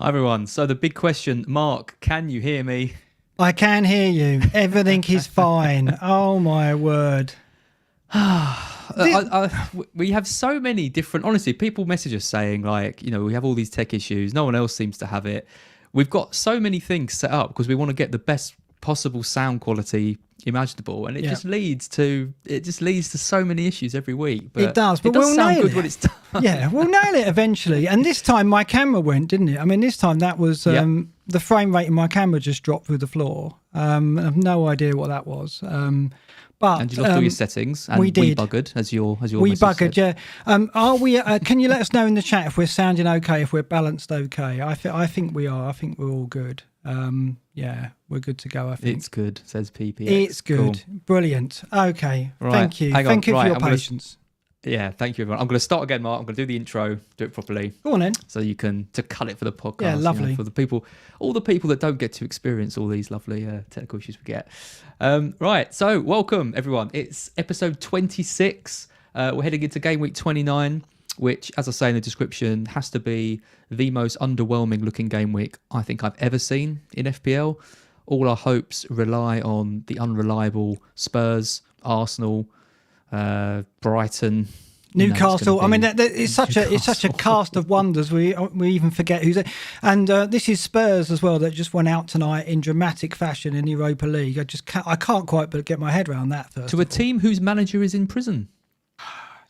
Hi everyone. So the big question, Mark, can you hear me? I can hear you. Everything is fine. Oh my word. We have so many different, honestly, people message us saying like, we have all these tech issues. No one else seems to have it. We've got so many things set up because we want to get the best possible sound quality imaginable, and it just leads to so many issues every week. But it does, but we'll sound good when it's done. Yeah, we'll nail it eventually. And this time my camera went, didn't it? I mean, this time that was the frame rate in my camera just dropped through the floor. I have no idea what that was. But and you lost all your settings, and we buggered as your we buggered said. Are we? Can you let us know in the chat if we're sounding okay, if we're balanced okay? I think we are. I think we're all good. Yeah, we're good to go. I think it's good. Says PPX. It's good. Cool. Brilliant. Okay. Right. Thank you. Thank you for your patience. Yeah, thank you, everyone. I'm going to start again, Mark. I'm going to do the intro, do it properly. Go on then. So you can cut it for the podcast. Yeah, lovely. For the people, all the people that don't get to experience all these lovely technical issues we get. Right. So welcome, everyone. It's episode 26. We're heading into Gameweek 29, which, as I say in the description, has to be the most underwhelming looking game week I think I've ever seen in FPL. All our hopes rely on the unreliable Spurs, Arsenal, Brighton, Newcastle. I mean, it's such a cast of wonders. We even forget who's there. And this is Spurs as well that just went out tonight in dramatic fashion in the Europa League. I can't quite get my head around that. To a team whose manager is in prison.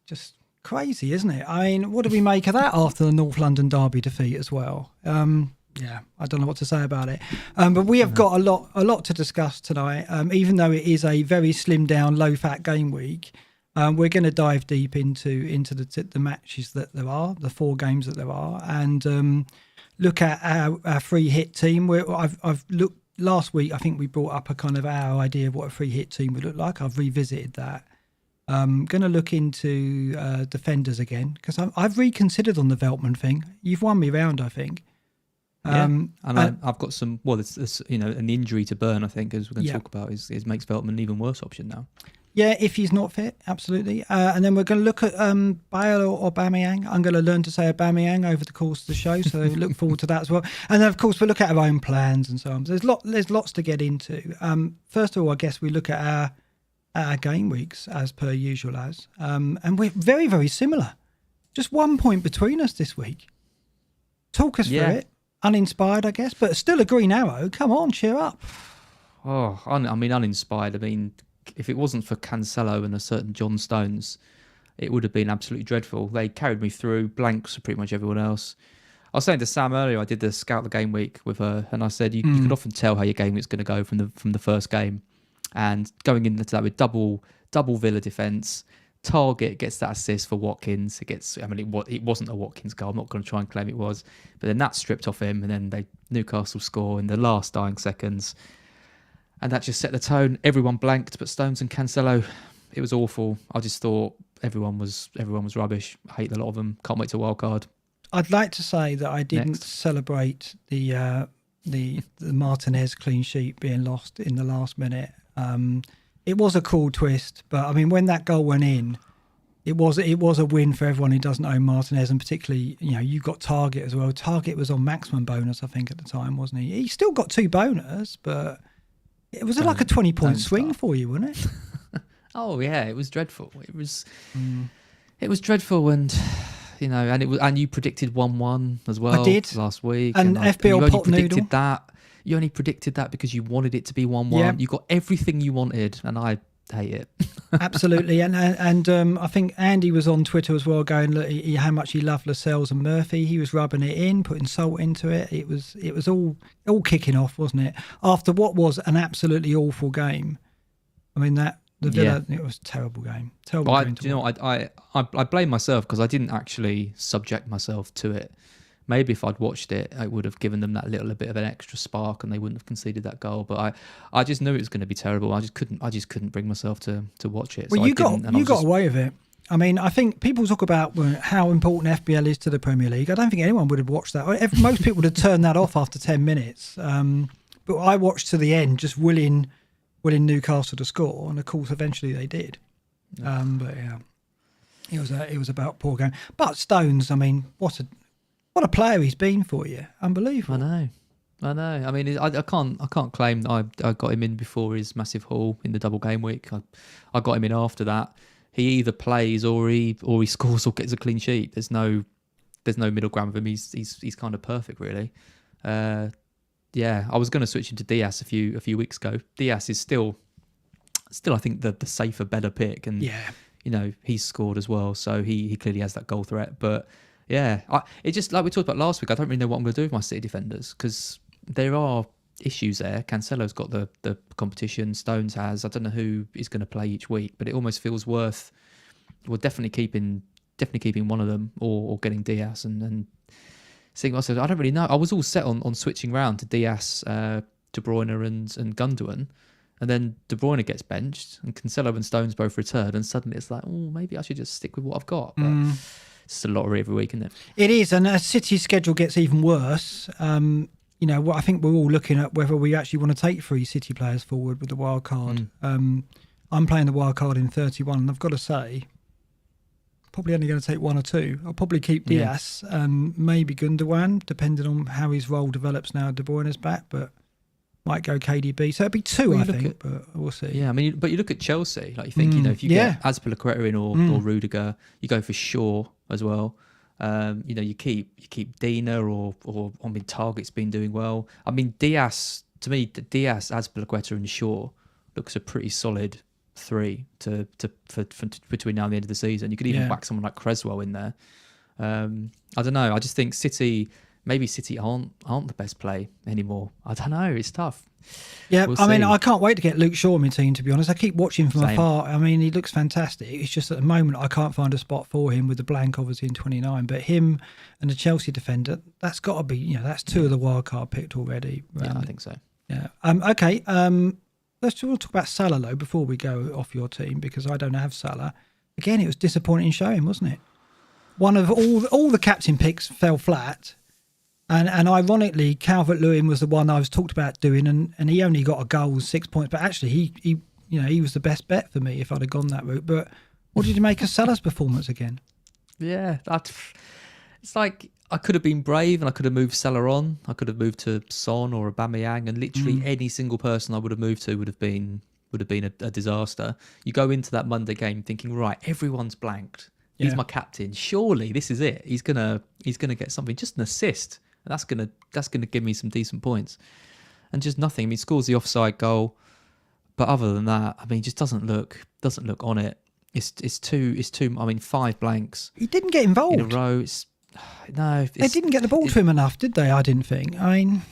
Just crazy, isn't it? I mean, what do we make of that after the North London derby defeat as well? Yeah, I don't know what to say about it. But we have got a lot to discuss tonight. Even though it is a very slimmed down, low fat game week, we're going to dive deep into the matches that there are, the 4 games that there are, and look at our free hit team. I've looked last week. I think we brought up a kind of our idea of what a free hit team would look like. I've revisited that. I'm going to look into defenders again because I've reconsidered on the Veltman thing. You've won me round, I think. And I've got some. Well, it's an injury to Burn. I think, as we're going to talk about, is makes Veltman an even worse option now. Yeah, if he's not fit, absolutely. And then we're going to look at Bale or Aubameyang. I'm going to learn to say Aubameyang over the course of the show, so look forward to that as well. And then, of course, we'll look at our own plans and so on. There's lots to get into. First of all, I guess we look at our game weeks as per usual and we're very, very similar. Just 1 point between us this week. Talk us through it. Uninspired, I guess, but still a green arrow. Come on, cheer up. Oh, uninspired. I mean, if it wasn't for Cancelo and a certain John Stones, it would have been absolutely dreadful. They carried me through, blanks for pretty much everyone else. I was saying to Sam earlier, I did the Scout the Game Week with her, and I said you can often tell how your game week's going to go from the first game. And going into that with double Villa defence, Target gets that assist for Watkins. It wasn't a Watkins goal. I'm not going to try and claim it was, but then that's stripped off him, and then Newcastle score in the last dying seconds, and that just set the tone. Everyone blanked, but Stones and Cancelo. It was awful. I just thought everyone was rubbish. I hate a lot of them. Can't wait to wildcard. I'd like to say that I didn't celebrate the Martinez clean sheet being lost in the last minute. It was a cool twist, but I mean, when that goal went in, it was a win for everyone who doesn't own Martinez, and particularly, you got Target as well. Target was on maximum bonus, I think, at the time, wasn't he? He still got 2 bonus, but it was like a 20-point swing for you, wasn't it? Oh yeah, it was dreadful. It was dreadful, and and you predicted 1-1 as well. I did last week, and FPL pot noodle. You only predicted that because you wanted it to be 1-1. Yeah. You got everything you wanted, and I hate it. Absolutely, and I think Andy was on Twitter as well, going, look, how much he loved Lascelles and Murphy. He was rubbing it in, putting salt into it. It was all kicking off, wasn't it? After what was an absolutely awful game. I mean, the Villa, it was a terrible game. I blame myself because I didn't actually subject myself to it. Maybe if I'd watched it, I would have given them that little bit of an extra spark, and they wouldn't have conceded that goal. But I just knew it was going to be terrible. I just couldn't bring myself to watch it. Well, you got away with it. I mean, I think people talk about how important FPL is to the Premier League. I don't think anyone would have watched that. Most people would have turned that off after 10 minutes. But I watched to the end, just willing Newcastle to score, and of course, eventually they did. But yeah, it was about poor game. But Stones, I mean, what What a player he's been for you. Unbelievable. I know. I mean, I can't claim that I got him in before his massive haul in the double game week. I got him in after that. He either plays or he scores or gets a clean sheet. There's no middle ground with him. He's kind of perfect, really. Yeah, I was going to switch him to Diaz a few weeks ago. Diaz is still I think the safer, better pick, and he's scored as well, so he clearly has that goal threat. But yeah, it just, like we talked about last week, I don't really know what I'm going to do with my City defenders, because there are issues there. Cancelo's got the competition, Stones has. I don't know who is going to play each week, but it almost feels worth, well, definitely keeping one of them or getting Diaz and seeing what I said. I don't really know. I was all set on switching round to Diaz, De Bruyne and Gundogan, and then De Bruyne gets benched and Cancelo and Stones both return, and suddenly it's like, oh, maybe I should just stick with what I've got. But it's just a lottery every week, isn't it? It is, and as City's schedule gets even worse, I think we're all looking at whether we actually want to take 3 City players forward with the wild card. I'm playing the wild card in 31, and I've got to say, probably only going to take 1 or 2. I'll probably keep Diaz and maybe Gundogan, depending on how his role develops now De Bruyne's back, but might go KDB. So it'd be 2, I think, but we'll see. Yeah, I mean, but you look at Chelsea, like you think, if you get Azpilicueta in or Rudiger, you go for Shaw as well. You keep Dina or I mean, Target's been doing well. I mean, Diaz, Azpilicueta and Shaw looks a pretty solid 3 for between now and the end of the season. You could even whack someone like Creswell in there. I don't know. I just think maybe City aren't the best play anymore. I don't know. It's tough. Yeah, I mean, I can't wait to get Luke Shaw in my team, to be honest. I keep watching from afar. I mean, he looks fantastic. It's just at the moment I can't find a spot for him with the blank, obviously, in 29. But him and the Chelsea defender, that's got to be, that's 2 of the wild card picked already. Yeah, I think so. Yeah. Okay. We'll talk about Salah, though, before we go off your team, because I don't have Salah. Again, it was disappointing showing, wasn't it? One of all the captain picks fell flat. And ironically, Calvert-Lewin was the one I was talked about doing, and he only got a goal, 6 points. But actually, he was the best bet for me if I'd have gone that route. But what did you make of Salah's performance again? Yeah, it's like I could have been brave and I could have moved Salah on. I could have moved to Son or Aubameyang, and literally any single person I would have moved to would have been a disaster. You go into that Monday game thinking, right, everyone's blanked. He's my captain. Surely this is it. He's gonna get something, just an assist. And that's gonna give me some decent points, and just nothing. I mean, scores the offside goal, but other than that, I mean, just doesn't look on it. It's too. I mean, 5 blanks. He didn't get involved in a row. They didn't get the ball to him enough, did they? I didn't think. I mean,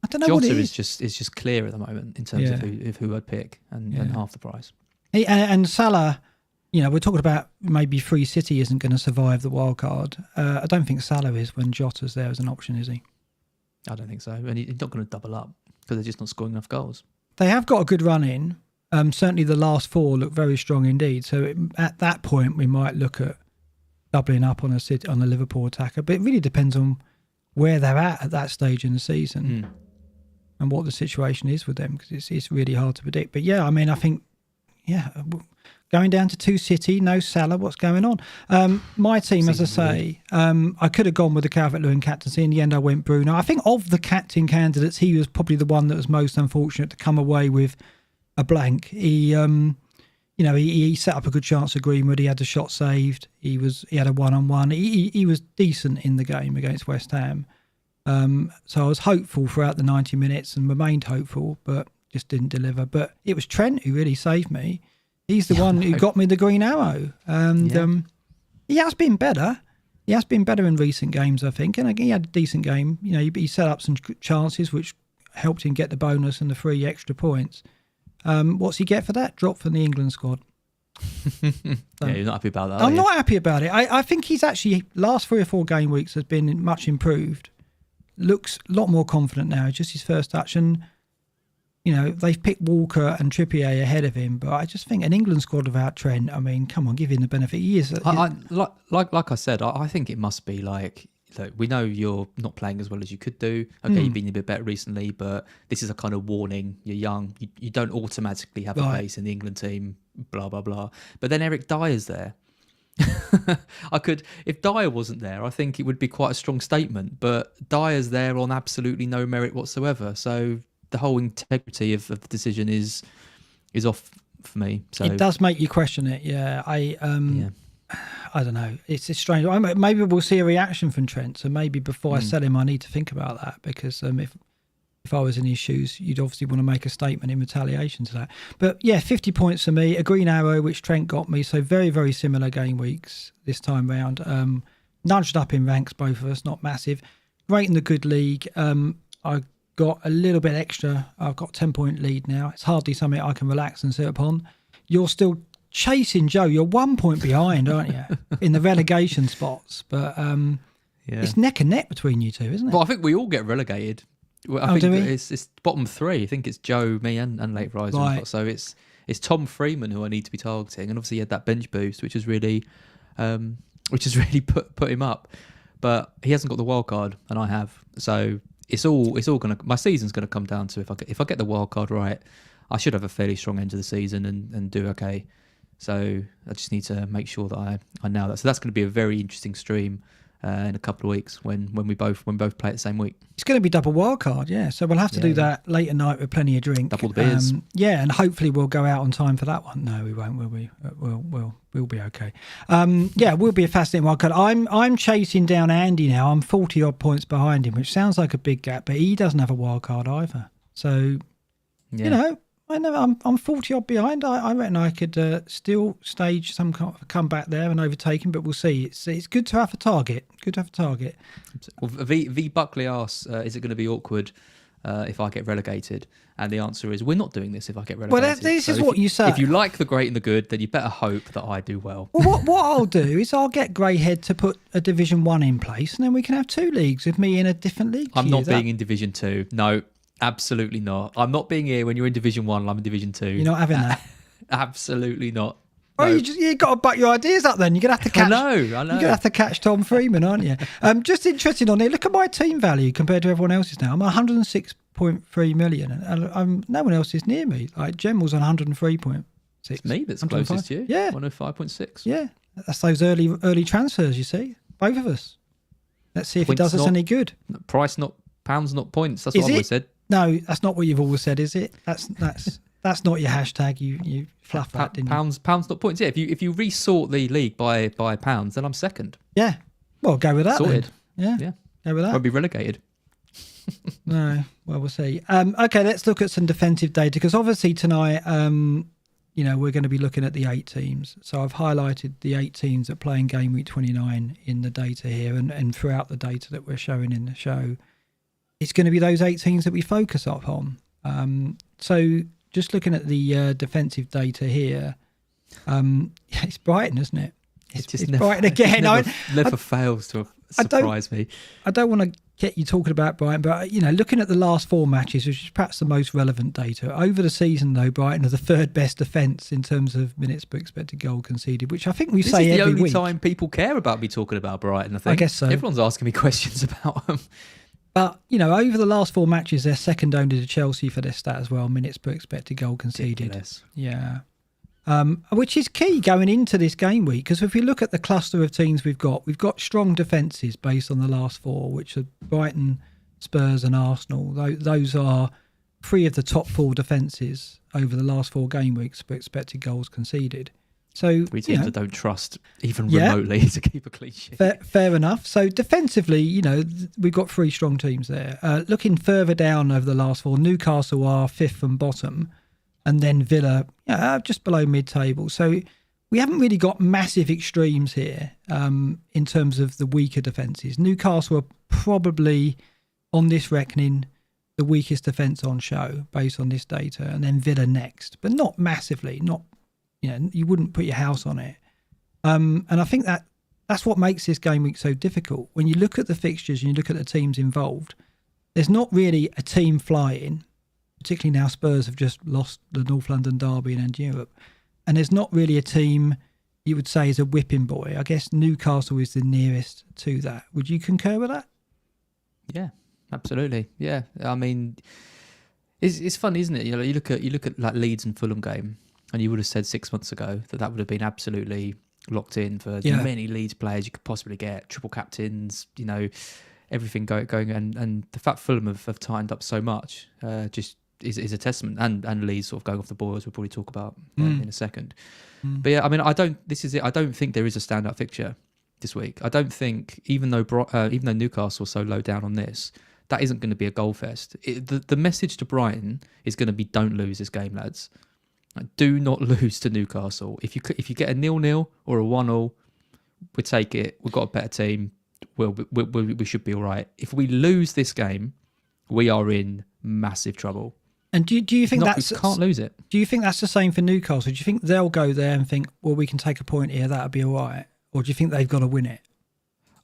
I don't know what it is. is just clear at the moment in terms of who I'd pick and half the price. And Salah. We're talking about maybe Free City isn't going to survive the wild card. I don't think Salah is when Jota's there as an option, is he? I don't think so. And he's not going to double up because they're just not scoring enough goals. They have got a good run in. Certainly the last 4 look very strong indeed. So at that point, we might look at doubling up on a Liverpool attacker. But it really depends on where they're at that stage in the season and what the situation is with them, because it's really hard to predict. But yeah, I mean, I think, going down to 2 City, no Salah, what's going on? My team, as I say, I could have gone with the Calvert-Lewin captaincy. In the end, I went Bruno. I think of the captain candidates, he was probably the one that was most unfortunate to come away with a blank. He set up a good chance of Greenwood. He had the shot saved. He had a one-on-one. He was decent in the game against West Ham. So I was hopeful throughout the 90 minutes and remained hopeful, but just didn't deliver. But it was Trent who really saved me. He's the one who got me the green arrow. And he has been better. He has been better in recent games, I think. And he had a decent game. He set up some chances which helped him get the bonus and the 3 extra points. What's he get for that? Drop from the England squad. You're not happy about that, I'm not happy about it. I think he's actually, last 3 or 4 game weeks has been much improved. Looks a lot more confident now. Just his first touch. And they've picked Walker and Trippier ahead of him, but I just think an England squad without Trent, I mean, come on, give him the benefit. He is. Like I said, I think it must be like, look, we know you're not playing as well as you could do. Okay, you've been a bit better recently, but this is a kind of warning. You're young. You don't automatically have a place in the England team, blah, blah, blah. But then Eric Dyer's there. I could, if Dyer wasn't there, I think it would be quite a strong statement. But Dyer's there on absolutely no merit whatsoever. So the whole integrity of the decision is off for me. So it does make you question it. Yeah, yeah. I don't know. It's strange. Maybe we'll see a reaction from Trent. So maybe before I sell him, I need to think about that, because if I was in his shoes, you'd obviously want to make a statement in retaliation to that. But yeah, 50 points for me, a green arrow, which Trent got me. So very, very similar game weeks this time round. Nudged up in ranks, both of us, not massive. Great in the good league. I got a little bit extra. I've got 10-point lead now. It's hardly something I can relax and sit upon. You're still chasing Joe. You're 1 point behind, aren't you, in the relegation spots? But it's neck and neck between you two, isn't it? Well, I think we all get relegated. Well, I think it's bottom three. I think it's Joe, me, and Late Riser. Right. So it's Tom Freeman who I need to be targeting, and obviously he had that bench boost, which has really put him up. But he hasn't got the wild card, and I have. So it's all gonna. My season's gonna come down to if I get the wild card right, I should have a fairly strong end to the season and do okay. So I just need to make sure that I nail that. So that's going to be a very interesting stream in a couple of weeks when we both play it the same week. It's going to be double wild card, yeah. So we'll have to do that late at night with plenty of drink. Double the beers. Yeah, and hopefully we'll go out on time for that one. No, we won't, will we? We'll be okay. Yeah, we'll be a fascinating wild card. I'm chasing down Andy now. I'm 40 odd points behind him, which sounds like a big gap, but he doesn't have a wild card either. So, you know, I know I'm 40 odd behind. I reckon I could still stage some kind of comeback there and overtake him, but we'll see. It's good to have a target. Good to have a target. Well, V Buckley asks, is it going to be awkward if I get relegated? And the answer is, we're not doing this if I get relegated. Well, this is what you say. If you like the great and the good, then you better hope that I do well. Well, what I'll do is I'll get Greyhead to put a Division 1 in place, and then we can have 2 leagues with me in a different league. I'm not being in Division 2. No. Absolutely not. I'm not being here when you're in Division 1 and I'm in Division 2. You're not having that? Absolutely not. Well, you've got to butt your ideas up then. You're going to have to catch... I know. You're going to have to catch Tom Freeman, aren't you? Just interesting on it. Look at my team value compared to everyone else's now. I'm 106.3 million and no one else is near me. Like General's on 103.6. It's me that's closest to you. Yeah. 105.6. Yeah. That's those early transfers, you see. Both of us. Let's see if it does us any good. Price, not pounds, not points. That's what I've always said. No, that's not what you've always said, is it? That's not your hashtag. You fluff that, didn't you? Pounds, not points. Yeah, if you resort the league by pounds, then I'm second. Yeah. Well, go with that. Sorted. Then. Yeah. Go with that. I'll be relegated. No. Well, we'll see. Okay, let's look at some defensive data, because obviously tonight, we're going to be looking at the 8 teams. So I've highlighted the 8 teams that play in Game Week 29 in the data here, and throughout the data that we're showing in the show. It's going to be those 8 teams that we focus on. So just looking at the defensive data here, it's Brighton, isn't it? It's Brighton again. It never fails to surprise me. I don't want to get you talking about Brighton, but looking at the last 4 matches, which is perhaps the most relevant data over the season, though, Brighton are the 3rd best defence in terms of minutes per expected goal conceded, which I think we say every week. This is the only time people care about me talking about Brighton. I think. I guess so. Everyone's asking me questions about them. But, over the last 4 matches, they're second only to Chelsea for this stat as well, minutes per expected goal conceded. Ridiculous. Yeah. Which is key going into this game week, because if you look at the cluster of teams we've got strong defences based on the last 4, which are Brighton, Spurs and Arsenal. Those are 3 of the top 4 defences over the last 4 game weeks per expected goals conceded. So 3 teams that don't trust even remotely to keep a clean sheet. Fair enough. So defensively, we've got 3 strong teams there. Looking further down over the last 4, Newcastle are 5th from bottom, and then Villa just below mid-table. So we haven't really got massive extremes here in terms of the weaker defences. Newcastle are probably, on this reckoning, the weakest defence on show based on this data, and then Villa next, but not massively, not. You wouldn't put your house on it. And I think that's what makes this game week so difficult. When you look at the fixtures and you look at the teams involved, there's not really a team flying, particularly now Spurs have just lost the North London derby and End Europe. And there's not really a team you would say is a whipping boy. I guess Newcastle is the nearest to that. Would you concur with that? Yeah, absolutely. Yeah. I mean, it's fun, isn't it? You look at like Leeds and Fulham game, and you would have said 6 months ago that would have been absolutely locked in for as many Leeds players you could possibly get, triple captains, everything going, and the fact Fulham have tightened up so much just is a testament, and Leeds sort of going off the boil, as we'll probably talk about in a second. But yeah, I mean, I don't think there is a standout fixture this week. I don't think, even though Newcastle are so low down on this, that isn't going to be a goal fest. The message to Brighton is going to be, don't lose this game, lads. Do not lose to Newcastle. If you get a 0-0 or a 1-0, we take it. We've got a better team. We should be all right. If we lose this game, we are in massive trouble. And do you think we can't lose it? Do you think that's the same for Newcastle? Do you think they'll go there and think, well, we can take a point here, that'll be all right? Or do you think they've got to win it?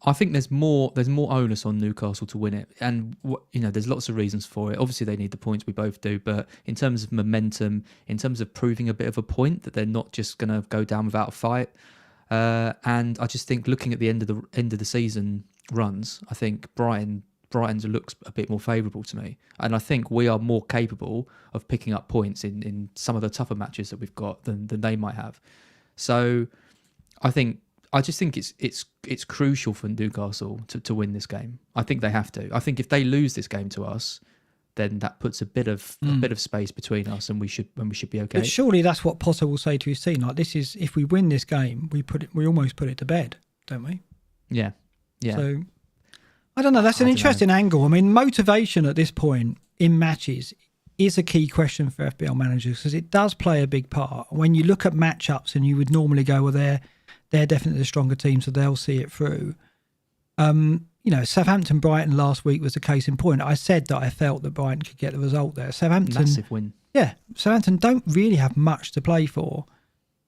I think there's more onus on Newcastle to win it, and there's lots of reasons for it. Obviously, they need the points, we both do, but in terms of momentum, in terms of proving a bit of a point that they're not just going to go down without a fight, and I just think looking at the end of the season runs, I think Brighton's looks a bit more favourable to me, and I think we are more capable of picking up points in some of the tougher matches that we've got than they might have. So I just think it's crucial for Newcastle to win this game. I think they have to. I think if they lose this game to us, then that puts a bit of space between us, and we should be okay. But surely that's what Potter will say to his team. Like, this is, if we win this game, we almost put it to bed, don't we? Yeah. So I don't know. That's an interesting angle. I mean, motivation at this point in matches is a key question for FPL managers, because it does play a big part. When you look at matchups, and you would normally go, well, they're definitely the stronger team, so they'll see it through. Southampton Brighton last week was a case in point. I said that I felt that Brighton could get the result there. Southampton, massive win. Yeah, Southampton don't really have much to play for.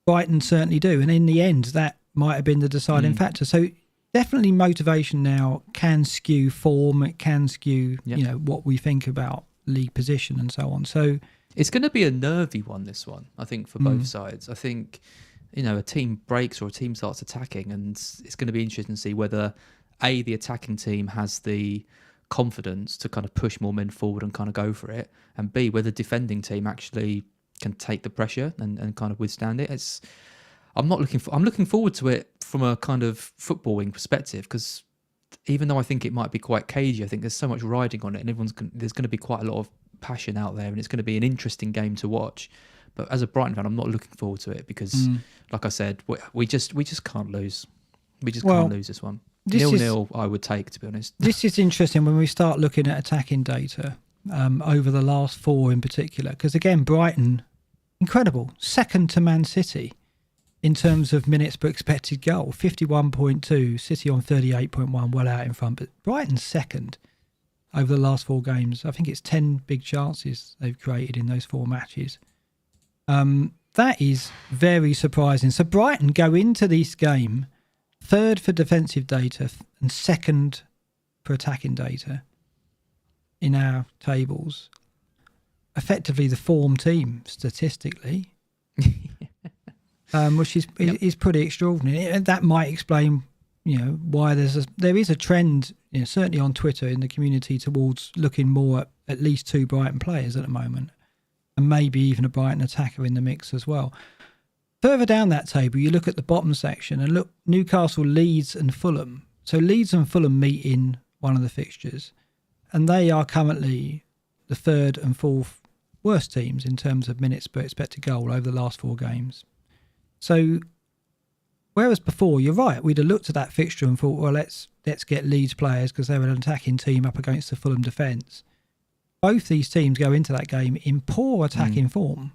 Brighton certainly do, and in the end, that might have been the deciding factor. So definitely, motivation now can skew form. It can skew, what we think about league position and so on. So it's going to be a nervy one. This one, I think, for both sides. I think, a team breaks or a team starts attacking, and it's going to be interesting to see whether the attacking team has the confidence to kind of push more men forward and kind of go for it, and B, whether the defending team actually can take the pressure and kind of withstand it. I'm looking forward to it from a kind of footballing perspective, because even though I think it might be quite cagey, I think there's so much riding on it, and there's going to be quite a lot of passion out there, and it's going to be an interesting game to watch. But as a Brighton fan, I'm not looking forward to it because, like I said, we just can't lose. We just can't lose this one. 0-0, I would take, to be honest. This is interesting when we start looking at attacking data over the last four in particular, because again, Brighton, incredible, second to Man City in terms of minutes per expected goal, 51.2, City on 38.1, well out in front, but Brighton's second over the last four games. I think it's 10 big chances they've created in those four matches. That is very surprising. So Brighton go into this game third for defensive data and second for attacking data in our tables. Effectively the form team statistically, which is pretty extraordinary. And that might explain, why there is a trend, certainly on Twitter in the community, towards looking more at least two Brighton players at the moment, and maybe even a Brighton attacker in the mix as well. Further down that table, you look at the bottom section and look, Newcastle, Leeds and Fulham. So Leeds and Fulham meet in one of the fixtures, and they are currently the third and fourth worst teams in terms of minutes per expected goal over the last four games. So whereas before, you're right, we'd have looked at that fixture and thought, well, let's get Leeds players because they're an attacking team up against the Fulham defence. Both these teams go into that game in poor attacking form.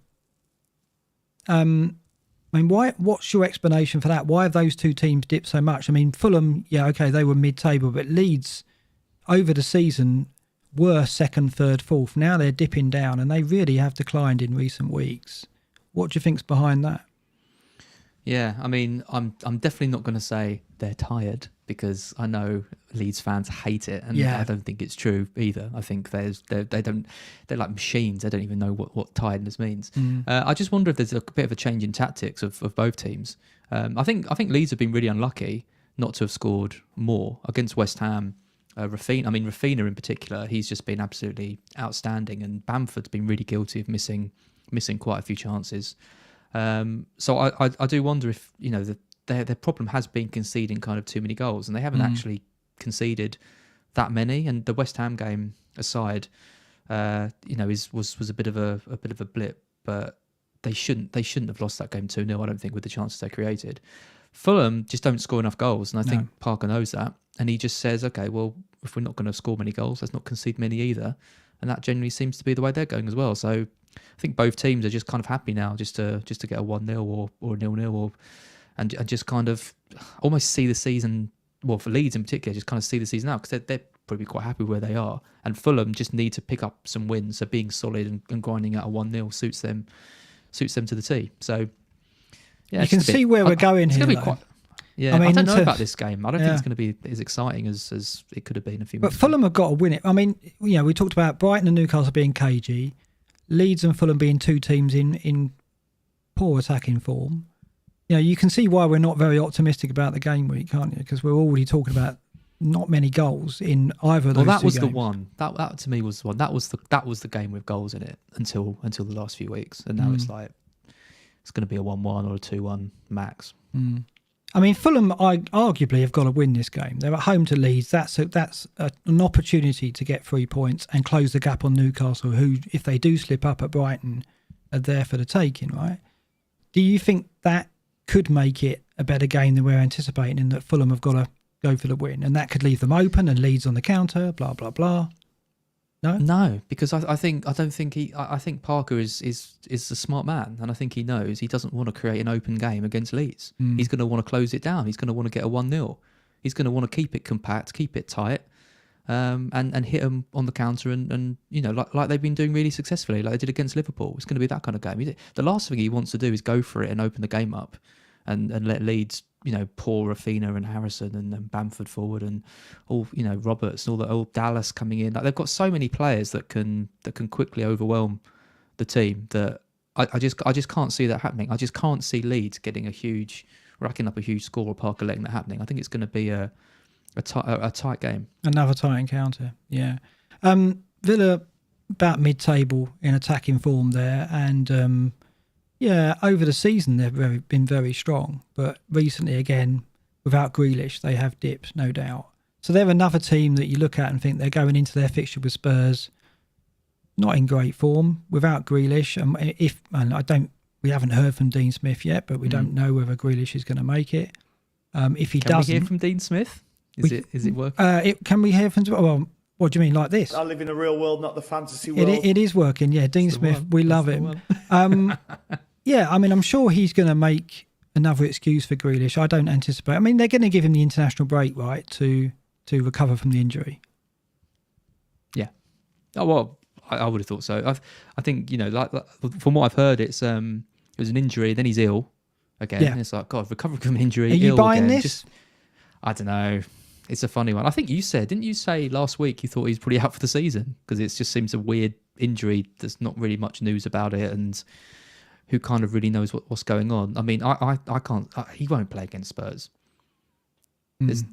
I mean, what's your explanation for that? Why have those two teams dipped so much? I mean, Fulham, they were mid-table, but Leeds, over the season, were second, third, fourth. Now they're dipping down, and they really have declined in recent weeks. What do you think's behind that? Yeah, I mean, I'm definitely not going to say they're tired, because I know Leeds fans hate it, and I don't think it's true either. I think they're like machines. They don't even know what tiredness means. I just wonder if there's a bit of a change in tactics of both teams. I think Leeds have been really unlucky not to have scored more against West Ham. Rafinha in particular, he's just been absolutely outstanding, and Bamford's been really guilty of missing quite a few chances. So I do wonder if the their problem has been conceding kind of too many goals, and they haven't actually conceded that many. And the West Ham game aside, was a bit of a blip, but they shouldn't have lost that game 2-0. I don't think, with the chances they created. Fulham just don't score enough goals, and I think Parker knows that, and he just says, okay, well, if we're not going to score many goals, let's not concede many either, and that generally seems to be the way they're going as well. So I think both teams are just kind of happy now just to get a 1-0 or a 0-0 and just kind of almost see the season. Well, for Leeds in particular, just kind of see the season out, because they're probably quite happy where they are. And Fulham just need to pick up some wins. So being solid and grinding out a 1-0 suits them to the T. So yeah, you can see where we're going here. I don't know about this game. I don't think it's going to be as exciting as it could have been a few months ago. But Fulham have got to win it. I mean, we talked about Brighton and Newcastle being cagey, Leeds and Fulham being two teams in poor attacking form. You can see why we're not very optimistic about the game week, can't you? Because we're already talking about not many goals in either of those two games. Well, that was the one. That to me was the one. That was the game with goals in it until the last few weeks, and now it's like it's going to be a 1-1 or a 2-1 max. I mean, Fulham arguably have got to win this game. They're at home to Leeds. That's an opportunity to get 3 points and close the gap on Newcastle, who, if they do slip up at Brighton, are there for the taking, right? Do you think that could make it a better game than we're anticipating, in that Fulham have got to go for the win, and that could leave them open and Leeds on the counter, blah blah blah? No, because I think Parker is a smart man, and I think he knows he doesn't want to create an open game against Leeds. He's going to want to close it down. He's going to want to get a 1-0. He's going to want to keep it compact, keep it tight, and hit them on the counter, and like they've been doing really successfully, like they did against Liverpool. It's going to be that kind of game. The last thing he wants to do is go for it and open the game up, and let Leeds, pour Rafinha and Harrison and Bamford forward, and all, Roberts and all Dallas coming in. Like, they've got so many players that can quickly overwhelm the team that I just can't see that happening. I just can't see Leeds racking up a huge score, or Parker letting that happening. I think it's going to be a tight game. Another tight encounter, yeah. Villa about mid-table in attacking form there, and over the season they've been very strong, but recently, again, without Grealish, they have dipped, no doubt. So they're another team that you look at and think they're going into their fixture with Spurs not in great form without Grealish. We haven't heard from Dean Smith yet, but we don't know whether Grealish is going to make it. If he doesn't, can we hear from Dean Smith? Is it working? Can we hear from? Well, what do you mean, like this? I live in the real world, not the fantasy world. It is working, yeah. Dean Smith, we love him. Yeah, I mean, I'm sure he's going to make another excuse for Grealish. I don't anticipate. I mean, they're going to give him the international break, right, to recover from the injury. Yeah. Oh well, I would have thought so. I think like from what I've heard, it was an injury, then he's ill again. Yeah. And it's like, God, recovering from an injury. Are you buying again. this? I don't know. It's a funny one. I think didn't you say last week you thought he's pretty out for the season, because it just seems a weird injury. There's not really much news about it, and who kind of really knows what's going on. I mean, I can't. He won't play against Spurs. He's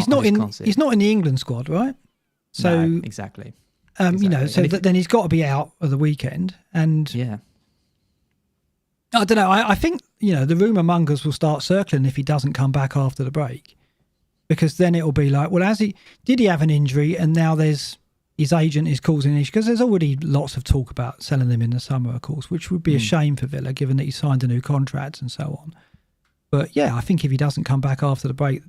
not in the England squad, right? So no, exactly. Then he's got to be out of the weekend, and yeah. I don't know. I think the rumour mongers will start circling if he doesn't come back after the break, because then it'll be like, well, did he have an injury, and now his agent is causing an issue, because there's already lots of talk about selling him in the summer, of course, which would be a shame for Villa, given that he signed a new contract and so on. But yeah, I think if he doesn't come back after the break,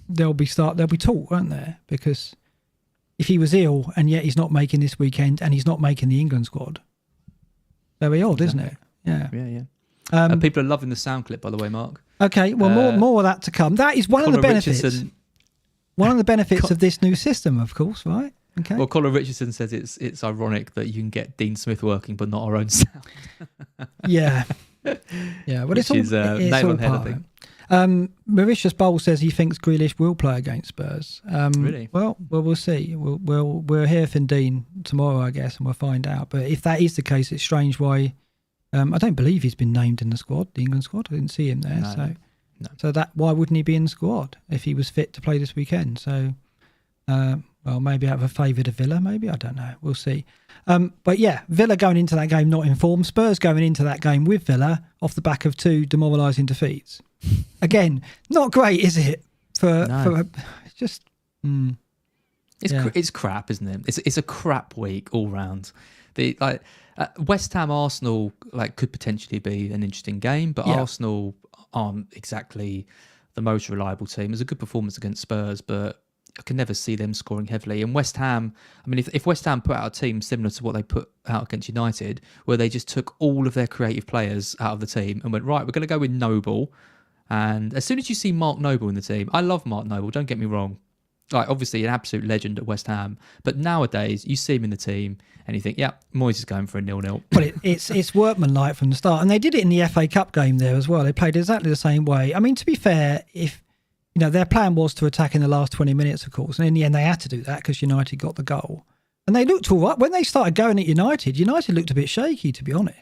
there'll be talk, won't there? Because if he was ill and yet he's not making this weekend and he's not making the England squad, very odd, isn't it? Yeah. Yeah. People are loving the sound clip, by the way, Mark. Okay, well, more of that to come. That is one of the benefits. One of the benefits of this new system, of course, right? Okay. Well, Colin Richardson says it's ironic that you can get Dean Smith working, but not our own sound. Yeah. Well, it's all nail on head, I think. Mauritius Bowl says he thinks Grealish will play against Spurs. Really? Well, we'll see. We'll hear from Dean tomorrow, I guess, and we'll find out. But if that is the case, it's strange why. I don't believe he's been named in the squad, the England squad. I didn't see him there. No. So why wouldn't he be in the squad if he was fit to play this weekend? So, well, maybe out of a favour to Villa, maybe, I don't know. We'll see. But yeah, Villa going into that game not informed. Spurs going into that game with Villa off the back of 2 demoralising defeats. Again, not great, is it? No. It's just. It's crap, isn't it? It's a crap week all round. West Ham Arsenal could potentially be an interesting game, but Arsenal aren't exactly the most reliable team. It was a good performance against Spurs, but I can never see them scoring heavily. And West Ham, I mean, if West Ham put out a team similar to what they put out against United, where they just took all of their creative players out of the team and went, right, we're going to go with Noble. And as soon as you see Mark Noble in the team, I love Mark Noble, don't get me wrong. Obviously an absolute legend at West Ham, but nowadays you see him in the team and you think, yeah, Moyes is going for a 0-0. Well, it's workmanlike from the start, and they did it in the FA Cup game there as well. They played exactly the same way. I mean, to be fair, if their plan was to attack in the last 20 minutes, of course, and in the end they had to do that because United got the goal, and they looked all right when they started going at United. United looked a bit shaky, to be honest.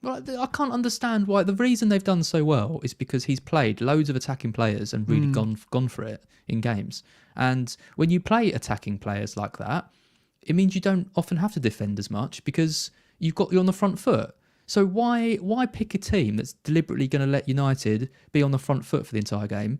Well, I can't understand why. The reason they've done so well is because he's played loads of attacking players and really gone for it in games. And when you play attacking players like that, it means you don't often have to defend as much because you're on the front foot. So why pick a team that's deliberately going to let United be on the front foot for the entire game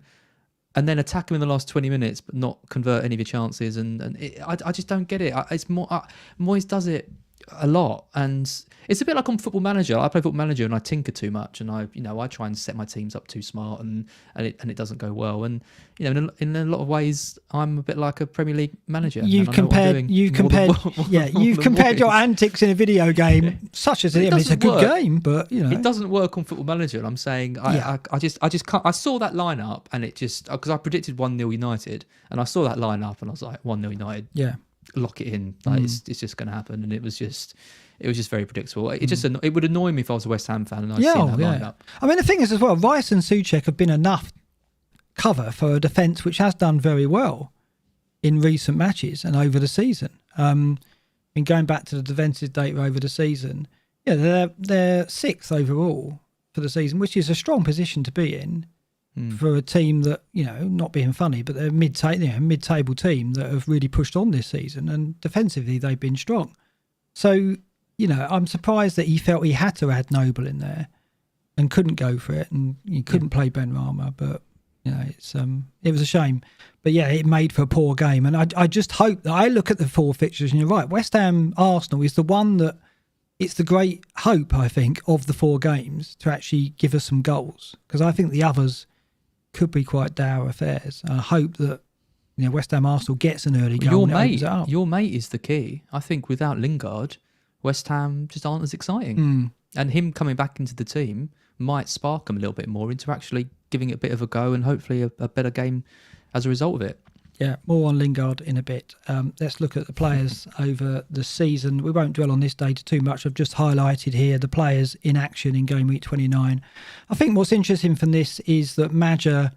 and then attack them in the last 20 minutes but not convert any of your chances? I just don't get it. Moyes does it a lot, and it's a bit like on Football Manager. I play Football Manager and I tinker too much, and I try and set my teams up too smart, and it doesn't go well. And in a lot of ways, I'm a bit like a Premier League manager. You've compared your antics in a video game, such as it's a good game, but it doesn't work on Football Manager. And I'm saying I just can't. I saw that lineup, and it just because I predicted 1-0 United, and I saw that lineup, and I was like 1-0 United. Yeah. Lock it in. It's just going to happen, and it was just very predictable. It would annoy me if I was a West Ham fan and I'd seen that lineup. I mean, the thing is as well, Rice and Souček have been enough cover for a defence which has done very well in recent matches and over the season. In going back to the defensive data over the season, they're sixth overall for the season, which is a strong position to be in. For a team that, not being funny, but they're a mid-table team that have really pushed on this season, and defensively they've been strong. So, I'm surprised that he felt he had to add Noble in there and couldn't go for it, and he couldn't play Benrahma, but it was a shame. But it made for a poor game, and I just hope that I look at the four fixtures, and you're right, West Ham Arsenal is the one that it's the great hope, I think, of the four games to actually give us some goals, because I think the others could be quite dour affairs. I hope that West Ham Arsenal gets an early goal. Your mate is the key. I think without Lingard, West Ham just aren't as exciting. And him coming back into the team might spark them a little bit more into actually giving it a bit of a go, and hopefully a better game as a result of it. Yeah, more on Lingard in a bit. Let's look at the players over the season. We won't dwell on this data too much. I've just highlighted here the players in action in game week 29. I think what's interesting from this is that Maja,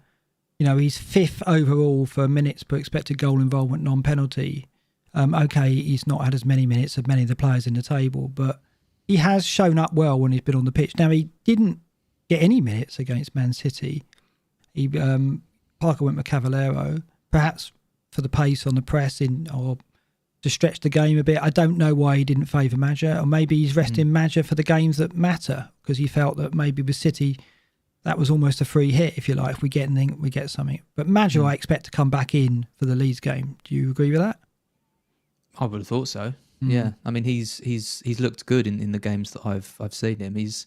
he's fifth overall for minutes per expected goal involvement, non-penalty. Okay, he's not had as many minutes as many of the players in the table, but he has shown up well when he's been on the pitch. Now, he didn't get any minutes against Man City. Parker went with Cavallero, perhaps for the pace on the press or to stretch the game a bit. I don't know why he didn't favour Maja, or maybe he's resting Maja for the games that matter, because he felt that maybe with City that was almost a free hit, if you like. If we get anything, we get something. But Maja, I expect to come back in for the Leeds game. Do you agree with that? I would have thought so. Yeah, I mean he's looked good in the games that I've seen him. He's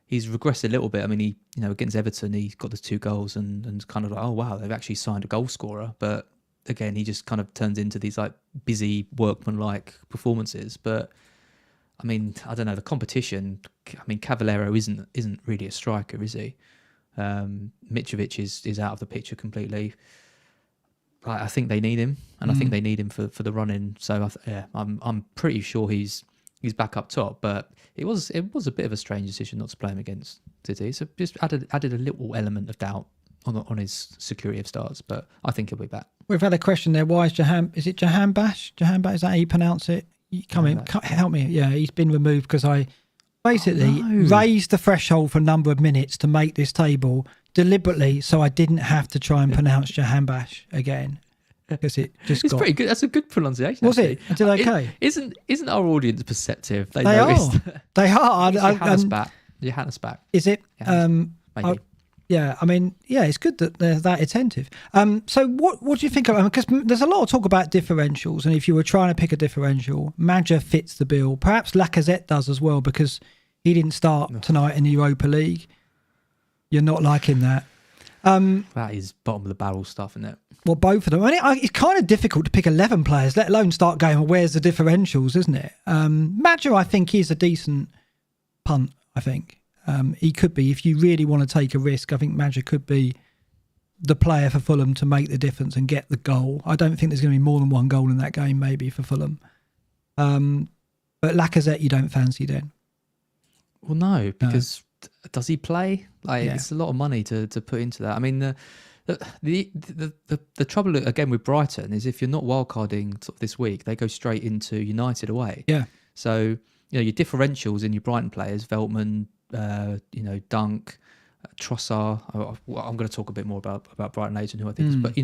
regressed a little bit. I mean, he against Everton he got the 2 goals and kind of like, oh wow, they've actually signed a goal scorer. But again, he just kind of turns into these like busy workman-like performances. But I mean, I don't know, the competition. I mean, Cavallero isn't really a striker, is he? Mitrovic is out of the picture completely. I think they need him, and I think they need him for the run-in. So I'm pretty sure he's back up top. But it was a bit of a strange decision not to play him against City. So just added a little element of doubt on his security of starts. But I think he'll be back. We've had a question there. Why is is it Jahanbash? Jahanbash, is that how you pronounce it? Help me. Yeah, he's been removed because I basically raised the threshold for a number of minutes to make this table deliberately, so I didn't have to try and pronounce Jahanbash again, because it's pretty good. That's a good pronunciation. Was it? I did okay. Isn't our audience perceptive? They are. They are. Johannes back. Is it? Maybe. Yeah, I mean, yeah, it's good that they're that attentive. So what do you think of, because there's a lot of talk about differentials, and if you were trying to pick a differential, Maja fits the bill. Perhaps Lacazette does as well, because he didn't start tonight in the Europa League. You're not liking that. That is bottom of the barrel stuff, isn't it? Well, both of them. I mean, it's kind of difficult to pick 11 players, let alone start going, well, where's the differentials, isn't it? Maja, I think, is a decent punt, I think. He could be, if you really want to take a risk, I think Maja could be the player for Fulham to make the difference and get the goal. I don't think there's going to be more than one goal in that game, maybe, for Fulham. But Lacazette, you don't fancy then? Well, no, because does he play? It's a lot of money to put into that. I mean, the trouble again with Brighton is if you're not wildcarding sort of this week, they go straight into United away. Yeah. So your differentials in your Brighton players, Veltman, Dunk, Trossard. I'm going to talk a bit more about Brighton later, who I think is, but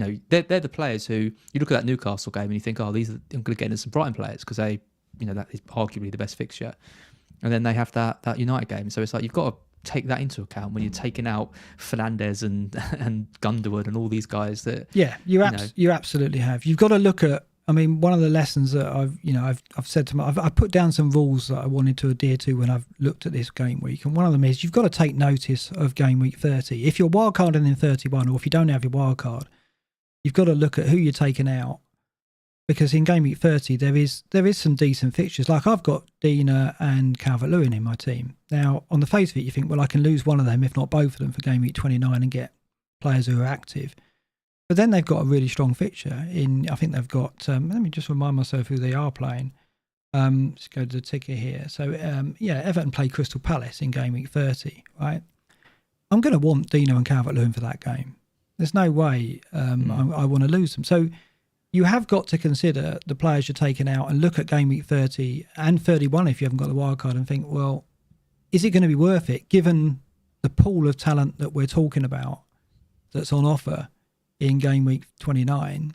they're the players who you look at that Newcastle game and you think, I'm going to get into some Brighton players because they, that is arguably the best fixture, and then they have that United game. So it's like you've got to take that into account when you're taking out Fernandes and Gunderwood and all these guys. That you absolutely have. You've got to look at. I mean, one of the lessons that I've said to I've put down some rules that I wanted to adhere to when I've looked at this game week, and one of them is you've got to take notice of game week 30. If you're wildcarding in 31, or if you don't have your wildcard, you've got to look at who you're taking out, because in game week 30 there is some decent fixtures. Like I've got Dina and Calvert-Lewin in my team. Now, on the face of it, you think, well, I can lose one of them, if not both of them, for game week 29 and get players who are active. But then they've got a really strong fixture in. I think they've got. Let me just remind myself who they are playing. Let's go to the ticker here. So Everton play Crystal Palace in game week 30. Right, I'm going to want Dino and Calvert-Lewin for that game. There's no way I want to lose them. So you have got to consider the players you're taking out and look at game week 30 and 31 if you haven't got the wild card and think, well, is it going to be worth it given the pool of talent that we're talking about that's on offer in game week 29?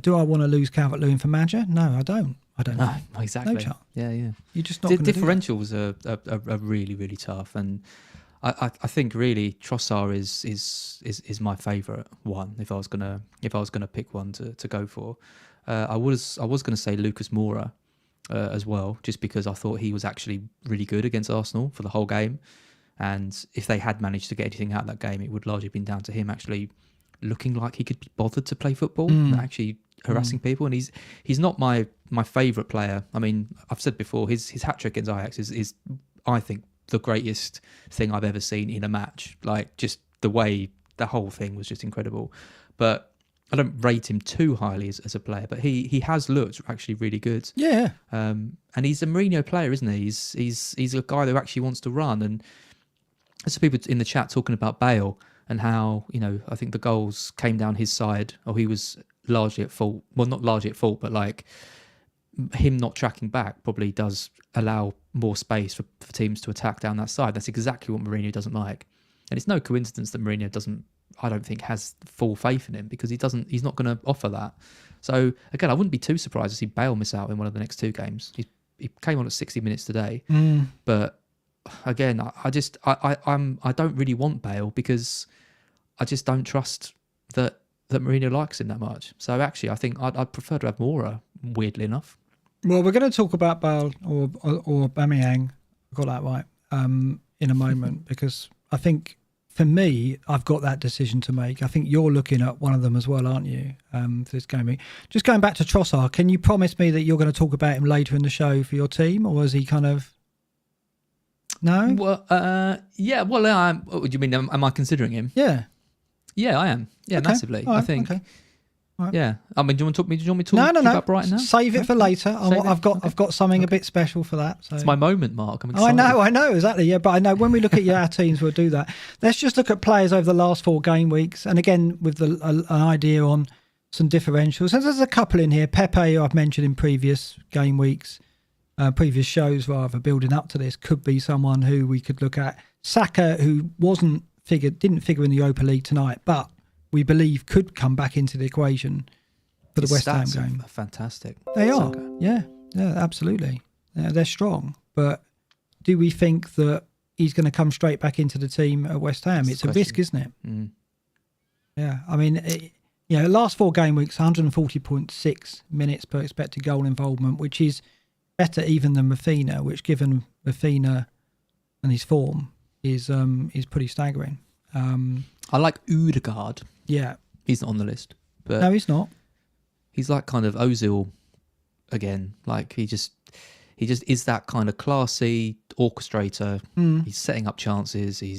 Do I want to lose Calvert-Lewin for Maja? No, I don't. No, exactly. No chance. Yeah. You're just not going to do that. Differentials are really, really tough, and I think really Trossard is my favourite one. If I was gonna pick one to go for, I was gonna say Lucas Moura as well, just because I thought he was actually really good against Arsenal for the whole game, and if they had managed to get anything out of that game, it would largely have been down to him actually looking like he could be bothered to play football and actually harassing people. And he's not my favourite player. I mean, I've said before, his hat-trick against Ajax is I think the greatest thing I've ever seen in a match. Like, just the way the whole thing was just incredible. But I don't rate him too highly as a player, but he has looked actually really good. Yeah. And he's a Mourinho player, isn't he? He's a guy who actually wants to run. And there's some people in the chat talking about Bale and how, I think the goals came down his side, or he was largely at fault. Well, not largely at fault, but like him not tracking back probably does allow more space for teams to attack down that side. That's exactly what Mourinho doesn't like. And it's no coincidence that Mourinho I don't think has full faith in him, because he's not going to offer that. So again, I wouldn't be too surprised to see Bale miss out in one of the next two games. He came on at 60 minutes today, but again, I don't really want Bale, because I just don't trust that Mourinho likes him that much. So actually, I think I'd prefer to have Moura, weirdly enough. Well, we're going to talk about Bale or Aubameyang, I got that right, in a moment, because I think for me, I've got that decision to make. I think you're looking at one of them as well, aren't you, for this game? Just going back to Trossard, can you promise me that you're going to talk about him later in the show for your team, or is he kind of... No? Well, yeah. Well, what do you mean? Am I considering him? Yeah. Yeah, I am. Yeah, okay. Massively. Right, I think. Okay. Right. Yeah. I mean, do you want me to talk about Brighton now? Save it for later. I've got something a bit special for that. So. It's my moment, Mark. I'm excited. I know, exactly. Yeah, but I know when we look at our teams, we'll do that. Let's just look at players over the last 4 game weeks, and again with an idea on some differentials. And there's a couple in here. Pepe, who I've mentioned in previous game weeks. Previous shows, rather, building up to this, could be someone who we could look at. Saka, who didn't figure in the Europa League tonight, but we believe could come back into the equation for the West Ham game. Fantastic. They are, yeah, absolutely. They're strong, but do we think that he's going to come straight back into the team at West Ham? It's a risk, isn't it? Mm. Yeah, I mean, last 4 game weeks, 140.6 minutes per expected goal involvement, which is better even than Rafinha, which given Rafinha and his form is pretty staggering. I like Odegaard. Yeah. He's not on the list. But No, he's not. he's like kind of Ozil again. Like he just is that kind of classy orchestrator. He's setting up chances. He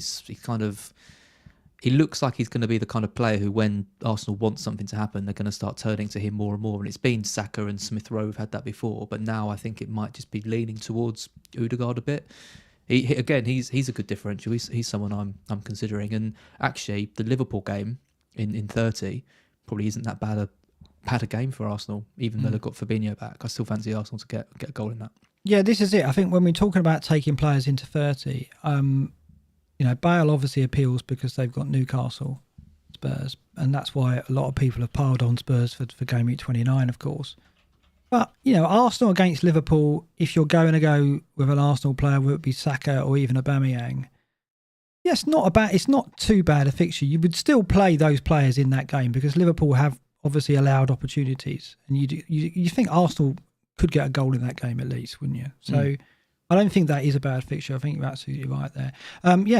looks like he's going to be the kind of player who, when Arsenal want something to happen, they're going to start turning to him more and more. And it's been Saka and Smith Rowe have had that before, but now I think it might just be leaning towards Odegaard a bit. He's a good differential. He's someone I'm considering. And actually, the Liverpool game in 30 probably isn't that bad a game for Arsenal, even though they've got Fabinho back. I still fancy Arsenal to get a goal in that. Yeah, this is it. I think when we're talking about taking players into 30, Bale obviously appeals because they've got Newcastle, Spurs, and that's why a lot of people have piled on Spurs for Gameweek 29, of course. But, Arsenal against Liverpool, if you're going to go with an Arsenal player, whether it be Saka or even Aubameyang, it's not too bad a fixture. You would still play those players in that game because Liverpool have obviously allowed opportunities, and you think Arsenal could get a goal in that game at least, wouldn't you? So I don't think that is a bad fixture. I think you're absolutely right there.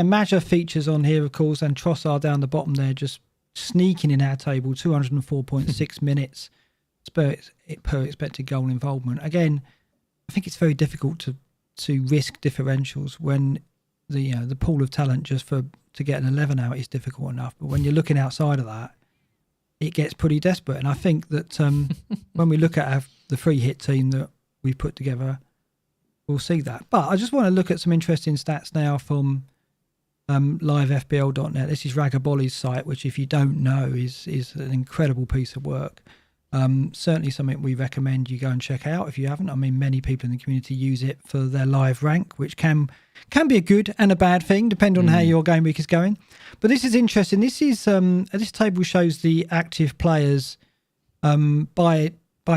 Maja features on here, of course, and Trossard down the bottom there, just sneaking in our table, 204.6 minutes per expected goal involvement. Again, I think it's very difficult to risk differentials when the pool of talent just to get an 11 out is difficult enough. But when you're looking outside of that, it gets pretty desperate. And I think that when we look at the free hit team that we put together, we'll see that. But I just want to look at some interesting stats now from livefpl.net. This is Ragaboli's site, which, if you don't know, is an incredible piece of work. Certainly something we recommend you go and check out if you haven't. I mean, many people in the community use it for their live rank, which can be a good and a bad thing, depending on how your game week is going. But this is interesting. This table shows the active players by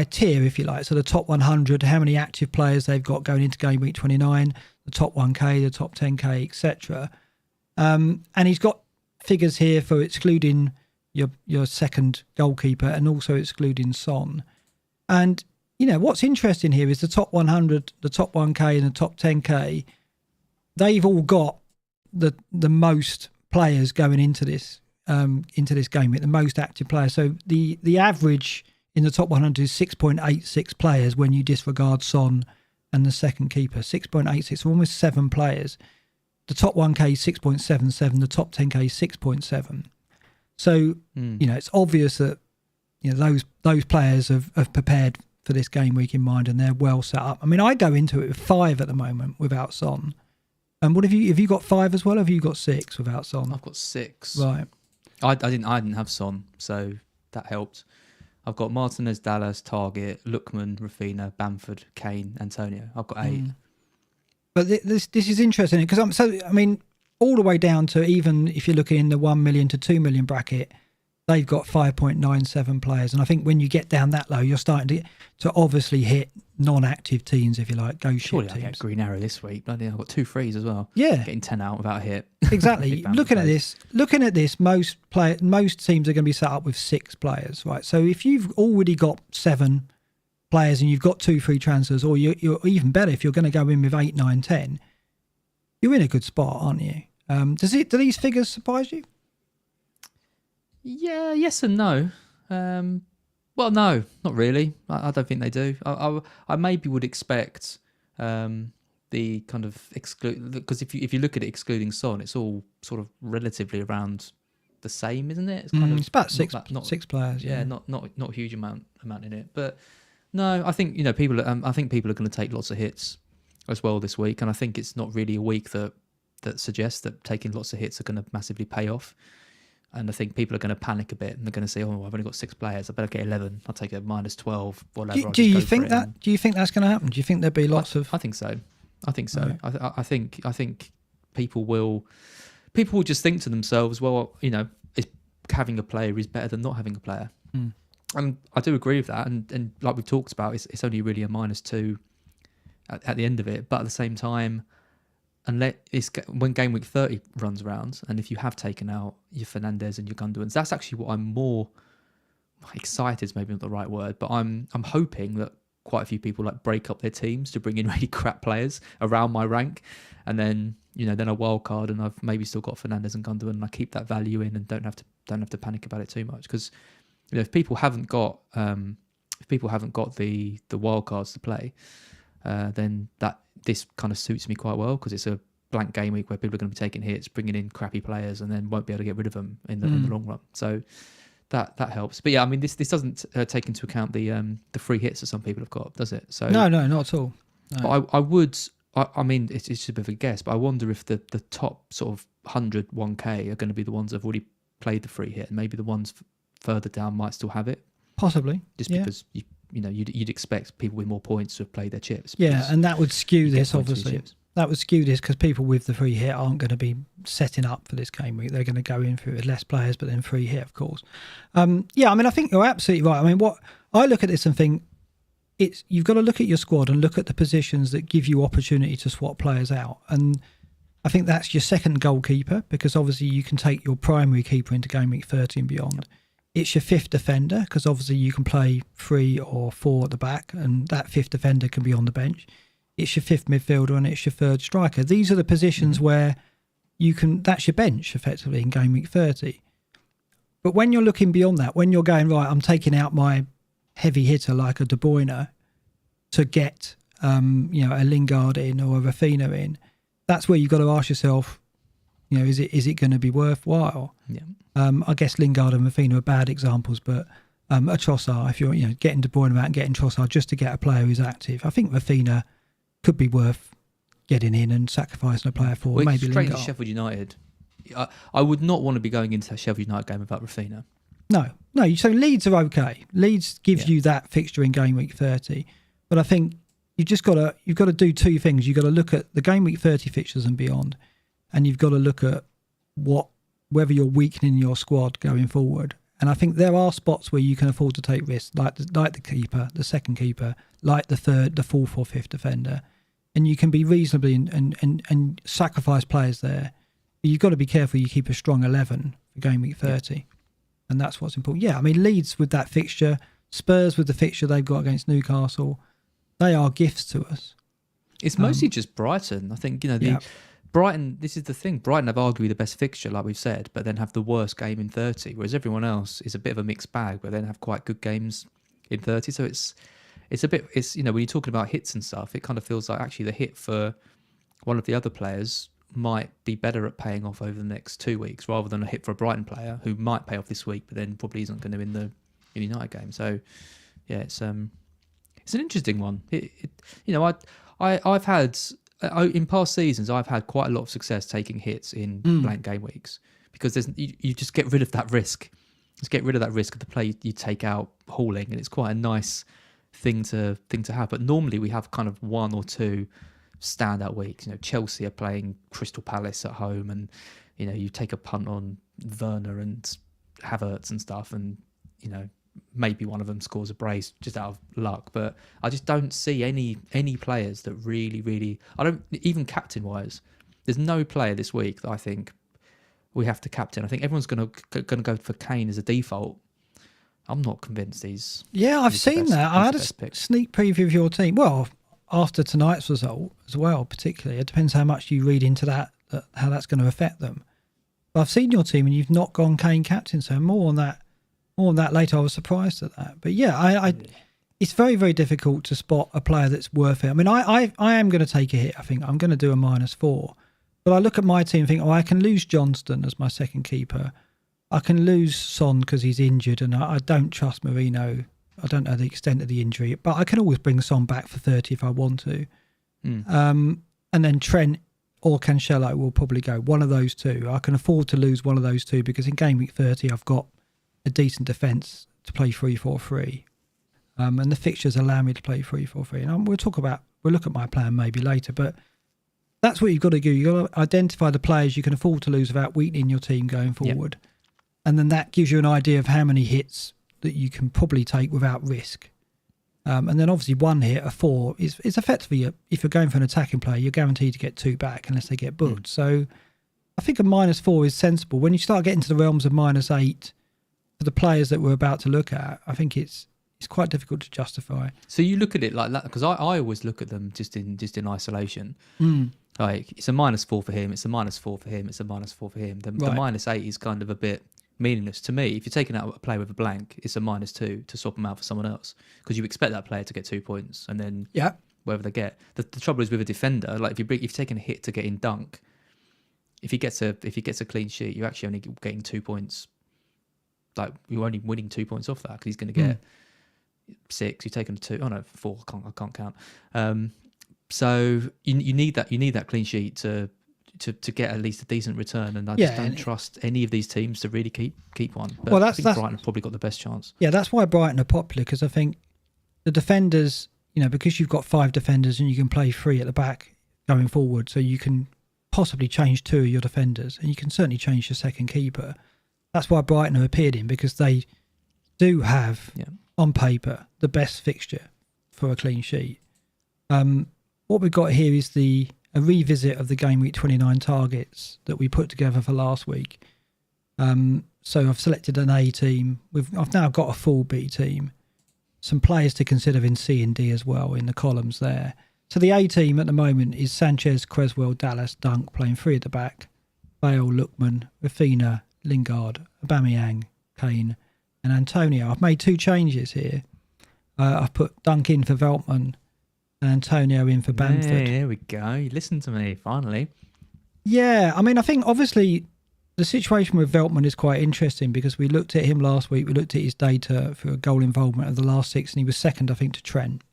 tier, if you like. So the top 100, how many active players they've got going into game week 29, the top 1K, the top 10K, etc. And he's got figures here for excluding your second goalkeeper and also excluding Son. And, what's interesting here is the top 100, the top 1K and the top 10K, they've all got the most players going into this game week, the most active players. So the average in the top 100 is 6.86 players when you disregard Son and the second keeper. 6.86, so almost 7 players. The top 1K is 6.77, the top 10K is 6.7. So, it's obvious that those players have prepared for this game week in mind and they're well set up. I mean, I go into it with 5 at the moment without Son. And what have you got 5 as well? Or have you got 6 without Son? I've got 6. Right. I didn't have Son, so that helped. I've got Martinez, Dallas, Target, Lookman, Rafinha, Bamford, Kane, Antonio. I've got 8. But this is interesting because all the way down to, even if you're looking in the 1 million to 2 million bracket, they've got 5.97 players. And I think when you get down that low, you're starting to obviously hit non-active teams, if you like, go Surely shit I'll teams. get Green Arrow this week. Bloody hell, I've got 2 frees as well. Yeah. Getting 10 out without a hit. Exactly. Looking at this, most teams are going to be set up with 6 players, right? So if you've already got 7 players and you've got 2 free transfers, or you're even better if you're going to go in with 8, 9, 10, you're in a good spot, aren't you? Do these figures surprise you? Yeah, yes and no. Well, no, not really. I don't think they do. I maybe would expect the kind of exclude, because if you look at it excluding Son, it's all sort of relatively around the same, isn't it? It's kind of it's about 6 players. Yeah, not a huge amount in it. But no, I think people. I think people are going to take lots of hits as well this week, and I think it's not really a week that suggests that taking lots of hits are going to massively pay off. And I think people are going to panic a bit and they're going to say, "Oh, I've only got 6 players. I better get 11. I'll take a minus 12, whatever." Do you think that? Do you think that's going to happen? Do you think there'll be lots of? I think so. Right. I think people will just think to themselves, "Well, having a player is better than not having a player." And I do agree with that. And like we've talked about, it's only really a -2 at the end of it. But at the same time, when game week 30 runs around, and if you have taken out your Fernandes and your Gundogan's, that's actually what I'm more excited, is maybe not the right word, but I'm hoping that quite a few people like break up their teams to bring in really crap players around my rank, and then then a wild card, and I've maybe still got Fernandes and Gundogan, and I keep that value in and don't have to panic about it too much, because if people haven't got the wild cards to play, then this kind of suits me quite well, because it's a blank game week where people are going to be taking hits, bringing in crappy players, and then won't be able to get rid of them in the long run. So that helps. But yeah, I mean, this doesn't take into account the free hits that some people have got, does it? So no, not at all. No. But I would. I mean, it's just a bit of a guess, but I wonder if the top sort of 100 1K are going to be the ones that have already played the free hit, and maybe the ones further down might still have it. Possibly, just because you'd expect people with more points to have played their chips. Yeah, and that would skew this, obviously. That would skew this, because people with the free hit aren't going to be setting up for this game week. They're going to go in for it with less players, but then free hit, of course. Yeah, I mean, I think you're absolutely right. I mean, what I look at this and think, you've got to look at your squad and look at the positions that give you opportunity to swap players out. And I think that's your second goalkeeper, because obviously you can take your primary keeper into game week 30 and beyond. It's your fifth defender, because obviously you can play 3 or 4 at the back, and that fifth defender can be on the bench. It's your fifth midfielder, and it's your third striker. These are the positions where that's your bench effectively in game week 30. But when you're looking beyond that, when you're going, right, I'm taking out my heavy hitter like a De Bruyne to get a Lingard in or a Rafinha in, that's where you've got to ask yourself, is it going to be worthwhile? Yeah. I guess Lingard and Rafinha are bad examples, but a Trossard, if you're getting De Bruyne out and getting Trossard just to get a player who's active, I think Rafinha could be worth getting in and sacrificing a player for. Well, maybe straight Lingard. to Sheffield United. I would not want to be going into a Sheffield United game without Rafinha. No. So Leeds are okay. Leeds gives you that fixture in game week 30, but I think you've got to do two things. You've got to look at the game week 30 fixtures and beyond, and you've got to look at whether you're weakening your squad going forward. And I think there are spots where you can afford to take risks, like the keeper, the second keeper, like the third, the fourth or fifth defender, and you can be reasonably and sacrifice players there. But you've got to be careful you keep a strong 11 for game week 30. Yeah. And that's what's important. Yeah, I mean, Leeds with that fixture, Spurs with the fixture they've got against Newcastle, they are gifts to us. It's mostly just Brighton. I think, Brighton, this is the thing. Brighton have arguably the best fixture, like we've said, but then have the worst game in 30, whereas everyone else is a bit of a mixed bag, but then have quite good games in 30. So it's a bit, when you're talking about hits and stuff, it kind of feels like actually the hit for one of the other players might be better at paying off over the next 2 weeks rather than a hit for a Brighton player who might pay off this week, but then probably isn't going to in the United game. So yeah, it's an interesting one. I've had in past seasons I've had quite a lot of success taking hits in blank game weeks, because you just get rid of that risk. Just get rid of that risk of the play you take out hauling, and it's quite a nice thing to have. But normally we have kind of one or two standout weeks. Chelsea are playing Crystal Palace at home, and you take a punt on Werner and Havertz and stuff, and maybe one of them scores a brace just out of luck. But I just don't see any players that really, I don't, even captain wise, there's no player this week that I think we have to captain. I think everyone's going to go for Kane as a default. I'm not convinced he's. Yeah, I've seen that. I had a sneak preview of your team. Well, after tonight's result as well, particularly. It depends how much you read into that, how that's going to affect them. But I've seen your team and you've not gone Kane captain, so more on that later. I was surprised at that. But yeah, it's very, very difficult to spot a player that's worth it. I mean, I am going to take a hit. I think I'm going to do a -4. But I look at my team and think, I can lose Johnston as my second keeper. I can lose Son because he's injured, and I don't trust Marino. I don't know the extent of the injury, but I can always bring Son back for 30 if I want to. And then Trent or Cancelo will probably go. One of those two. I can afford to lose one of those two, because in game week 30 I've got a decent defence to play 3-4-3. And the fixtures allow me to play 3-4-3. And we'll look at my plan maybe later, but that's what you've got to do. You've got to identify the players you can afford to lose without weakening your team going forward. Yep. And then that gives you an idea of how many hits that you can probably take without risk. And then obviously 1 hit, a 4 is effectively, if you're going for an attacking player, you're guaranteed to get 2 back unless they get booked. So I think a -4 is sensible. When you start getting to the realms of -8 for the players that we're about to look at, I think it's quite difficult to justify. So you look at it like that, because I always look at them just in isolation. Like it's a -4 for him, it's a -4 for him, it's a -4 for him. The -8 is kind of a bit meaningless to me. If you're taking out a player with a blank, it's a -2 to swap them out for someone else, because you expect that player to get 2 points and then whatever they get. The trouble is with a defender, like if you're taking a hit to get in Dunk, if he gets a clean sheet, you're actually only getting 2 points. Like you're only winning 2 points off that, because he's going to get 6. You're taking 2. Oh no, 4. I can't count. So you need that clean sheet to get at least a decent return, and I just don't trust any of these teams to really keep one. But I think Brighton have probably got the best chance. Yeah, that's why Brighton are popular, because I think the defenders, because you've got 5 defenders and you can play 3 at the back going forward, so you can possibly change 2 of your defenders, and you can certainly change your second keeper. That's why Brighton have appeared in, because they do have on paper the best fixture for a clean sheet. What we've got here is a revisit of the Gameweek29 targets that we put together for last week. So I've selected an A team. I've now got a full B team. Some players to consider in C and D as well in the columns there. So the A team at the moment is Sanchez, Creswell, Dallas, Dunk playing 3 at the back. Bale, Lookman, Rafinha, Lingard, Aubameyang, Kane and Antonio. I've made 2 changes here. I've put Dunk in for Veltman and Antonio in for Bamford. Hey, there we go. You listened to me, finally. Yeah, I mean, I think obviously the situation with Veltman is quite interesting, because we looked at him last week. We looked at his data for goal involvement of the last 6, and he was second, I think, to Trent.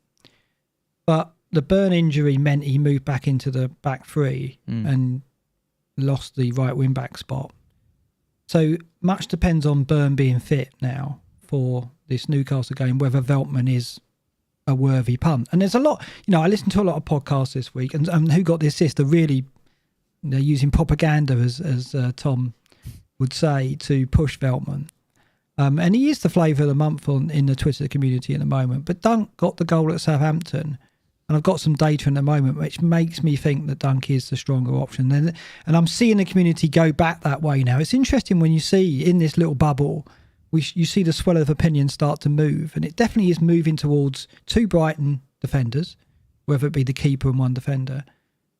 But the burn injury meant he moved back into the back 3 and lost the right wing back spot. So much depends on Burn being fit now for this Newcastle game, whether Veltman is a worthy punt. And there's a lot, I listened to a lot of podcasts this week, and who got the assist are really, they're using propaganda, as Tom would say, to push Veltman. And he is the flavour of the month in the Twitter community at the moment. But Dunk got the goal at Southampton, and I've got some data in the moment which makes me think that Dunk is the stronger option. And I'm seeing the community go back that way now. It's interesting when you see in this little bubble, you see the swell of opinion start to move, and it definitely is moving towards 2 Brighton defenders, whether it be the keeper and 1 defender,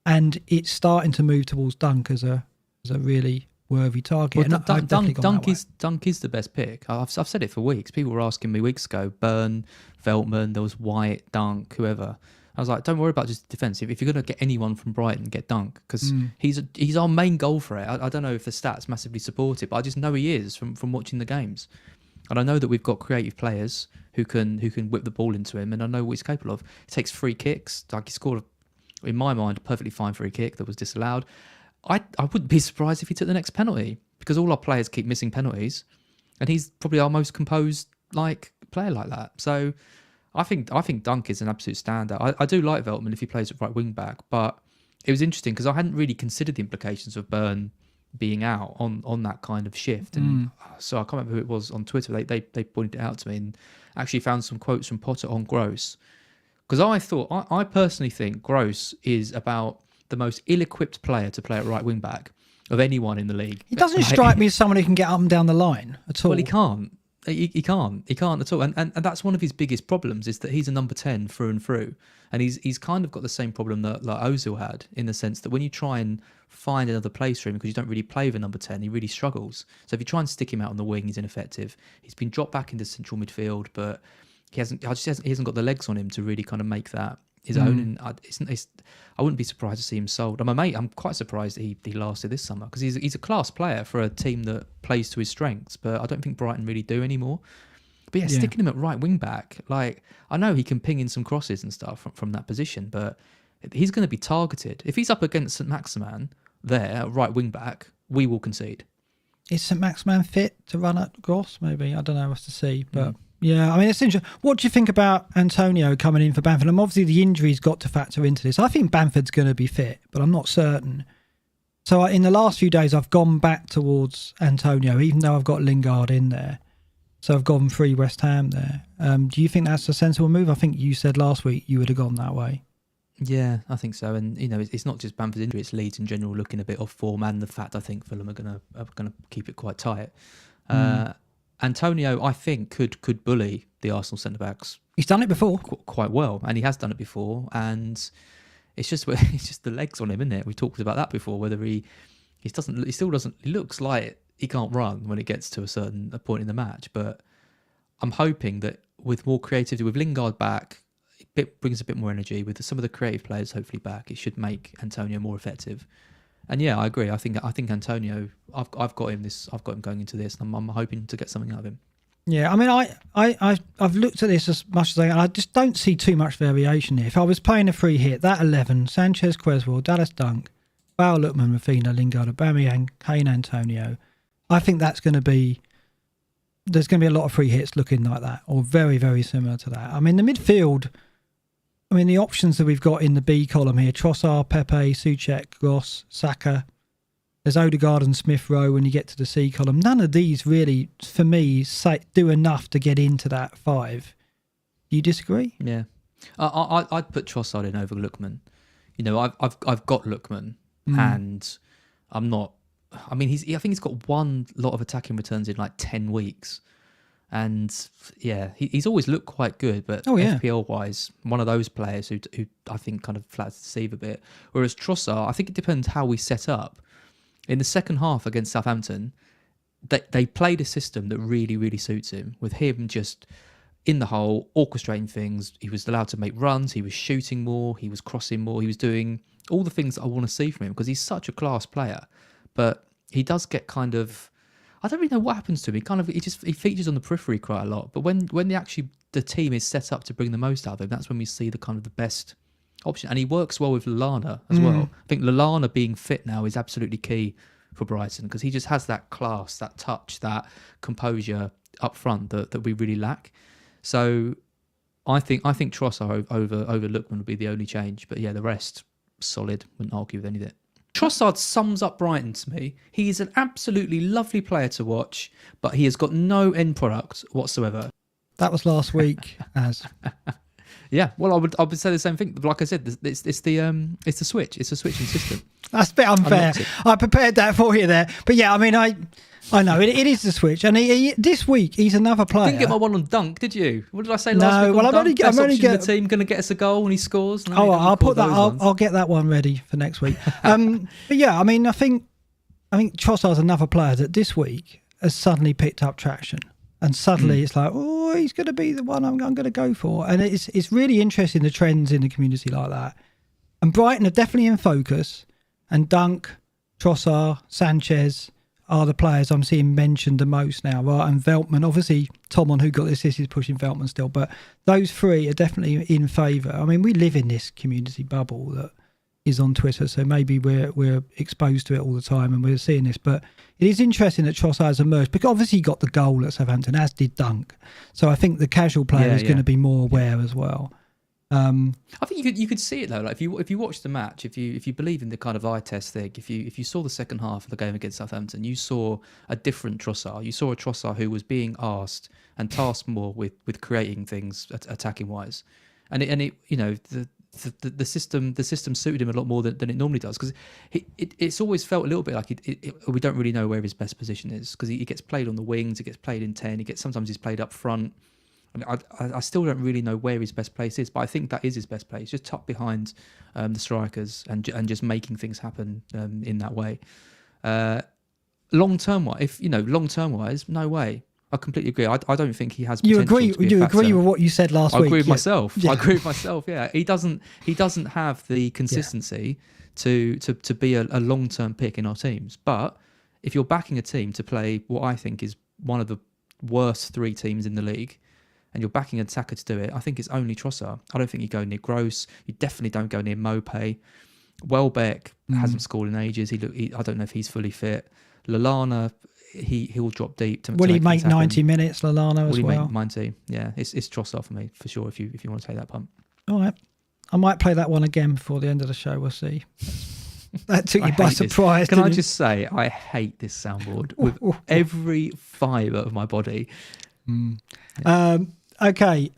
and it's starting to move towards Dunk as a really worthy target. Well, Dunk is the best pick. I've said it for weeks. People were asking me weeks ago, Burn, Veltman, there was White, Dunk, whoever. I was like, don't worry about just defensive. If you're going to get anyone from Brighton, get Dunk, because he's our main goal for it. I don't know if the stats massively support it, but I just know he is from watching the games. And I know that we've got creative players who can whip the ball into him, and I know what he's capable of. He takes free kicks. Like, he scored, in my mind, a perfectly fine free kick that was disallowed. I wouldn't be surprised if he took the next penalty, because all our players keep missing penalties, and he's probably our most composed player like that. So I think Dunk is an absolute standout. I do like Veltman if he plays at right wing back, but it was interesting because I hadn't really considered the implications of Burn being out on that kind of shift. And so I can't remember who it was on Twitter. They pointed it out to me and actually found some quotes from Potter on Gross. Because I personally think Gross is about the most ill-equipped player to play at right wing back of anyone in the league. He doesn't strike me as someone who can get up and down the line at all. Well, he can't. He can't at all, and that's one of his biggest problems, is that he's a number 10 through and through, and he's kind of got the same problem that like Ozil had, in the sense that when you try and find another place for him, because you don't really play with a number 10, he really struggles. So if you try and stick him out on the wing, he's ineffective. He's been dropped back into central midfield, but he hasn't got the legs on him to really kind of make that his own. And I wouldn't be surprised to see him sold. I'm quite surprised that he lasted this summer, because he's a class player for a team that plays to his strengths, but I don't think Brighton really do anymore. But sticking him at right wing back, like, I know he can ping in some crosses and stuff from that position, but he's going to be targeted. If he's up against St Maximan there at right wing back, we will concede. Is St Maximan fit to run at Gross? Maybe, I don't know, what's to see, but. Yeah, I mean, it's interesting. What do you think about Antonio coming in for Bamford? Obviously, the injury's got to factor into this. I think Bamford's going to be fit, but I'm not certain. So in the last few days, I've gone back towards Antonio, even though I've got Lingard in there. So I've gone 3 West Ham there. Do you think that's a sensible move? I think you said last week you would have gone that way. Yeah, I think so. And it's not just Bamford's injury; it's Leeds in general looking a bit off form, and the fact I think Fulham are gonna keep it quite tight. Antonio, I think, could bully the Arsenal centre backs. He's done it before, quite well, and he has done it before. And it's just the legs on him, isn't it? We talked about that before. Whether he still doesn't. He looks like he can't run when it gets to a point in the match. But I'm hoping that with more creativity, with Lingard back, it brings a bit more energy. With some of the creative players hopefully back, it should make Antonio more effective. And yeah, I agree. I think Antonio. I've got him going into this. And I'm hoping to get something out of him. Yeah, I mean, I've looked at this as much as I just don't see too much variation here. If I was playing a free hit, that 11, Sanchez, Creswell, Dallas Dunk, Bale, Lookman, Rafinha, Lingard, Aubameyang, Kane, Antonio, I think there's going to be a lot of free hits looking like that, or very, very similar to that. I mean, the midfield, the options that we've got in the B column here, Trossard, Pepe, Souček, Gross, Saka, there's Odegaard and Smith Rowe when you get to the C column. None of these really, for me, do enough to get into that 5. Do you disagree? Yeah. I'd put Trossard in over Lookman. I've got Lookman, and I'm not... I think he's got one lot of attacking returns in like 10 weeks. And yeah, he's always looked quite good, but FPL-wise, one of those players who I think kind of flatters the deceive a bit. Whereas Trossard, I think it depends how we set up. In the second half against Southampton, they played a system that really, really suits him. With him just in the hole, orchestrating things. He was allowed to make runs. He was shooting more. He was crossing more. He was doing all the things that I want to see from him because he's such a class player. But he does get kind of... I don't really know what happens to him. He features on the periphery quite a lot. But when the team is set up to bring the most out of him, that's when we see the kind of the best option. And he works well with Lallana as well. I think Lallana being fit now is absolutely key for Brighton because he just has that class, that touch, that composure up front that we really lack. So I think Trossard over Lookman would be the only change. But yeah, the rest solid. Wouldn't argue with any of it. Trossard sums up Brighton to me. He is an absolutely lovely player to watch, but he has got no end product whatsoever. That was last week, as. Yeah, well, I would say the same thing. Like I said, it's the switch. It's a switching system. That's a bit unfair. I prepared that for you there, but yeah, I know it is the switch. And this week he's another player. Didn't get my one on Dunk, did you? What did I say last week? No, well, I'm only getting the team going to get us a goal and he scores. No, I'll put that. I'll get that one ready for next week. But yeah, I think Trossard's another player that this week has suddenly picked up traction. And suddenly it's like, oh, he's going to be the one I'm going to go for. And it's really interesting, the trends in the community like that. And Brighton are definitely in focus. And Dunk, Trossard, Sanchez are the players I'm seeing mentioned the most now. Right? And Veltman, obviously, Tom on Who Got This is pushing Veltman still. But those 3 are definitely in favour. We live in this community bubble that is on Twitter, so maybe we're exposed to it all the time and we're seeing this. But it is interesting that Trossard has emerged because obviously he got the goal at Southampton, as did Dunk. So I think the casual player is going to be more aware as well. I think you could see it though. Like if you watch the match, if you believe in the kind of eye test thing, if you saw the second half of the game against Southampton, you saw a different Trossard. You saw a Trossard who was being asked and tasked more with creating things attacking wise, and the system suited him a lot more than it normally does because it's always felt a little bit like we don't really know where his best position is because he gets played on the wings, he gets played in 10, sometimes he's played up front. I still don't really know where his best place is, but I think that is his best place, just tucked behind the strikers and just making things happen in that way. Long term wise, no way. I completely agree. I don't think he has potential to be a factor. Agree with what you said last week? I agree with myself. Yeah. I agree with myself. Yeah, he doesn't have the consistency to be a long term pick in our teams. But if you're backing a team to play what I think is one of the worst 3 teams in the league, and you're backing an attacker to do it, I think it's only Trossard. I don't think you go near Gross. You definitely don't go near Mopé. Welbeck hasn't scored in ages. I don't know if he's fully fit. Lallana, he'll drop deep. Will he make 90 minutes, Lallana, as well? Will he make 90? Yeah, it's Trossard for me, for sure, if you want to take that punt. All right. I might play that one again before the end of the show. We'll see. That took you by surprise. Can I just say, I hate this soundboard with every fibre of my body. Okay.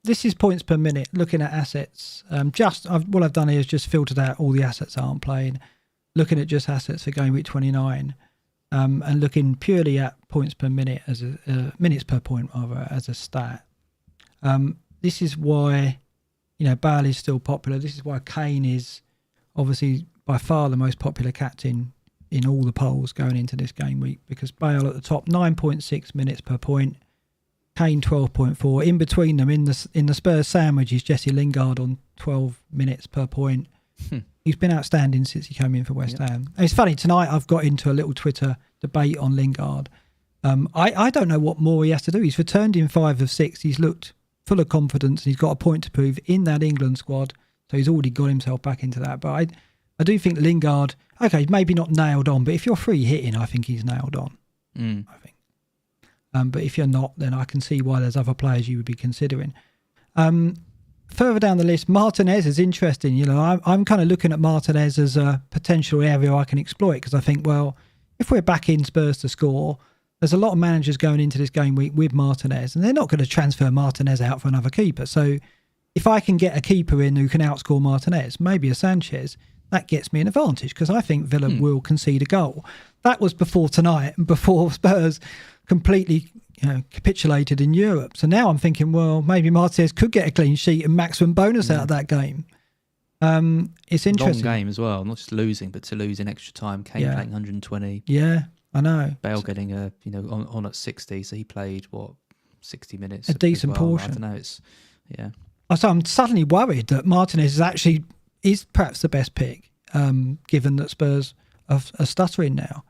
This is points per minute. Looking at assets. What I've done here is just filtered out all the assets that aren't playing. Looking at just assets for Gameweek 29, and looking purely at points per minute as minutes per point rather as a stat. This is why, Bale is still popular. This is why Kane is obviously by far the most popular captain in all the polls going into this game week, because Bale at the top, 9.6 minutes per point, Kane 12.4. In between them, in the Spurs sandwich, is Jesse Lingard on 12 minutes per point. He's been outstanding since he came in for West Ham. And it's funny, tonight I've got into a little Twitter debate on Lingard. I don't know what more he has to do. He's returned in 5 of 6. He's looked full of confidence. He's got a point to prove in that England squad. So he's already got himself back into that. But I do think Lingard, okay, maybe not nailed on, but if you're free hitting, I think he's nailed on. I think. But if you're not, then I can see why there's other players you would be considering. Further down the list, Martinez is interesting. I'm kind of looking at Martinez as a potential area I can exploit, because I think, well, if we're back in Spurs to score, there's a lot of managers going into this game week with Martinez, and they're not going to transfer Martinez out for another keeper. So if I can get a keeper in who can outscore Martinez, maybe a Sanchez, that gets me an advantage, because I think Villa will concede a goal. That was before tonight and before Spurs completely capitulated in Europe. So now I'm thinking, well, maybe Martinez could get a clean sheet and maximum bonus out of that game. It's interesting. Long game as well, not just losing, but to lose in extra time. Kane playing 120. Yeah, I know. Bale getting on at 60, so he played 60 minutes. A decent portion. I don't know. It's So I'm suddenly worried that Martinez is perhaps the best pick, given that Spurs are stuttering now.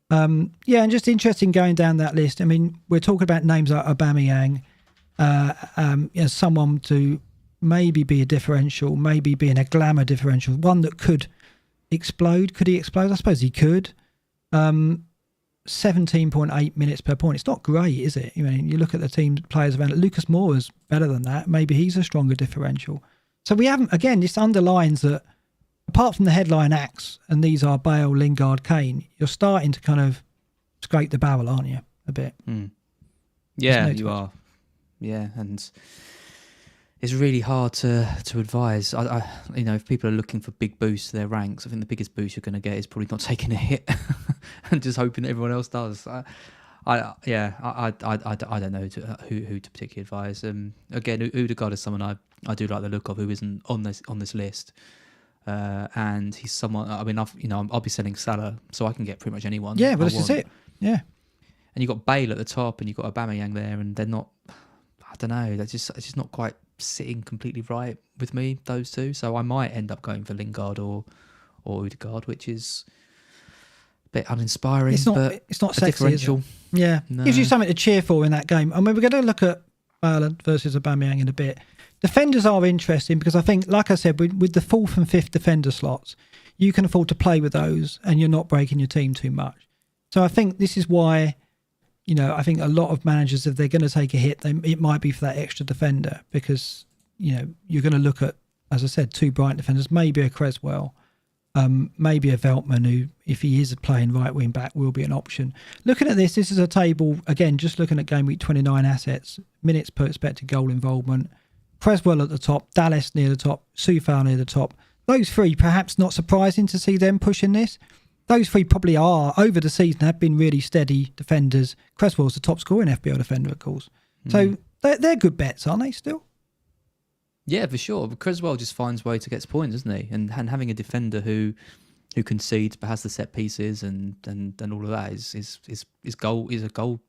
And just interesting going down that list. I mean, we're talking about names like Aubameyang, as someone to maybe be a differential, maybe be in a glamour differential, one that could explode. Could he explode? I suppose he could. 17.8 minutes per point. It's not great, is it? You look at the team players around it. Lucas Moura's better than that. Maybe he's a stronger differential. So we haven't, again, this underlines that apart from the headline acts, and these are Bale, Lingard, Kane, you're starting to kind of scrape the barrel, aren't you, a bit? Yeah, you are. Yeah, and it's really hard to advise. If people are looking for big boosts to their ranks, I think the biggest boost you're going to get is probably not taking a hit and just hoping everyone else does. I don't know who to particularly advise. Again, Odegaard is someone I do like the look of, who isn't on this list. And he's someone. I mean, I'll be selling Salah, so I can get pretty much anyone. Yeah, but this is it. Yeah. And you got Bale at the top, and you got Aubameyang there, and they're not. I don't know. It's just not quite sitting completely right with me, those two. So I might end up going for Lingard or Odegaard, which is a bit uninspiring. It's not sexy, differential. Is it? Yeah, no. Gives you something to cheer for in that game. I mean, we're going to look at Bale versus Aubameyang in a bit. Defenders are interesting because I think, like I said, with the 4th and 5th defender slots, you can afford to play with those and you're not breaking your team too much. So I think this is why, I think a lot of managers, if they're going to take a hit, it might be for that extra defender, because, you're going to look at, as I said, 2 Brighton defenders, maybe a Creswell, maybe a Veltman, who, if he is playing right wing back, will be an option. Looking at this is a table, again, just looking at game week 29 assets, minutes per expected goal involvement. Creswell at the top, Dallas near the top, Soufal near the top. Those 3, perhaps not surprising to see them pushing this. Those 3 probably are, over the season, have been really steady defenders. Creswell's the top scoring FPL defender, of course. So they're good bets, aren't they, still? Yeah, for sure. But Creswell just finds a way to get points, doesn't he? And having a defender who concedes but has the set pieces and all of that is a gold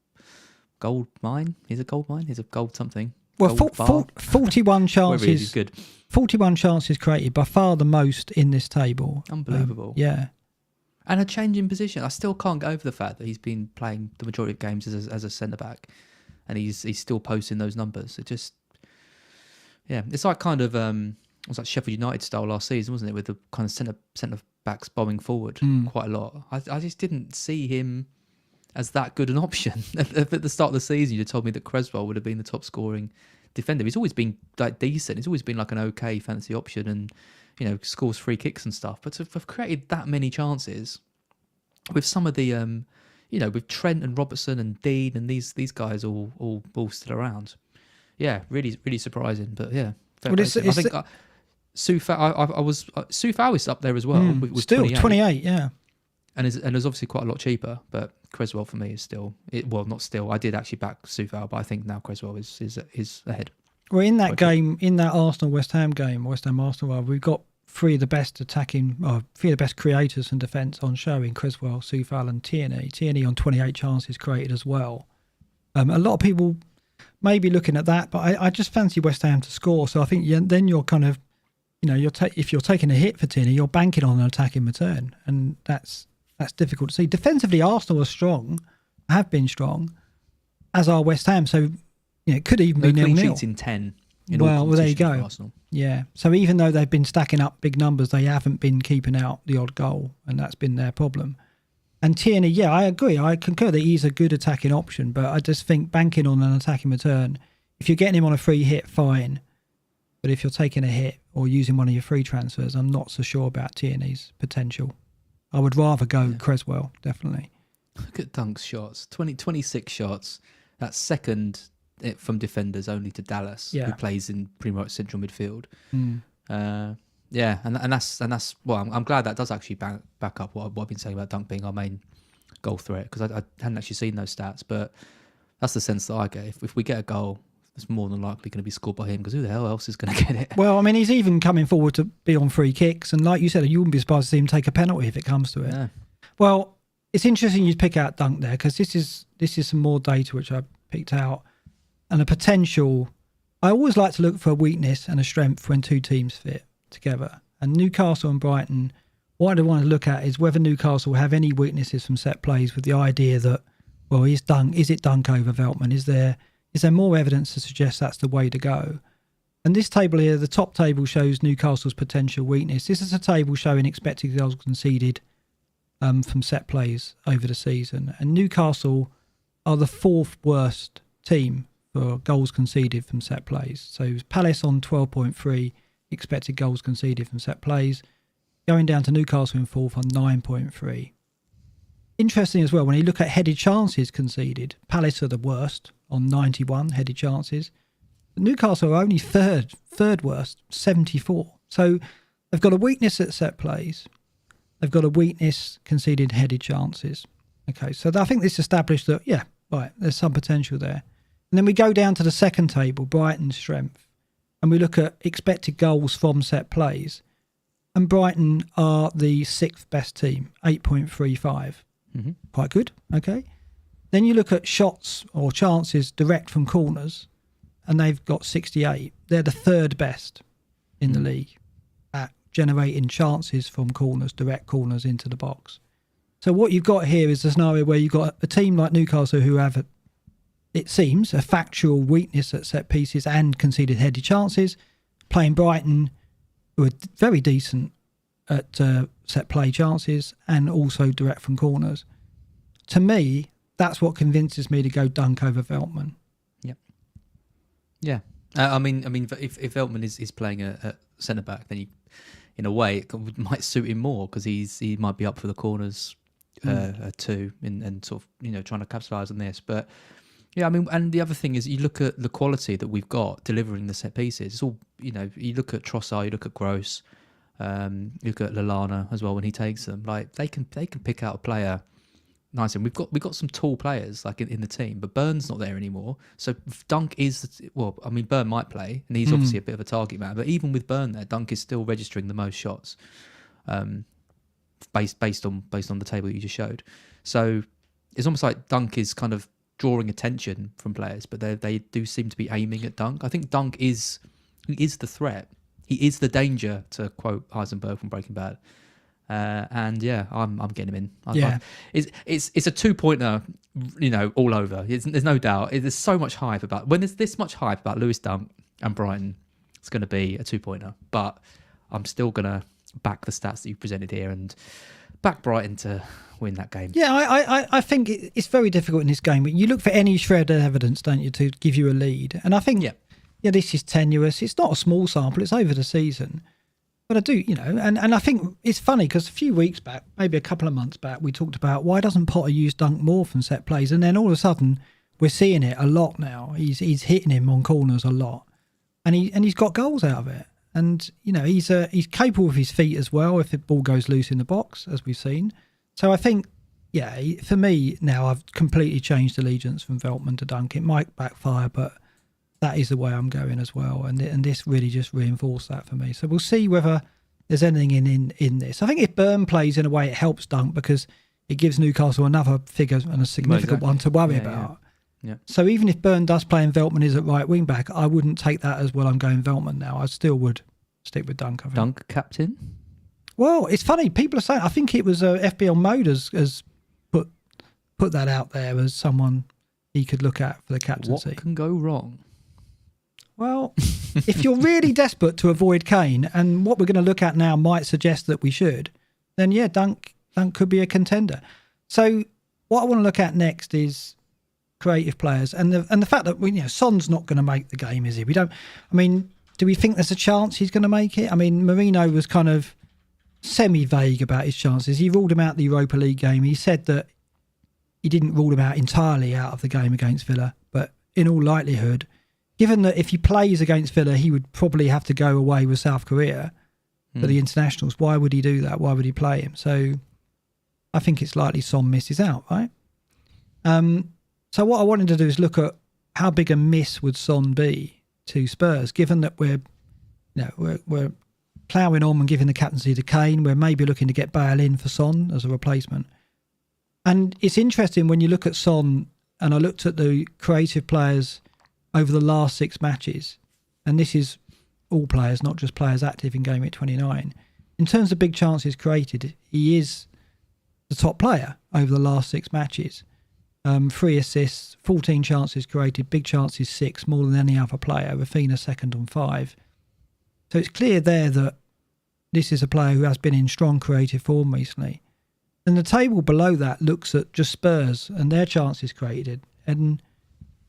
mine. He's a gold mine. He's a gold something. Well, 41 chances. Good. 41 chances created, by far the most in this table. Unbelievable. Yeah. And a change in position. I still can't get over the fact that he's been playing the majority of games as a centre back, and he's still posting those numbers. It just, it's like kind of it was like Sheffield United style last season, wasn't it? With the kind of centre backs bombing forward quite a lot. I just didn't see him as that good an option. At the start of the season, you told me that Creswell would have been the top scoring defender. He's always been like decent. He's always been like an okay fantasy option, and scores free kicks and stuff. But to have created that many chances with some of the with Trent and Robertson and Dean and these guys all still around. Yeah, really, really surprising. But yeah, fair play to him. I think Soufal is up there as well. With still 28, yeah. And is obviously quite a lot cheaper, but Creswell for me is still not still. I did actually back Soufal, but I think now Creswell is ahead. Well, in that game, in that Arsenal-West Ham game, West Ham-Arsenal, we've got three of the best creators and defence on show in Creswell, Soufal and Tierney. Tierney on 28 chances created as well. A lot of people may be looking at that, but I just fancy West Ham to score. So I think then you're kind of, if you're taking a hit for Tierney, you're banking on an attacking return, and that's difficult to see. Defensively, Arsenal are strong, have been strong, as are West Ham. So it could even be 0-0. Clean sheets in 10. Well, there you go. Arsenal. Yeah. So even though they've been stacking up big numbers, they haven't been keeping out the odd goal, and that's been their problem. And Tierney, yeah, I agree. I concur that he's a good attacking option, but I just think banking on an attacking return, if you're getting him on a free hit, fine. But if you're taking a hit or using one of your free transfers, I'm not so sure about Tierney's potential. I would rather go Creswell, definitely. Look at Dunk's shots. 26 shots. That's second from defenders only to Dallas, who plays in pretty much central midfield. And that's well, I'm glad that does actually back up what I've been saying about Dunk being our main goal threat, because I hadn't actually seen those stats, but that's the sense that I get. If we get a goal, it's more than likely going to be scored by him, because who the hell else is going to get it? Well, I mean, he's even coming forward to be on free kicks, and like you said, you wouldn't be surprised to see him take a penalty if it comes to it. Yeah. Well, it's interesting you pick out Dunk there, because this is some more data which I picked out, and a potential. I always like to look for a weakness and a strength when two teams fit together. And Newcastle and Brighton, what I want to look at is whether Newcastle have any weaknesses from set plays, with the idea that, well, is it Dunk over Veltman? Is there more evidence to suggest that's the way to go? And this table here, the top table, shows Newcastle's potential weakness. This is a table showing expected goals conceded from set plays over the season. And Newcastle are the fourth worst team for goals conceded from set plays. So Palace on 12.3 expected goals conceded from set plays, going down to Newcastle in fourth on 9.3. Interesting as well, when you look at headed chances conceded, Palace are the worst on 91 headed chances. Newcastle are only third worst, 74. So they've got a weakness at set plays. They've got a weakness conceded headed chances. Okay, so I think this established that, there's some potential there. And then we go down to the second table, Brighton's strength, and we look at expected goals from set plays. And Brighton are the sixth best team, 8.35. Mm-hmm. Quite good, okay. Then you look at shots or chances direct from corners, and they've got 68. They're the third best in the league at generating chances from corners, direct corners into the box. So what you've got here is a scenario where you've got a team like Newcastle who have, it seems, a factual weakness at set pieces and conceded headed chances, playing Brighton, who are very decent at set play chances and also direct from corners. To me, that's what convinces me to go Dunk over Veltman. Yep. Yeah. I mean, if Veltman is playing a centre back, then in a way it might suit him more, because he might be up for the corners too, and sort of trying to capitalise on this. But yeah, I mean, and the other thing is, you look at the quality that we've got delivering the set pieces. It's all, you look at Trossard, you look at Gross, you look at Lallana as well when he takes them. Like they can pick out a player nice, and we've got some tall players like in the team, but Burn's not there anymore. So Dunk is, well, I mean, Burn might play, and he's obviously a bit of a target man. But even with Burn there, Dunk is still registering the most shots, based on the table you just showed. So it's almost like Dunk is kind of drawing attention from players, but they do seem to be aiming at Dunk. I think Dunk is the threat. He is the danger, to quote Heisenberg from Breaking Bad. And yeah, I'm getting him in. It's a 2-pointer, all over. There's no doubt. There's so much hype about, when there's this much hype about Lewis Dunk and Brighton, it's going to be a 2-pointer. But I'm still going to back the stats that you've presented here and back Brighton to win that game. Yeah, I think it's very difficult in this game. You look for any shred of evidence, don't you, to give you a lead. And I think, this is tenuous. It's not a small sample. It's over the season. But I do, and I think it's funny because a few weeks back, maybe a couple of months back, we talked about why doesn't Potter use Dunk more from set plays, and then all of a sudden we're seeing it a lot now. He's hitting him on corners a lot, and he's got goals out of it. And he's capable with his feet as well if the ball goes loose in the box, as we've seen. So I think, for me now, I've completely changed allegiance from Veltman to Dunk. It might backfire, but that is the way I'm going as well. And this really just reinforced that for me. So we'll see whether there's anything in this. I think if Burn plays in a way, it helps Dunk because it gives Newcastle another figure and a significant one to worry about. Yeah. So even if Burn does play and Veltman is at right wing back, I wouldn't take that as, well, I'm going Veltman now. I still would stick with Dunk. I think. Dunk captain? Well, it's funny. People are saying, I think it was FPL Mode has put that out there as someone he could look at for the captaincy. What can go wrong? Well, if you're really desperate to avoid Kane, and what we're going to look at now might suggest that we should, then Dunk could be a contender. So what I want to look at next is creative players, and the fact that Son's not going to make the game, is he? Do we think there's a chance he's going to make it? I mean, Mourinho was kind of semi-vague about his chances. He ruled him out the Europa League game. He said that he didn't rule him out entirely out of the game against Villa, but in all likelihood, given that if he plays against Villa, he would probably have to go away with South Korea for the internationals. Why would he do that? Why would he play him? So I think it's likely Son misses out, right? So what I wanted to do is look at how big a miss would Son be to Spurs, given that we're ploughing on and giving the captaincy to Kane. We're maybe looking to get Bale in for Son as a replacement. And it's interesting when you look at Son, and I looked at the creative players over the last 6 matches, and this is all players, not just players active in Gameweek 29. In terms of big chances created, he is the top player over the last 6 matches. 3 assists, 14 chances created, big chances 6, more than any other player. Rafinha second on 5. So it's clear there that this is a player who has been in strong creative form recently. And the table below that looks at just Spurs and their chances created. And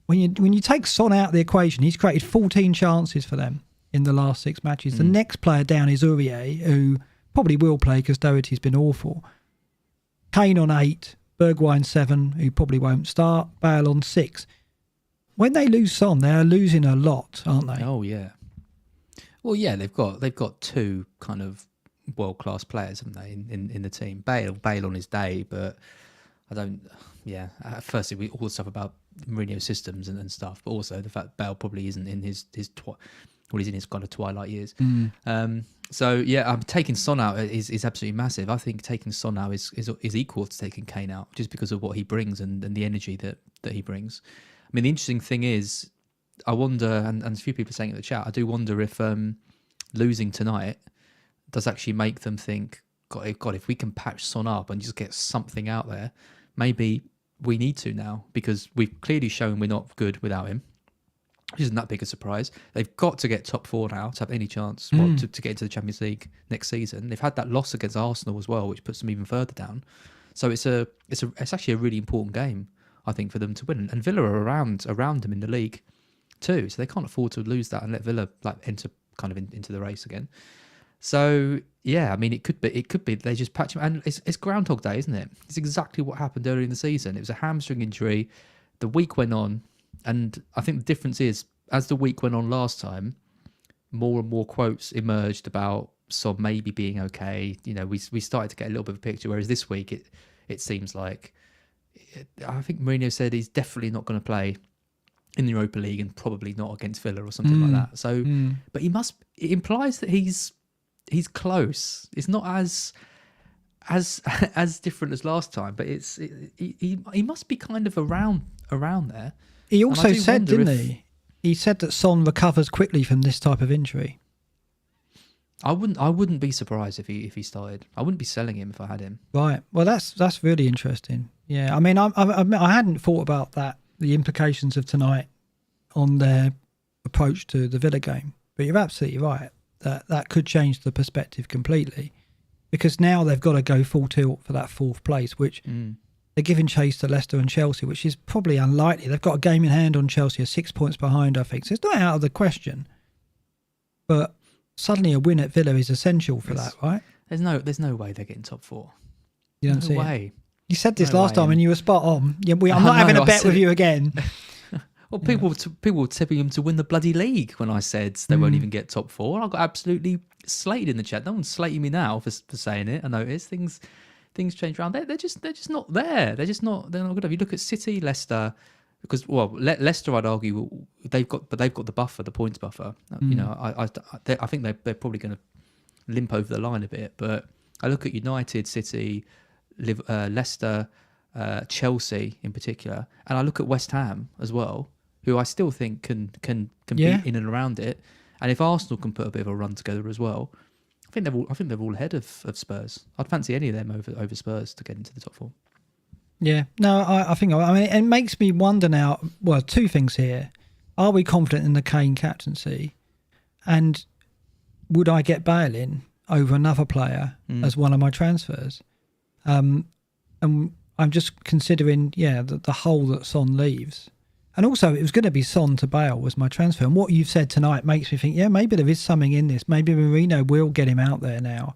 when you take Son out of the equation, he's created 14 chances for them in the last 6 matches. The next player down is Aurier, who probably will play because Doherty's been awful. Kane on 8. Bergwijn 7, who probably won't start. Bale on 6. When they lose Son, they are losing a lot, aren't they? Oh yeah. Well, yeah, they've got 2 kind of world-class players, haven't they, in the team? Bale on his day, but I don't. Yeah, firstly, all the stuff about Mourinho's systems and stuff, but also the fact Bale probably isn't in he's in his kind of twilight years. So yeah, taking Son out is absolutely massive. I think taking Son out is equal to taking Kane out, just because of what he brings and the energy that he brings. I mean, the interesting thing is, I wonder, and a few people are saying in the chat, I do wonder if losing tonight does actually make them think, God, if we can patch Son up and just get something out there, maybe we need to now, because we've clearly shown we're not good without him. Which isn't that big a surprise. They've got to get top 4 now to have any chance to get into the Champions League next season. They've had that loss against Arsenal as well, which puts them even further down. So it's actually a really important game, I think, for them to win. And Villa are around them in the league too, so they can't afford to lose that and let Villa enter kind of into the race again. So yeah, I mean, it could be they just patch him, and it's Groundhog Day, isn't it? It's exactly what happened earlier in the season. It was a hamstring injury. The week went on. And I think the difference is, as the week went on last time, more and more quotes emerged about Son maybe being okay. We started to get a little bit of a picture, whereas this week it seems like, I think Mourinho said he's definitely not going to play in the Europa League and probably not against Villa or something like that. So, but it implies that he's close. It's not as different as last time, but he must be kind of around there. He also said, didn't he? He said that Son recovers quickly from this type of injury. I wouldn't be surprised if he started. I wouldn't be selling him if I had him. Right. Well, that's really interesting. Yeah. I mean, I hadn't thought about that, the implications of tonight on their approach to the Villa game. But you're absolutely right. That could change the perspective completely, because now they've got to go full tilt for that 4th place, which. They're giving chase to Leicester and Chelsea, which is probably unlikely. They've got a game in hand on Chelsea, are 6 points behind, I think. So it's not out of the question. But suddenly a win at Villa is essential for that, right? There's no way they're getting top 4. You don't see No it. way. You said this last time and you were spot on. Yeah, I'm not I having know, a I bet said with it. you again. Well, people were tipping them to win the bloody league when I said they won't even get top 4. I got absolutely slated in the chat. No one's slating me now for saying it. I noticed things change around. They're just not there. They're not good. If you look at City, Leicester, because Leicester, I'd argue they've got the buffer, the points buffer. You know, I think they're probably going to limp over the line a bit. But I look at United, City, Leicester, Chelsea in particular, and I look at West Ham as well, who I still think can beat in and around it. And if Arsenal can put a bit of a run together as well, I think they're all ahead of Spurs. I'd fancy any of them over Spurs to get into the top 4. Yeah, no, I think it makes me wonder now. Well, two things here: are we confident in the Kane captaincy, and would I get Bale in over another player as one of my transfers? And I'm just considering, the hole that Son leaves. And also, it was going to be Son to Bale was my transfer. And what you've said tonight makes me think, maybe there is something in this. Maybe Mourinho will get him out there now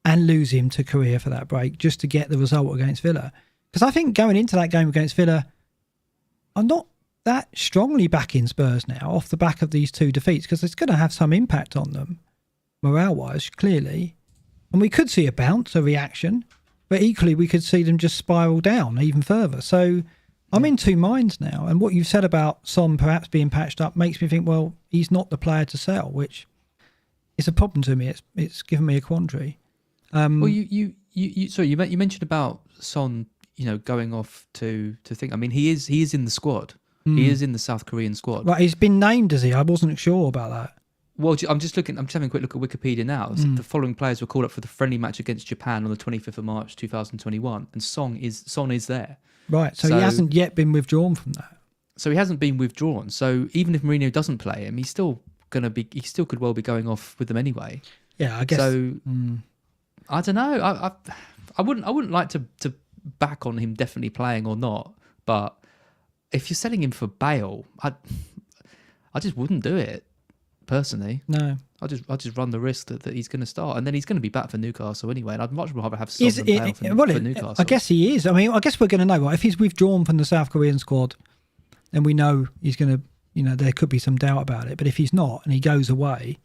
and lose him to Korea for that break just to get the result against Villa. Because I think going into that game against Villa, I'm not that strongly backing Spurs now off the back of these 2 defeats because it's going to have some impact on them, morale-wise, clearly. And we could see a bounce, a reaction, but equally we could see them just spiral down even further. So I'm in 2 minds now. And what you've said about Son perhaps being patched up makes me think, well, he's not the player to sell, which is a problem to me. It's given me a quandary. Well, you mentioned about Son, going off to think. I mean, he is in the squad. He is in the South Korean squad. Right, he's been named, is he? I wasn't sure about that. Well, I'm just having a quick look at Wikipedia now. So the following players were called up for the friendly match against Japan on the 25th of March 2021, and Son is there. Right, so he hasn't yet been withdrawn from that. So he hasn't been withdrawn. So even if Mourinho doesn't play him, he's still could well be going off with them anyway. Yeah, I guess. So I don't know. I wouldn't like to back on him definitely playing or not. But if you're selling him for Bale, I just wouldn't do it. Personally, no, I'll just run the risk that he's going to start, and then he's going to be back for Newcastle anyway. And I'd much rather have Son than Bale for Newcastle. I guess he is. I mean, I guess we're going to know. Right? If he's withdrawn from the South Korean squad, then we know he's going to. There could be some doubt about it. But if he's not and he goes away,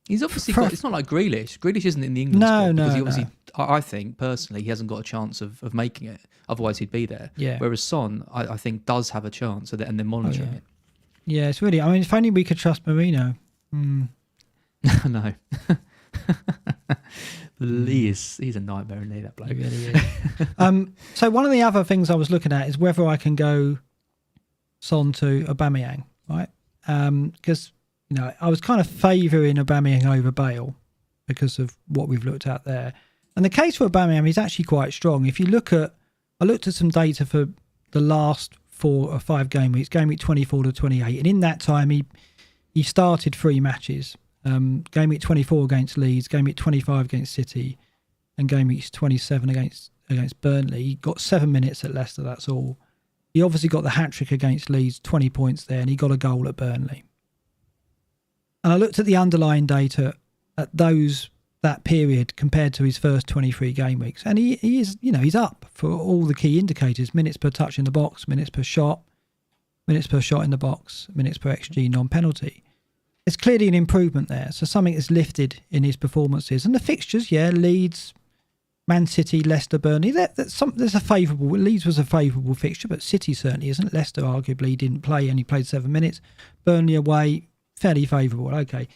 he's obviously got. It's not like Grealish. Grealish isn't in the England squad because he obviously. I think personally he hasn't got a chance of making it. Otherwise he'd be there. Yeah. Whereas Son, I think, does have a chance, and they're monitoring it. Yeah, it's really. I mean, if only we could trust Mourinho. No. He's a nightmare, isn't he, that bloke? He really is. So one of the other things I was looking at is whether I can go Son to Aubameyang, right? Because I was kind of favouring Aubameyang over Bale because of what we've looked at there. And the case for Aubameyang is actually quite strong. If you look at, I looked at some data for the last 4 or 5 game weeks, game week 24 to 28, and in that time he started 3 matches. Game week 24 against Leeds, game week 25 against City, and game week 27 against Burnley. He got 7 minutes at Leicester, that's all. He obviously got the hat-trick against Leeds, 20 points there, and he got a goal at Burnley. And I looked at the underlying data at that period compared to his first 23 game weeks, and he is, he's up for all the key indicators: minutes per touch in the box, minutes per shot in the box, minutes per XG non-penalty. There's clearly an improvement there, so something is lifted in his performances. And the fixtures, Leeds, Man City, Leicester, Burnley, there's a favourable. Leeds was a favourable fixture, but City certainly isn't. Leicester arguably didn't play, only played 7 minutes. Burnley away, fairly favourable. Okay,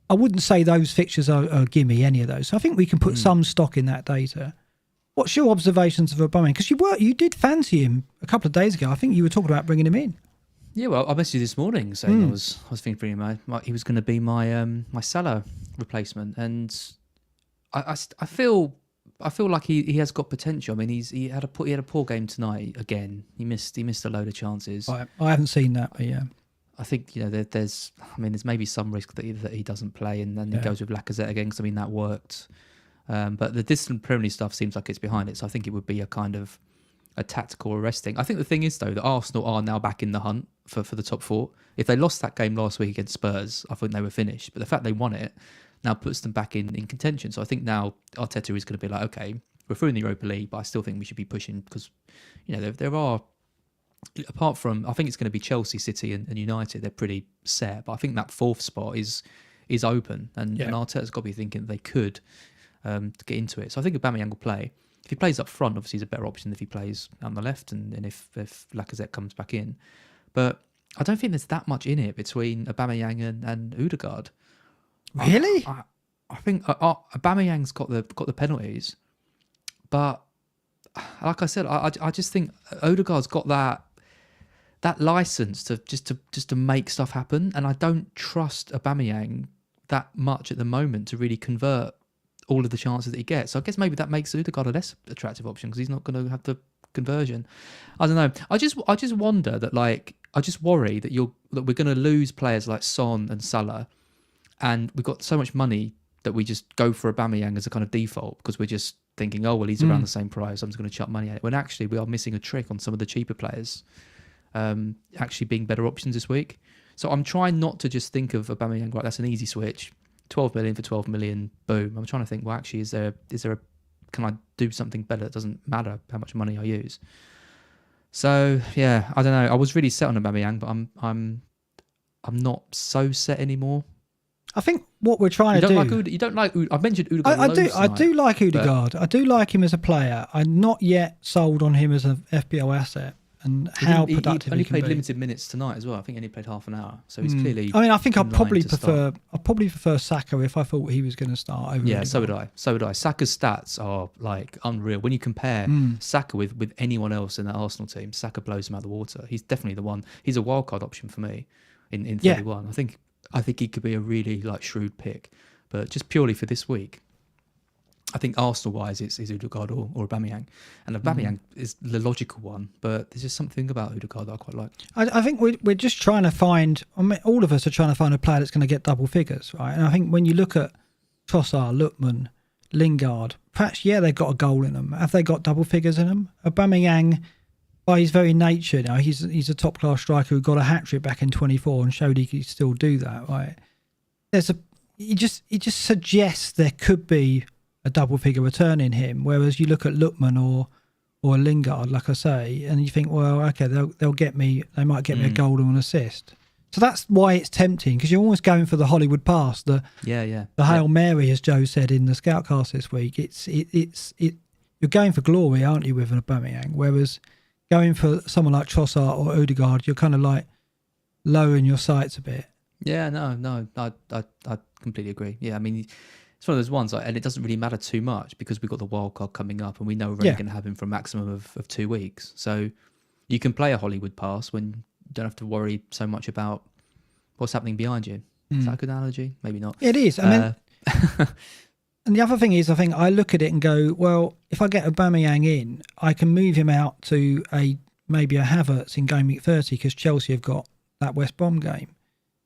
I wouldn't say those fixtures are a gimme, any of those. So I think we can put some stock in that data. What's your observations of Aubameyang? Because you did fancy him a couple of days ago. I think you were talking about bringing him in. Yeah, well, I messaged you this morning saying I was thinking he was going to be my my Salah replacement, and I feel like he has got potential. I mean, he had a poor game tonight again. He missed a load of chances. I haven't seen that, but yeah. I think there's maybe some risk that he doesn't play, and then he goes with Lacazette again. Because that worked, but the distant Premier League stuff seems like it's behind it. So I think it would be a kind of tactical arresting. I think the thing is though that Arsenal are now back in the hunt for the top four. If they lost that game last week against Spurs, I think they were finished. But the fact they won it now puts them back in contention. So I think now Arteta is going to be like, okay, we're through in the Europa League, but I still think we should be pushing because, you know, there are, apart from, I think it's going to be Chelsea, City and United, they're pretty set. But I think that fourth spot is open. And Arteta's got to be thinking they could to get into it. So I think Aubameyang will play. If he plays up front, obviously he's a better option than if he plays on the left and if Lacazette comes back in. But I don't think there's that much in it between Aubameyang and Odegaard. Really? I think Aubameyang's got the penalties, but like I said, I just think Odegaard's got that license to just to make stuff happen, and I don't trust Aubameyang that much at the moment to really convert all of the chances that he gets. So I guess maybe that makes Odegaard a less attractive option because he's not going to have the conversion. I don't know. I just wonder that, like, I just worry that we're going to lose players like Son and Salah, and we've got so much money that we just go for Aubameyang as a kind of default because we're just thinking, oh well, he's around the same price, I'm just going to chuck money at it. When actually we are missing a trick on some of the cheaper players, actually being better options this week. So I'm trying not to just think of Aubameyang, right, that's an easy switch, 12 million for 12 million, boom. I'm trying to think, well, actually, is there a can I do something better that doesn't matter how much money I use? So yeah, I don't know. I was really set on Aubameyang, but I'm not so set anymore. I think what we're trying to do. You don't like. I mentioned Odegaard. I do like Odegaard. I do like him as a player. I'm not yet sold on him as an FPL asset and how productive he only he can played be. Limited minutes tonight as well. I think he only played half an hour, so he's clearly. I mean, I think I'd probably start. prefer Saka if I thought he was going to start over. Yeah, Odegaard. so would I. Saka's stats are like unreal. When you compare Saka with anyone else in that Arsenal team, Saka blows him out of the water. He's definitely the one. He's a wildcard option for me in 31. Yeah. I think he could be a really like shrewd pick, but just purely for this week, I think Arsenal-wise, it's Odegaard or Aubameyang, and Aubameyang is the logical one. But there's just something about Odegaard that I quite like. I think we're just trying to find. I mean, all of us are trying to find a player that's going to get double figures, right? And I think when you look at Trossard, Lookman, Lingard, perhaps they've got a goal in them. Have they got double figures in them? Aubameyang, by his very nature, now he's a top class striker who got a hat trick back in 24 and showed he could still do that, right? He just suggests there could be a double figure return in him, whereas you look at Lookman or Lingard, like I say, and you think, well, okay, they might get me a goal or an assist. So that's why it's tempting, because you're almost going for the Hollywood pass, the Hail Mary, as Joe said in the Scoutcast this week. You're going for glory, aren't you, with an Aubameyang? Whereas going for someone like Trossard or Odegaard, you're kind of like lowering your sights a bit. Yeah, no, I completely agree. Yeah, I mean, it's one of those ones, and it doesn't really matter too much because we've got the wild card coming up, and we know we're only going to have him for a maximum of 2 weeks. So you can play a Hollywood pass when you don't have to worry so much about what's happening behind you. Is that a good analogy? Maybe not. It is. I mean, and the other thing is, I think I look at it and go, well, if I get Aubameyang in, I can move him out to maybe a Havertz in Gameweek 30 because Chelsea have got that West Brom game.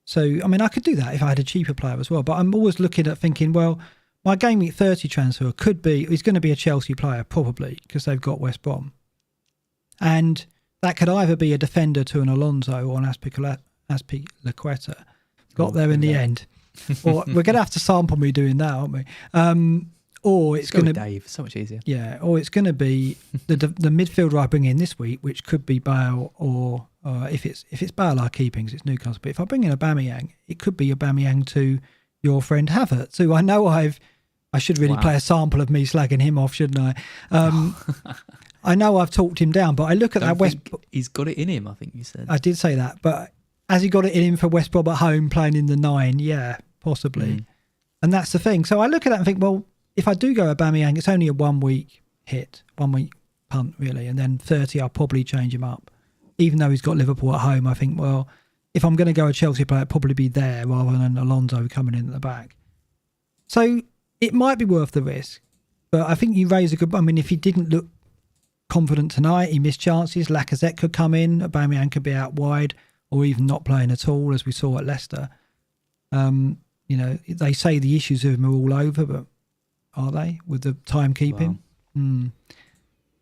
So, I mean, I could do that if I had a cheaper player as well. But I'm always looking at thinking, well, my Gameweek 30 transfer he's going to be a Chelsea player probably because they've got West Brom. And that could either be a defender to an Alonso or an Azpilicueta. Got there in the end. Or we're going to have to sample me doing that, aren't we? Or it's going to be Dave. So much easier. Yeah. Or it's going to be the midfielder I bring in this week, which could be Bale, or if it's Bale I'm keeping because it's Newcastle. But if I bring in Aubameyang, it could be Aubameyang to your friend Havertz, who I know I should really play a sample of me slagging him off, shouldn't I? I know I've talked him down, but I look at he's got it in him. I think you said. I did say that, but has he got it in him for West Brom at home playing in the 9? Yeah, possibly. And that's the thing. So I look at that and think, well, if I do go Aubameyang, it's only a 1 week hit, 1 week punt really, and then 30 I'll probably change him up. Even though he's got Liverpool at home, I think, well, if I'm going to go a Chelsea player, it'd probably be there rather than Alonso coming in at the back. So it might be worth the risk, but I think you raise a good... I mean, if he didn't look confident tonight, he missed chances. Lacazette could come in, Aubameyang could be out wide, or even not playing at all, as we saw at Leicester. They say the issues of him are all over, but are they with the timekeeping? Wow.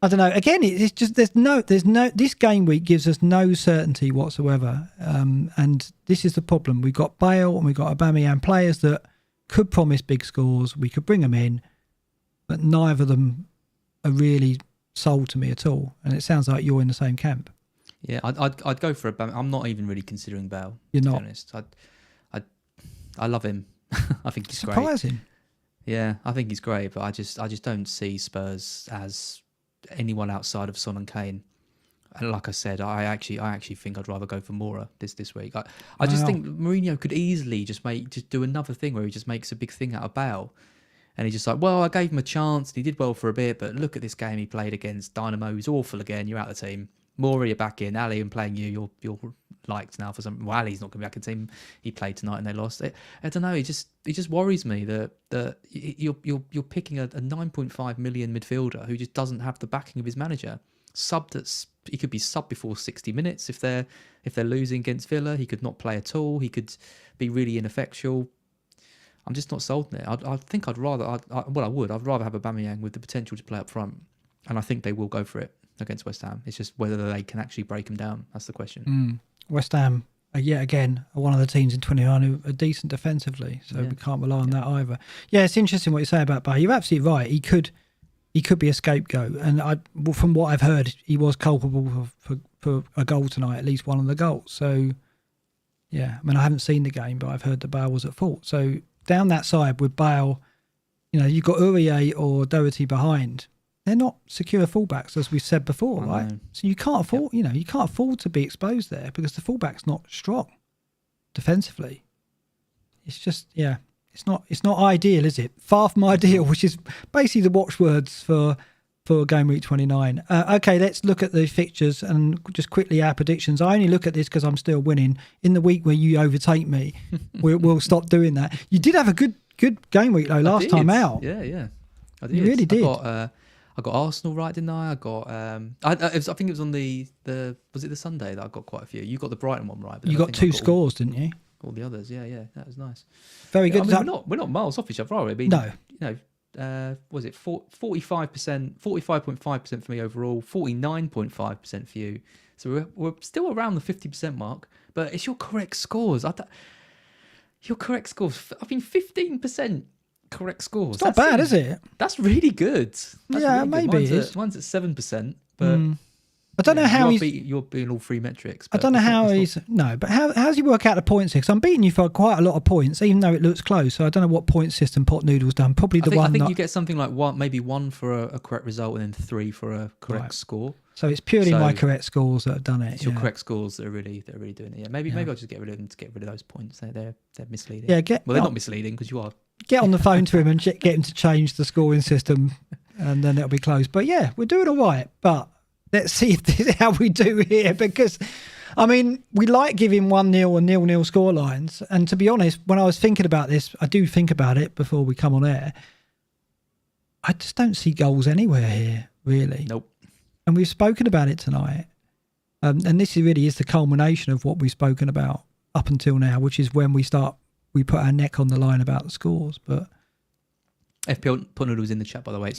I don't know. Again, it's just there's no. This game week gives us no certainty whatsoever, and this is the problem. We've got Bale and we've got Aubameyang, players that could promise big scores. We could bring them in, but neither of them are really sold to me at all. And it sounds like you're in the same camp. Yeah, I'd go for Aubameyang. I'm not even really considering Bale. You're to not. be honest. I love him. I think he's Surprising. great. Yeah, I think he's great, but I just don't see Spurs as anyone outside of Son and Kane. And like I said, I actually think I'd rather go for Mora this week. I just think Mourinho could easily just do another thing where he just makes a big thing out of Bale. And he's just like, well, I gave him a chance. And he did well for a bit, but look at this game he played against Dynamo. He's awful again. You're out of the team. Mora, you're back in. Ali, I'm playing you. You're liked now for some. Well, Ali's not going to be back in the team. He played tonight and they lost. I don't know. It just worries me that you're picking a 9.5 million midfielder who just doesn't have the backing of his manager. He could be subbed before 60 minutes if they're losing against Villa. He could not play at all. He could be really ineffectual. I'm just not sold on it. I think I'd rather have Aubameyang with the potential to play up front, and I think they will go for it against West Ham. It's just whether they can actually break him down. That's the question. West Ham, yet again, are one of the teams in 29 who are decent defensively, so we can't rely on that either. Yeah, it's interesting what you say about Bale. You're absolutely right. He could be a scapegoat, and from what I've heard, he was culpable for a goal tonight, at least one of the goals. So, yeah, I mean, I haven't seen the game, but I've heard that Bale was at fault. So down that side with Bale, you've got Aurier or Doherty behind. They're not secure fullbacks, as we said before, right? So you can't afford, you can't afford to be exposed there because the fullback's not strong defensively. It's just, it's not ideal, is it? Far from ideal, which is basically the watchwords for Game Week 29. Okay, let's look at the fixtures and just quickly our predictions. I only look at this because I'm still winning. In the week where you overtake me, we'll stop doing that. You did have a good game week though last time out. Yeah, I did. You really did. I got Arsenal right, didn't I? I got I think it was on the was it the Sunday that I got quite a few. You got the Brighton one right, but you got two scores, didn't you? All the others, yeah, that was nice. Very good. I mean, we're not miles off each other, are we? I mean, no. Was it 45%, 45.5% for me overall, 49.5% for you. So we're still around the 50% mark, but it's your correct scores. Your correct scores. I mean, 15%. Correct scores. It's not bad, is it? That's really good. That's really maybe good. it is. Mine's at 7%, but I don't know how you're beating all three metrics. I don't know how he's but how's he work out the points here? Because I'm beating you for quite a lot of points, even though it looks close. So I don't know what point system Pot Noodle's done. Probably I think you get something like one for a correct result and then 3 for a correct score. So it's purely my correct scores that have done it. It's your correct scores that are really doing it. Yeah, maybe I'll just get rid of them to get rid of those points. They're misleading. Yeah, they're not misleading because you are. Get on the phone to him and get him to change the scoring system, and then it'll be closed. But yeah, we're doing all right. But let's see if this is how we do here, because I mean, we like giving 1-0 and 0-0 score lines. And to be honest, when I was thinking about this, I do think about it before we come on air. I just don't see goals anywhere here, really. Nope. And we've spoken about it tonight. And this really is the culmination of what we've spoken about up until now, which is when we put our neck on the line about the scores. But FPL Potnoodle was in the chat, by the way.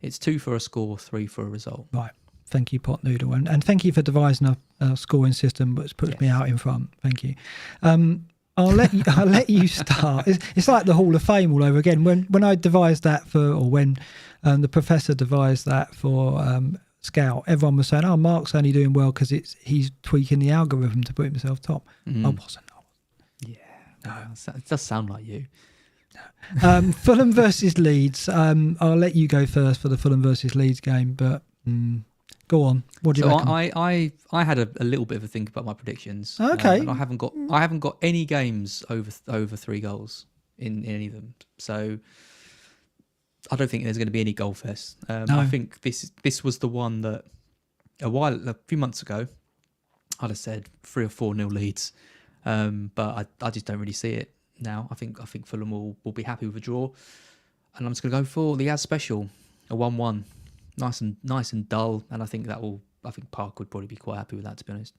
It's 2 for a score, 3 for a result. Right. Thank you, Pot Noodle, and thank you for devising a scoring system which puts me out in front. Thank you. I'll let you start. It's like the Hall of Fame all over again. When I devised that when the professor devised that for Scout, everyone was saying, "Oh, Mark's only doing well because he's tweaking the algorithm to put himself top." I wasn't. Yeah, no, it does sound like you. Fulham versus Leeds. I'll let you go first for the Fulham versus Leeds game, but go on. What do you reckon? I had a little bit of a think about my predictions. Okay. And I haven't got any games over 3 goals in any of them. So I don't think there's going to be any goal fest. No. I think this was the one that a few months ago I'd have said 3 or 4-0 Leeds, but I just don't really see it now. I think Fulham will be happy with a draw, and I'm just going to go for the as special, a 1-1, nice and dull, and I think Park would probably be quite happy with that, to be honest.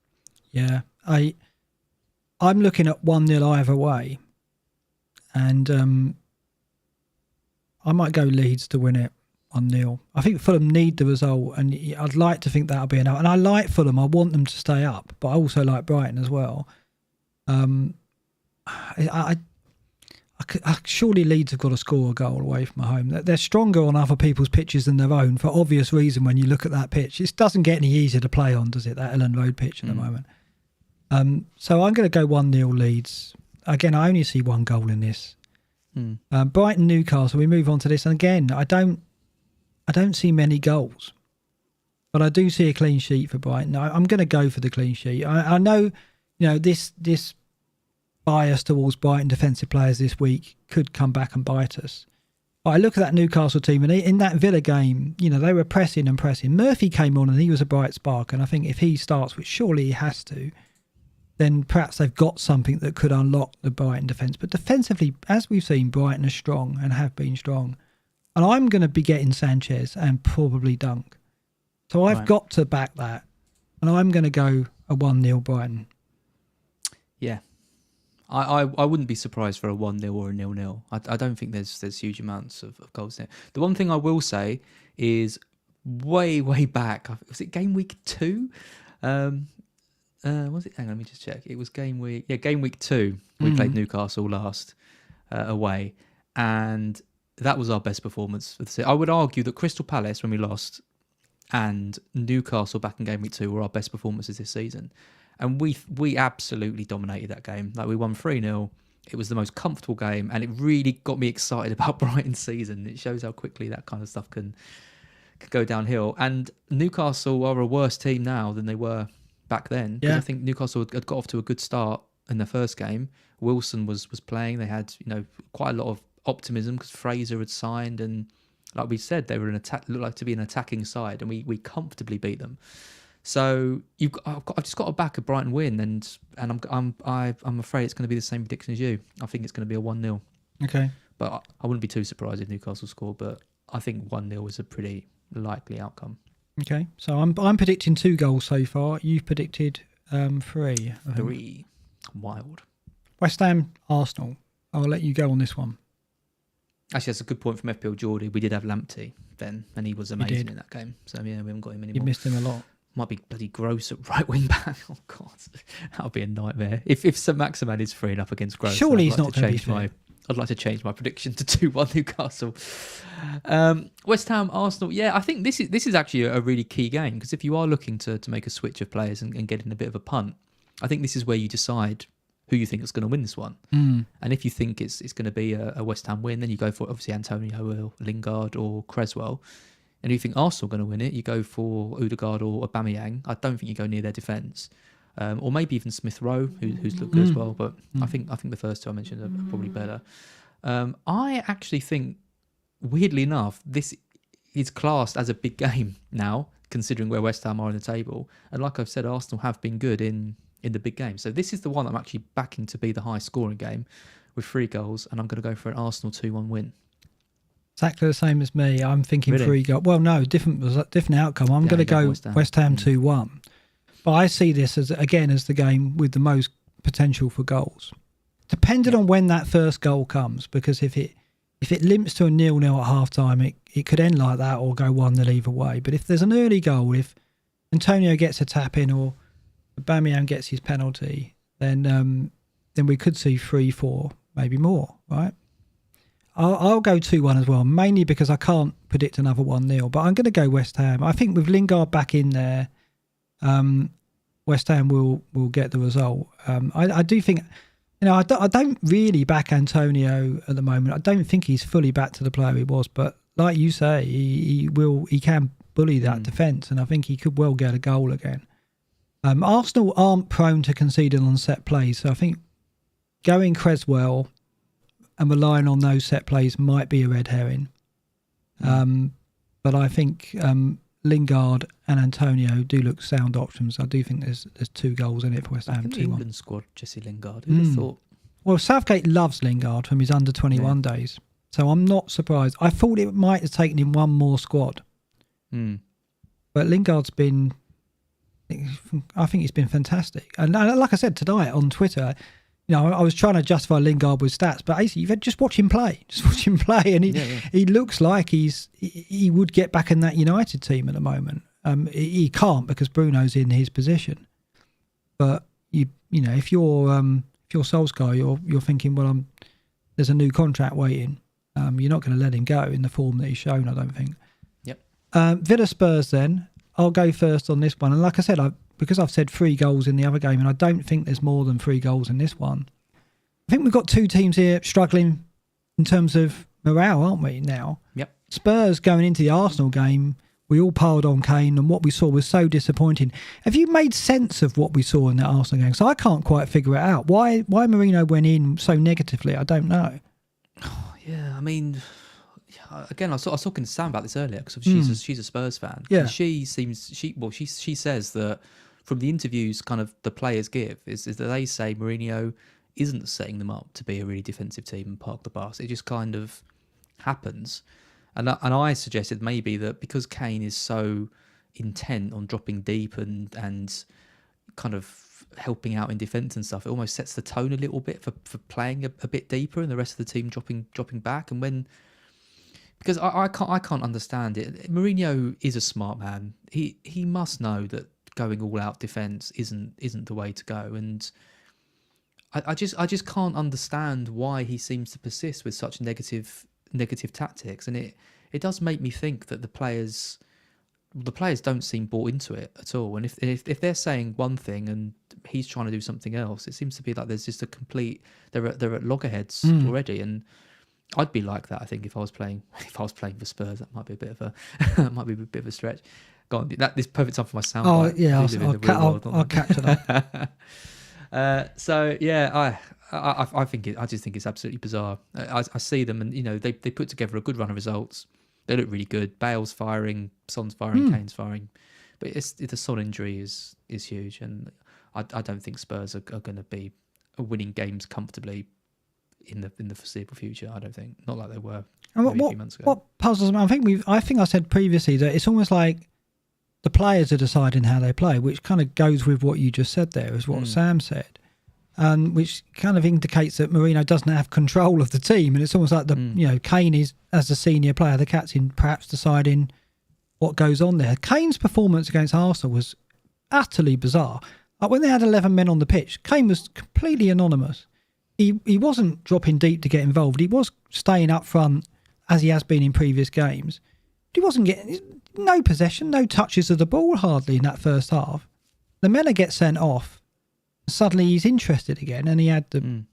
Yeah, I'm looking at 1-0 either way, and I might go Leeds to win it. 1-0. I think Fulham need the result, and I'd like to think that'll be enough. And I like Fulham. I want them to stay up, but I also like Brighton as well. Surely Leeds have got to score a goal away from home. They're stronger on other people's pitches than their own, for obvious reason. When you look at that pitch, it doesn't get any easier to play on, does it? That Ellen Road pitch at the moment. So I'm going to go 1-0 Leeds. Again, I only see one goal in this. Brighton Newcastle. We move on to this, and again, I don't see many goals, but I do see a clean sheet for Brighton. I'm going to go for the clean sheet. I know, this bias towards Brighton defensive players this week could come back and bite us. But I look at that Newcastle team, and in that Villa game, they were pressing and pressing. Murphy came on, and he was a bright spark. And I think if he starts, which surely he has to, then perhaps they've got something that could unlock the Brighton defence. But defensively, as we've seen, Brighton are strong and have been strong. And I'm going to be getting Sanchez and probably Dunk. So I've got to back that. And I'm going to go a 1-0 Brighton. Yeah. I wouldn't be surprised for a 1-0 or a 0-0. I don't think there's huge amounts of goals there. The one thing I will say is way back, was it game week 2? Was it? Hang on, let me just check. It was game week 2. We played Newcastle last away, and that was our best performance for the season. I would argue that Crystal Palace, when we lost, and Newcastle back in game week 2 were our best performances this season, and we absolutely dominated that game. Like, we won 3-0. It was the most comfortable game, and it really got me excited about Brighton's season. It shows how quickly that kind of stuff can go downhill. And Newcastle are a worse team now than they were back then. Yeah. I think Newcastle had got off to a good start in their first game. Wilson was playing. They had quite a lot of optimism because Fraser had signed, and like we said, they were looked like to be an attacking side, and we comfortably beat them. So I've just got to back a Brighton win, and I'm afraid it's going to be the same prediction as you. I think it's going to be a 1-0. Okay, but I wouldn't be too surprised if Newcastle scored. But I think 1-0 is a pretty likely outcome. Okay, so I'm predicting 2 goals so far. You've predicted 3. 3. Wild. West Ham, Arsenal. I'll let you go on this one. Actually, that's a good point from FPL Geordie. We did have Lamptey then, and he was amazing in that game. So yeah, we haven't got him anymore. You missed him a lot. Might be bloody gross at right wing back. Oh God, that'll be a nightmare. If St Maximan is freeing up against Gross, surely he's not going to be fit. I'd like to change my prediction to 2-1 Newcastle. West Ham, Arsenal. Yeah, I think this is actually a really key game, because if you are looking to make a switch of players and get in a bit of a punt, I think this is where you decide who you think is going to win this one. And if you think it's going to be a West Ham win, then you go for obviously Antonio or Lingard or Creswell. And if you think Arsenal are going to win it, you go for Odegaard or Aubameyang. I don't think you go near their defence. Or maybe even Smith Rowe, who's looked good as well. But I think the first 2 I mentioned are probably better. I actually think, weirdly enough, this is classed as a big game now, considering where West Ham are in the table. And like I've said, Arsenal have been good in the big game. So this is the one I'm actually backing to be the high scoring game with 3 goals. And I'm going to go for an Arsenal 2-1 win. Exactly the same as me. I'm thinking really? 3 goals. Well, no, different outcome. I'm going to go West Ham 2-1. But I see this as the game with the most potential for goals. Depending on when that first goal comes, because if it limps to a 0-0 at half time, it could end like that or go 1-0 either way. But if there's an early goal, if Antonio gets a tap in or Aubameyang gets his penalty, then we could see 3-4, maybe more, right? I'll go 2-1 as well, mainly because I can't predict another 1-0, but I'm going to go West Ham. I think with Lingard back in there, West Ham will get the result. I do think, I don't really back Antonio at the moment. I don't think he's fully back to the player he was, but like you say, he can bully that defence, and I think he could well get a goal again. Arsenal aren't prone to conceding on set plays, so I think going Creswell and relying on those set plays might be a red herring. But I think Lingard and Antonio do look sound options. I do think there's 2 goals in it for West Ham. In the England squad, Jesse Lingard. Who'd have thought? Well, Southgate loves Lingard from his under-21 days, so I'm not surprised. I thought it might have taken him one more squad. But Lingard's I think he's been fantastic. And like I said tonight on Twitter, I was trying to justify Lingard with stats, but basically, you've had just watch him play. Just watch him play, and he looks like he would get back in that United team at the moment. He can't because Bruno's in his position. But you know, if you're Solskjaer, you're thinking, well, there's a new contract waiting. You're not going to let him go in the form that he's shown, I don't think. Yep. Villa Spurs then. I'll go first on this one. And like I said, because I've said 3 goals in the other game, and I don't think there's more than 3 goals in this one. I think we've got 2 teams here struggling in terms of morale, aren't we, now? Yep. Spurs going into the Arsenal game, we all piled on Kane, and what we saw was so disappointing. Have you made sense of what we saw in that Arsenal game? So I can't quite figure it out. Why Mourinho went in so negatively, I don't know. Yeah, I mean, again, I was talking to Sam about this earlier because she's a Spurs fan. Yeah. And she says that from the interviews kind of the players give is that they say Mourinho isn't setting them up to be a really defensive team and park the bus. It just kind of happens. And I suggested maybe that because Kane is so intent on dropping deep and kind of helping out in defence and stuff, it almost sets the tone a little bit for playing a bit deeper and the rest of the team dropping back. And because I can't understand it. Mourinho is a smart man. He must know that going all out defence isn't the way to go. And I just can't understand why he seems to persist with such negative tactics. And it does make me think that the players don't seem bought into it at all. And if they're saying one thing and he's trying to do something else, it seems to be like there's just a complete they're at loggerheads already. And I'd be like that, I think, if I was playing for Spurs. That might be a bit of a stretch. Go on, this perfect time for my sound. Oh yeah, I'll capture that. So yeah, I just think it's absolutely bizarre. I see them, and they put together a good run of results. They look really good. Bale's firing, Son's firing, Kane's firing, but the Son injury is huge, and I don't think Spurs are going to be winning games comfortably in the foreseeable future. I don't think, not like they were a few months ago. What puzzles me, I think I said previously that it's almost like the players are deciding how they play, which kind of goes with what you just said there, is what Sam said. Which kind of indicates that Mourinho doesn't have control of the team, and it's almost like Kane is, as the senior player, the captain, perhaps deciding what goes on there. Kane's performance against Arsenal was utterly bizarre. Like when they had 11 men on the pitch, Kane was completely anonymous. He wasn't dropping deep to get involved. He was staying up front as he has been in previous games. But he wasn't getting no possession, no touches of the ball hardly in that first half. Lamela gets sent off. Suddenly he's interested again, and he had the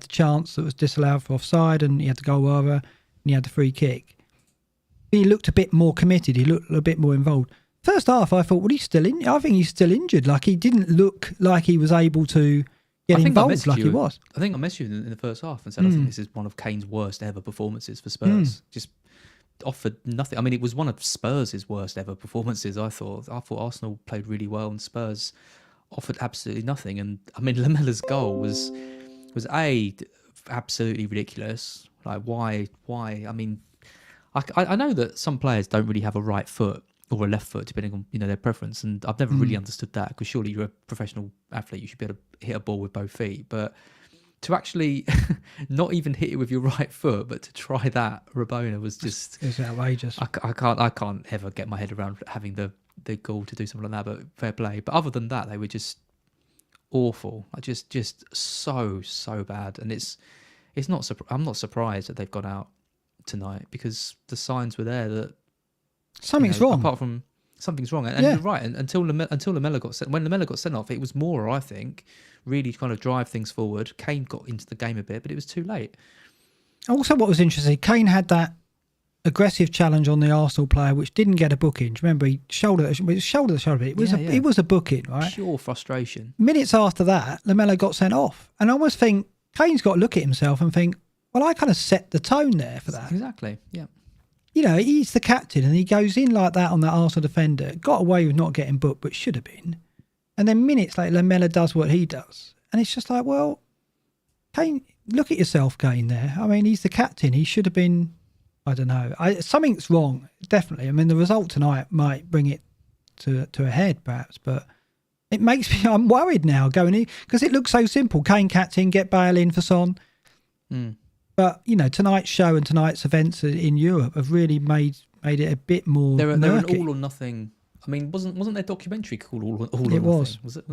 chance that was disallowed for offside, and he had the goal over, and he had the free kick. He looked a bit more committed. He looked a bit more involved. First half, I thought, well, he's still in. I think he's still injured. Like, he didn't look like he was able to get involved like he was. I think I messaged you in the first half and said I think this is one of Kane's worst ever performances for Spurs. Just offered nothing. I mean, it was one of Spurs' worst ever performances. I thought Arsenal played really well, and Spurs offered absolutely nothing. And I mean, Lamela's goal was absolutely ridiculous. Like, why? I mean, I know that some players don't really have a right foot or a left foot, depending on their preference, and I've never really understood that, because surely you're a professional athlete, you should be able to hit a ball with both feet. But to actually not even hit it with your right foot, but to try that, Rabona was just, it's outrageous. I can't ever get my head around having the goal to do something like that, but fair play. But other than that, they were just awful. Just so bad. And it's not. I'm not surprised that they've got out tonight, because the signs were there that something's wrong. Apart from something's wrong, and you're right. And until Lamela got sent, when Lamela got sent off, it was more, I think, really kind of drive things forward. Kane got into the game a bit, but it was too late. Also, what was interesting, Kane had that aggressive challenge on the Arsenal player, which didn't get a booking. Remember, he shoulder to shoulder. It was a booking, right? Pure frustration. Minutes after that, Lamela got sent off, and I almost think Kane's got to look at himself and think, well, I kind of set the tone there for that. Exactly. Yeah. He's the captain, and he goes in like that on that Arsenal defender. Got away with not getting booked, but should have been. And then minutes later, Lamela does what he does, and it's just like, well, Kane, look at yourself, Kane. There. I mean, he's the captain. He should have been. I don't know. Something's wrong, definitely. I mean, the result tonight might bring it to a head, perhaps, but It makes me, I'm worried now going in because it looks so simple. Kane captain, get Bale in for Son. But, tonight's show and tonight's events in Europe have really made it a bit more They're an murky. all or nothing. I mean, wasn't their documentary called All or Nothing? It was. Was it?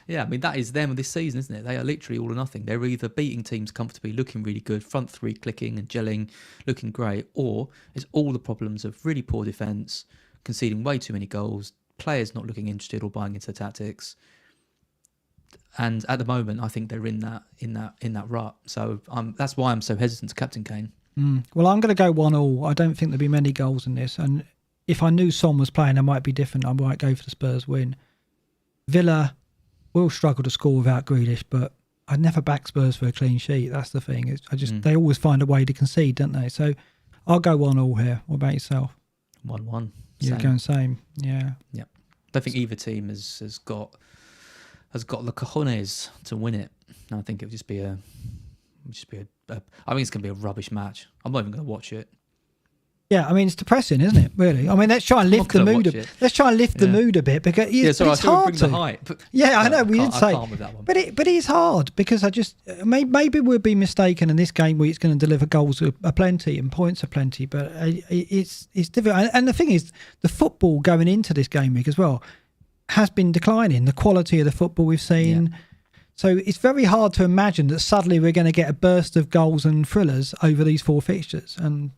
Yeah, I mean, that is them this season, isn't it? They are literally all or nothing. They're either beating teams comfortably, looking really good, front three clicking and gelling, looking great, or it's all the problems of really poor defence, conceding way too many goals, players not looking interested or buying into tactics. And at the moment, I think they're in that rut. So that's why I'm so hesitant to captain Kane. Well, I'm going to go 1-1. I don't think there'll be many goals in this. And if I knew Son was playing, I might be different. I might go for the Spurs win. Villa will struggle to score without Grealish, but I'd never back Spurs for a clean sheet. That's the thing. They always find a way to concede, don't they? So I'll go 1-1 here. What about yourself? 1-1. You're going same. Yeah. Yeah. I think either team has got the cojones to win it. And I think it'll just be a I think it's going to be a rubbish match. I'm not even going to watch it. Yeah, I mean, it's depressing, isn't it, really? I mean, let's try and lift the mood. Let's try and lift the mood a bit because it's hard to. The hype. Yeah, I know, we didn't say. I can't with that one. But it is hard because maybe we'll be mistaken and this game where it's going to deliver goals aplenty and points aplenty, but it's difficult. And the thing is, the football going into this game week as well has been declining, the quality of the football we've seen. Yeah. So it's very hard to imagine that suddenly we're going to get a burst of goals and thrillers over these 4 fixtures. And,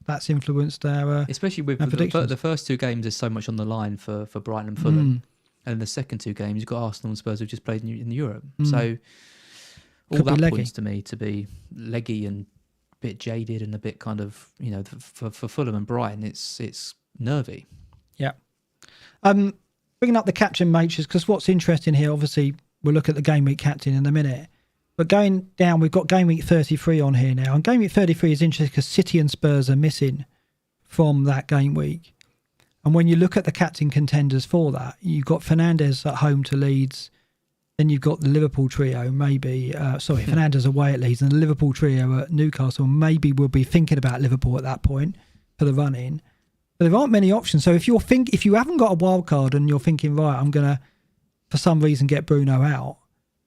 that's influenced our especially with our the first 2 games, there's so much on the line for Brighton and Fulham. And the second 2 games, you've got Arsenal and Spurs who've just played in Europe. So all that points to me to be leggy and a bit jaded and a bit kind of, for Fulham and Brighton, it's nervy. Yeah. Bringing up the captain matrix, because what's interesting here, obviously, we'll look at the game week captain in a minute. But going down, we've got game week 33 on here now. And game week 33 is interesting because City and Spurs are missing from that game week. And when you look at the captain contenders for that, you've got Fernandes at home to Leeds. Then you've got the Liverpool trio, Fernandes away at Leeds and the Liverpool trio at Newcastle. Maybe we'll be thinking about Liverpool at that point for the run-in. But there aren't many options. So if you haven't got a wild card and you're thinking, right, I'm going to, for some reason, get Bruno out,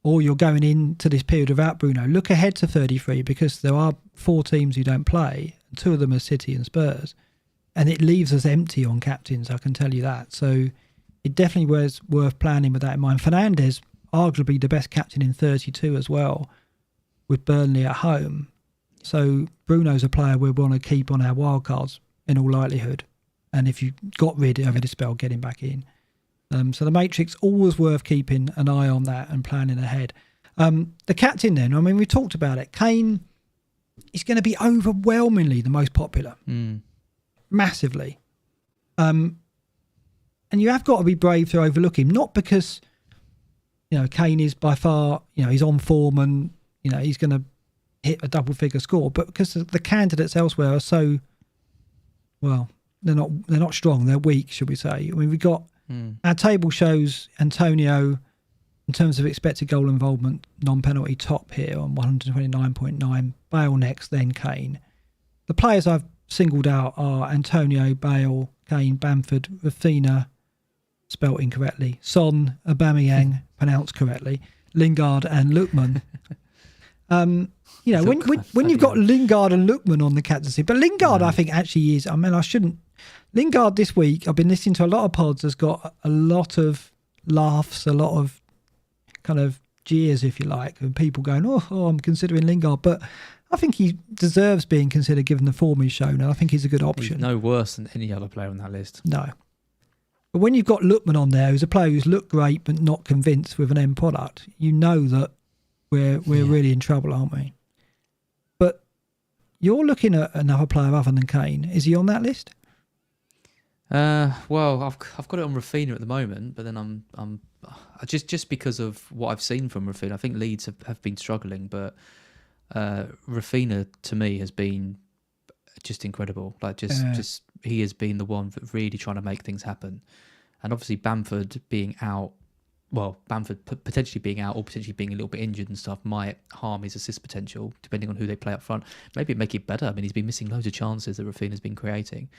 or you're going into this period without Bruno, look ahead to 33 because there are 4 teams who don't play. 2 of them are City and Spurs. And it leaves us empty on captains, I can tell you that. So it definitely was worth planning with that in mind. Fernandes, arguably the best captain in 32 as well, with Burnley at home. So Bruno's a player we want to keep on our wildcards in all likelihood. And if you got rid over the spell, get him back in. So the matrix, always worth keeping an eye on that and planning ahead. The captain then, I mean, we talked about it. Kane is going to be overwhelmingly the most popular. Massively. And you have got to be brave to overlook him, not because, Kane is by far, he's on form and, he's going to hit a double-figure score, but because the candidates elsewhere are so, well, they're not strong, they're weak, should we say. I mean, we've got, our table shows Antonio, in terms of expected goal involvement, non-penalty top here on 129.9. Bale next, then Kane. The players I've singled out are Antonio, Bale, Kane, Bamford, Rafinha, spelt incorrectly, Son, Aubameyang, pronounced correctly, Lingard and Lookman. When you've got Lingard and Lookman on the captaincy, but Lingard I think actually is, Lingard this week, I've been listening to a lot of pods, has got a lot of laughs, a lot of kind of jeers, if you like, and people going, oh, I'm considering Lingard. But I think he deserves being considered given the form he's shown, and I think he's a good option. He's no worse than any other player on that list. No. But when you've got Lookman on there, who's a player who's looked great but not convinced with an end product, you know that we're really in trouble, aren't we? But you're looking at another player other than Kane. Is he on that list? Well, I've got it on Rafinha at the moment, but then I'm just because of what I've seen from Rafinha. I think Leeds have been struggling, but Rafinha to me has been just incredible. Just he has been the one really trying to make things happen, and obviously Bamford being out. Well, Bamford potentially being out or potentially being a little bit injured and stuff might harm his assist potential, depending on who they play up front. Maybe make it better. I mean, he's been missing loads of chances that Rafinha's been creating.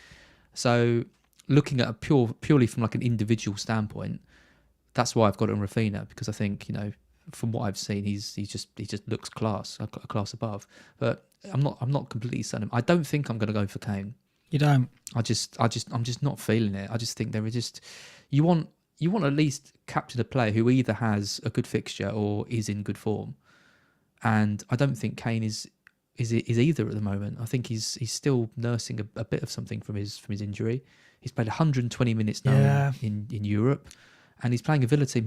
So looking at purely from like an individual standpoint, that's why I've got it on Rafinha, because I think, you know, from what I've seen, he just looks a class above. But I'm not completely certain. I don't think I'm going to go for Kane. You don't. I'm just not feeling it. I just think there is just you want at least captain a player who either has a good fixture or is in good form, and I don't think Kane is either at the moment. I think he's still nursing a bit of something from his injury. He's played 120 minutes now in Europe, and he's playing a Villa team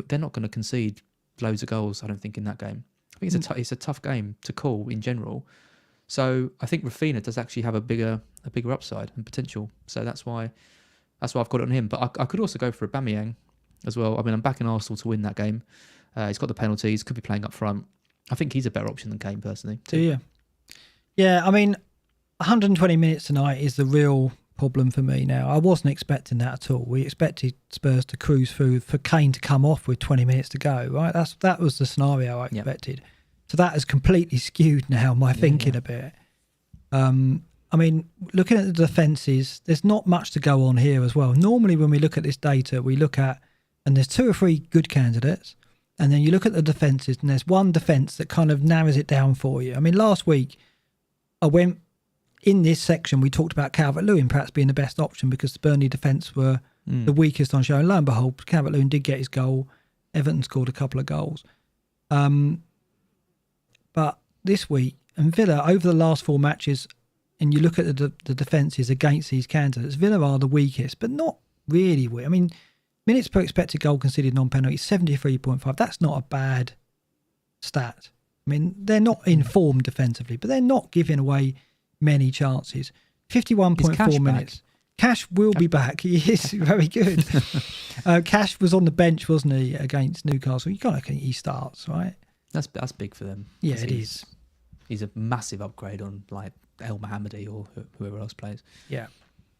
they're not going to concede loads of goals. I don't think in that game. I think it's a tough game to call in general. So I think Rafinha does actually have a bigger upside and potential. So that's why I've got it on him. But I could also go for Aubameyang as well. I mean, I'm backing Arsenal to win that game. He's got the penalties, could be playing up front. I think he's a better option than Kane, personally. Do you? Yeah, I mean, 120 minutes tonight is the real problem for me now. I wasn't expecting that at all. We expected Spurs to cruise through, for Kane to come off with 20 minutes to go, right? That was the scenario I expected. Yep. So that has completely skewed now my thinking a bit. I mean, looking at the defences, there's not much to go on here as well. Normally when we look at this data, we look at, and there's 2 or 3 good candidates, and then you look at the defences and there's one defence that kind of narrows it down for you. I mean, last week, I went in this section, we talked about Calvert-Lewin perhaps being the best option because the Burnley defence were the weakest on show. And lo and behold, Calvert-Lewin did get his goal. Everton scored a couple of goals. But this week, and Villa, over the last 4 matches, and you look at the defences against these candidates, Villa are the weakest, but not really weak. I mean, minutes per expected goal conceded non-penalty, 73.5. That's not a bad stat. I mean, they're not informed defensively, but they're not giving away many chances. 51.4 minutes. Cash will be back. He is very good. Cash was on the bench, wasn't he, against Newcastle? You can't think he starts, right? That's big for them. Yeah, it is. He's a massive upgrade on like El Mohammadi or whoever else plays. Yeah.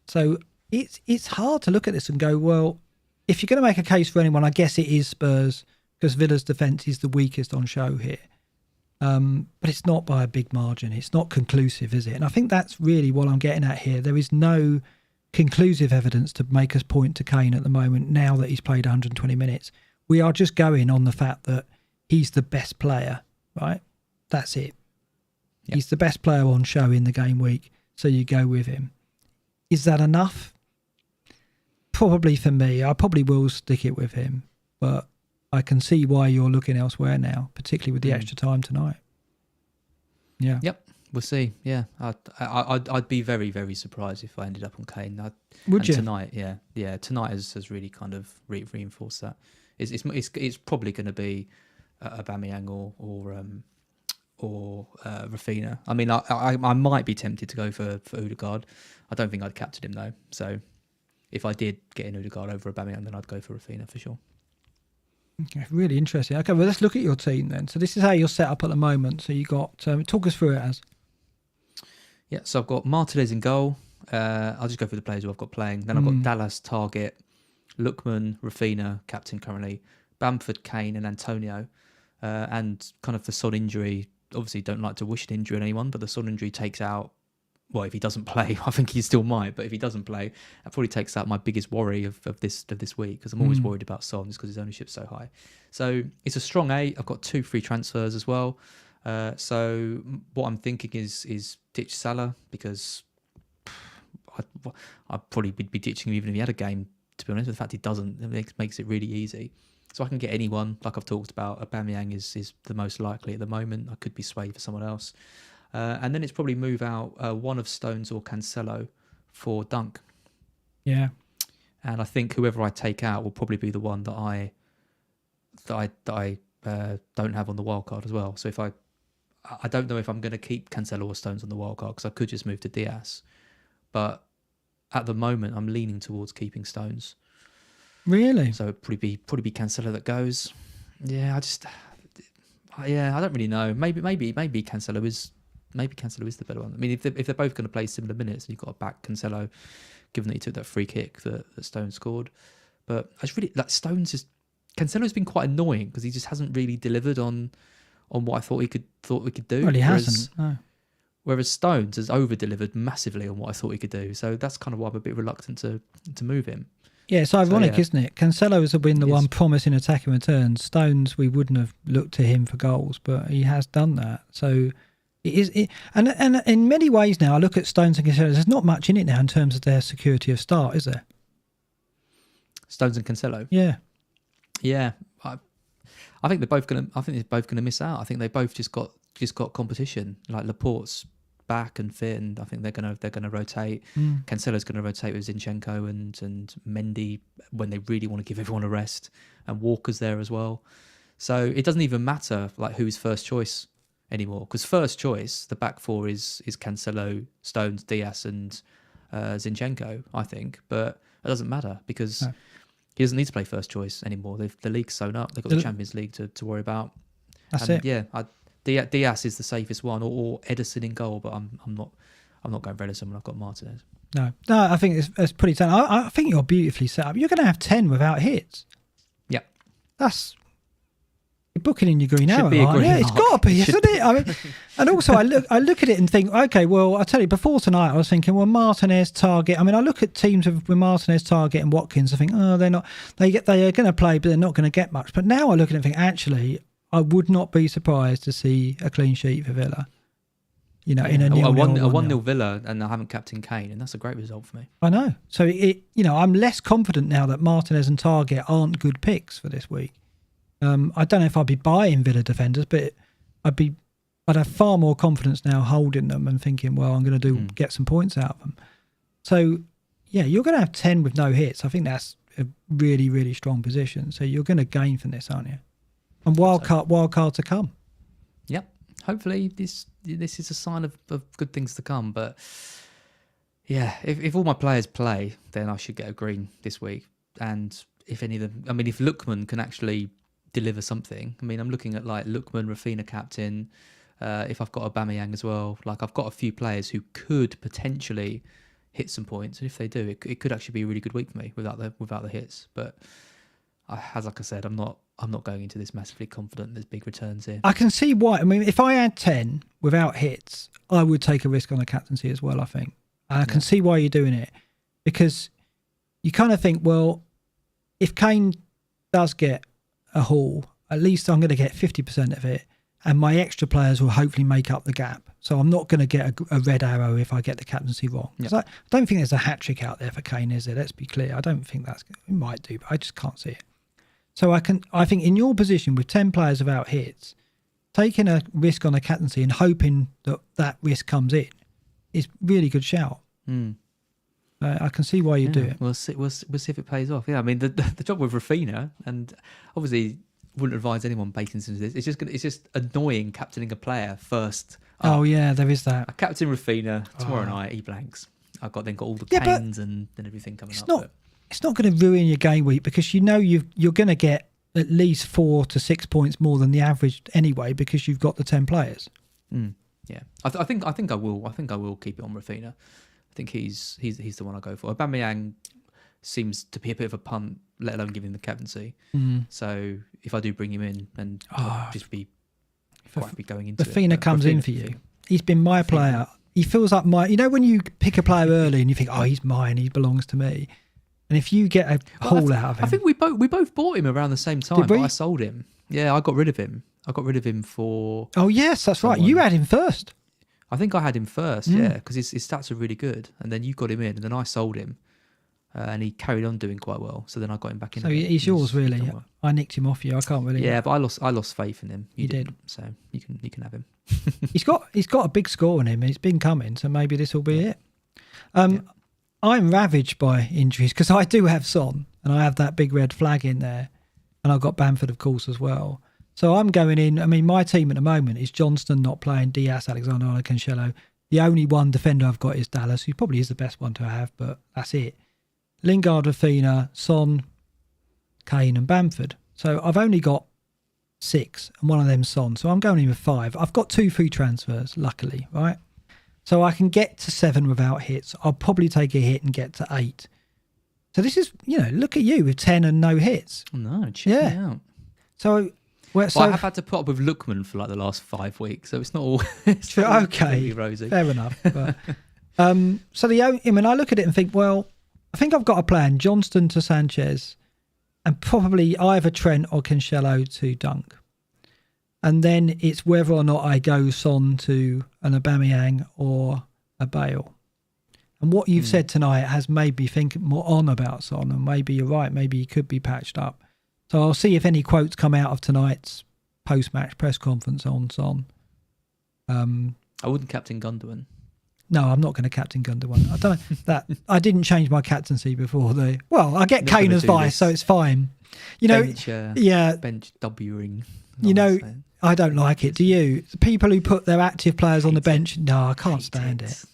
So it's hard to look at this and go, well, if you're going to make a case for anyone, I guess it is Spurs, because Villa's defence is the weakest on show here. But it's not by a big margin. It's not conclusive, is it? And I think that's really what I'm getting at here. There is no conclusive evidence to make us point to Kane at the moment, now that he's played 120 minutes. We are just going on the fact that he's the best player, right? That's it. Yep. He's the best player on show in the game week, so you go with him. Is that enough? Probably for me. I probably will stick it with him, but I can see why you're looking elsewhere now, particularly with the extra time tonight. Yeah. Yep. We'll see. Yeah. I'd be very, very surprised if I ended up on Kane. Would you? Tonight, yeah. Tonight has really kind of reinforced that. It's probably going to be Aubameyang or Rafinha. I mean, I might be tempted to go for Odegaard. I don't think I'd captain him though. So if I did get in Odegaard over Aubameyang, then I'd go for Rafinha for sure. Okay, really interesting. Okay, well, let's look at your team then. So this is how you're set up at the moment. So you got talk us through it as. Yeah, so I've got Martinez in goal. I'll just go through the players who I've got playing. Then I've got Dallas, Target, Lookman, Rafinha, captain currently, Bamford, Kane, and Antonio. And kind of the Son injury. Obviously, don't like to wish an injury on anyone, but the Son injury takes out. Well, if he doesn't play, I think he still might. But if he doesn't play, that probably takes out my biggest worry of this week, because I'm always worried about Son because his ownership's so high. So it's a strong 8. I've got 2 free transfers as well. So what I'm thinking is ditch Salah, because I'd probably be ditching him even if he had a game, to be honest. The fact he doesn't, it makes it really easy. So I can get anyone, like I've talked about. Aubameyang is the most likely at the moment. I could be swayed for someone else. And then it's probably move out one of Stones or Cancelo for Dunk. Yeah. And I think whoever I take out will probably be the one that I don't have on the wild card as well. So if I don't know if I'm going to keep Cancelo or Stones on the wild card, because I could just move to Diaz. But at the moment, I'm leaning towards keeping Stones. Really? So it'd probably be Cancelo that goes. Yeah, I don't really know. Maybe Cancelo is the better one. I mean, if they're both going to play similar minutes, you've got to back Cancelo, given that he took that free kick that Stones scored. But I just really like Cancelo's been quite annoying because he just hasn't really delivered on what I thought we could do. Well, he hasn't. No. Whereas Stones has over-delivered massively on what I thought he could do. So that's kind of why I'm a bit reluctant to move him. Yeah, it's ironic, So, yeah. isn't it? Cancelo has been the It one is. promising attacking returns. Stones, we wouldn't have looked to him for goals, but he has done that. So it is, and in many ways now, I look at Stones and Cancelo. There's not much in it now in terms of their security of start, is there? Stones and Cancelo. Yeah, Yeah, I think they're both gonna. I think they're both gonna miss out. I think they both just got competition. Like Laporte's back and fit, and I think they're gonna rotate. Cancelo's gonna rotate with Zinchenko and Mendy when they really want to give everyone a rest, and Walker's there as well. So it doesn't even matter like who's first choice anymore, because first choice, the back four is Cancelo, Stones, Diaz, and Zinchenko. I think, but it doesn't matter because. No. He doesn't need to play first choice anymore. The league's sewn up. They've got the Champions League to worry about. that's And it. Yeah, Diaz is the safest one, or Ederson in goal. But I'm not going for Ederson when I've got Martinez. No, I think it's pretty tough. I think you're beautifully set up. You're going to have 10 without hits. Yeah, That's you're booking in your green Should arrow. be a aren't you? green Yeah, it's arc. got to be, Should isn't it? I mean, and also I look at it and think, okay, well, I tell you, before tonight, I was thinking, well, Martinez, Target. I mean, I look at teams with Martinez, Target, and Watkins. I think, oh, they're not. They are going to play, but they're not going to get much. But now I look at it and think, actually, I would not be surprised to see a clean sheet for Villa. You know, in a 1-0 Villa, and I haven't captain Kane, and that's a great result for me. I know. So I'm less confident now that Martinez and Target aren't good picks for this week. I don't know if I'd be buying Villa defenders, but I'd have far more confidence now holding them and thinking, well, I'm going to get some points out of them. So yeah, you're going to have 10 with no hits. I think that's a really, really strong position. So you're going to gain from this, aren't you? And wild card to come. Yep. Hopefully this is a sign of good things to come. But yeah, if all my players play, then I should get a green this week. And if any of them, I mean, if Lookman can actually deliver something, I mean, I'm looking at like Lookman, Rafinha captain. If I've got Aubameyang as well, like I've got a few players who could potentially hit some points, and if they do, it could actually be a really good week for me without the hits. But as like I said, I'm not going into this massively confident there's big returns here. I can see why. I mean, if I had 10 without hits, I would take a risk on the captaincy as well, I think. And I can see why you're doing it, because you kind of think, well, if Kane does get a haul, at least I'm going to get 50% of it, and my extra players will hopefully make up the gap. So I'm not going to get a red arrow if I get the captaincy wrong. Yep. I don't think there's a hat-trick out there for Kane, is there? Let's be clear. I don't think it might do, but I just can't see it. So I think in your position with 10 players without hits, taking a risk on a captaincy and hoping that risk comes in is really good shout. I can see why you do it. We'll see if it pays off. Yeah, I mean the job with Rafinha, and obviously wouldn't advise anyone baiting into this. It's just annoying captaining a player first. Oh yeah, there is that. I captain Rafinha tomorrow night. He blanks. I've got all the Kanes and everything coming up. It's not going to ruin your game week, because you know you're going to get at least 4 to 6 points more than the average anyway, because you've got the 10 players. Yeah, I think I will. I think I will keep it on Rafinha. I think he's the one I go for. Aubameyang seems to be a bit of a punt, let alone giving the captaincy. So if I do bring him in, then I'll just be quite happy going into it. Rafinha comes in for you. He's been my player. He feels like my. You know when you pick a player early and you think, oh, he's mine, he belongs to me. And if you get a haul out of him, I think we both bought him around the same time. But I sold him. Yeah, I got rid of him. For. Oh yes, that's right. You had him first. I think I had him first. Yeah, because his stats are really good. And then you got him in, and then I sold him, and he carried on doing quite well. So then I got him back in. So he's yours, really. I nicked him off you. I can't really. Yeah, but I lost faith in him. You did. So you can have him. He's got a big score on him. It's been coming. So maybe this will be it. I'm ravaged by injuries, because I do have Son and I have that big red flag in there, and I've got Bamford, of course, as well. So I'm going in. I mean, my team at the moment is Johnston not playing, Diaz, Alexander-Arnold, Cancelo. The only one defender I've got is Dallas, who probably is the best one to have, but that's it. Lingard, Rafinha, Son, Kane and Bamford. So I've only got 6, and one of them's Son. So I'm going in with 5. I've got 2 free transfers, luckily, right? So I can get to 7 without hits. I'll probably take a hit and get to 8. So this is, look at you with 10 and no hits. No, check me out. So, I have had to put up with Lookman for like the last 5 weeks, so it's not all. Okay, rosy. fair enough. But, so I look at it and think, well, I think I've got a plan. Johnston to Sanchez and probably either Trent or Cancelo to Dunk. And then it's whether or not I go Son to an Aubameyang or a Bale. And what you've said tonight has made me think more on about Son, and maybe you're right, maybe he could be patched up. So I'll see if any quotes come out of tonight's post-match press conference on Son. I wouldn't captain Gundogan. No, I'm not going to captain Gundogan. I didn't change my captaincy before I get Not Kane gonna as do vice, this. so it's fine. You know, Bench Wing. you know, I don't like it. Do you? The people who put their active players on the bench, no, I can't stand it.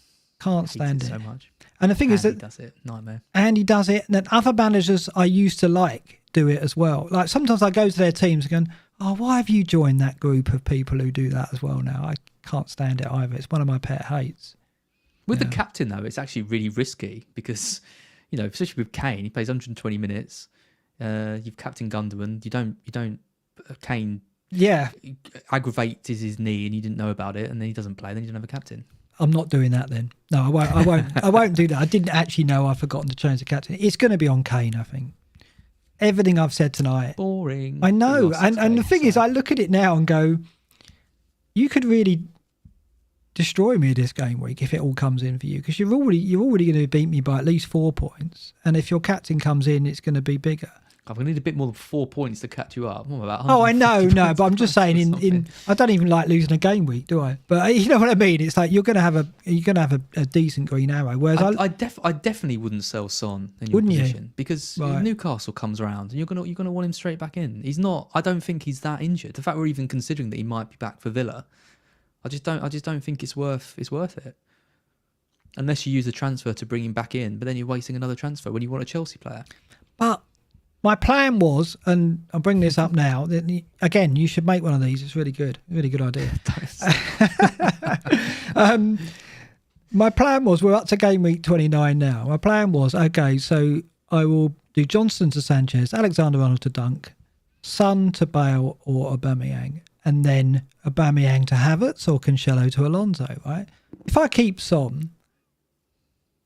Can't stand it so much. And the thing is that does it. Nightmare. Andy does it, and then other managers I used to like do it as well. Like sometimes I go to their teams and go, oh, why have you joined that group of people who do that as well now? I can't stand it either. It's one of my pet hates. With the captain, though, it's actually really risky because, you know, especially with Kane, he plays 120 minutes. You've captained Gundogan. You don't. Kane. Yeah. Aggravates his knee and you didn't know about it, and then he doesn't play. Then you don't have a captain. I'm not doing that then. No, I won't. I won't. I won't do that. I didn't actually know I've forgotten to change the captain. It's going to be on Kane, I think. Everything I've said tonight. Boring. I know, and the thing is, I look at it now and go, you could really destroy me this game week if it all comes in for you, because you're already going to beat me by at least 4 points, and if your captain comes in, it's going to be bigger. I'm going to need a bit more than 4 points to catch you up. I know, no, but I'm just saying. In I don't even like losing a game week, do I? But you know what I mean. It's like you're going to have a decent green arrow. Whereas I definitely wouldn't sell Son in your Wouldn't you? position because if Newcastle comes around and you're gonna want him straight back in. He's not. I don't think he's that injured. The fact we're even considering that he might be back for Villa, I just don't think it's worth it. Unless you use the transfer to bring him back in, but then you're wasting another transfer when you want a Chelsea player. But my plan was, and I'll bring this up now, that again, you should make one of these. It's really good idea. My plan was, we're up to game week 29 now. My plan was, okay, so I will do Johnston to Sanchez, Alexander-Arnold to Dunk, Son to Bale or Aubameyang, and then Aubameyang to Havertz or Cancelo to Alonso, right? If I keep Son,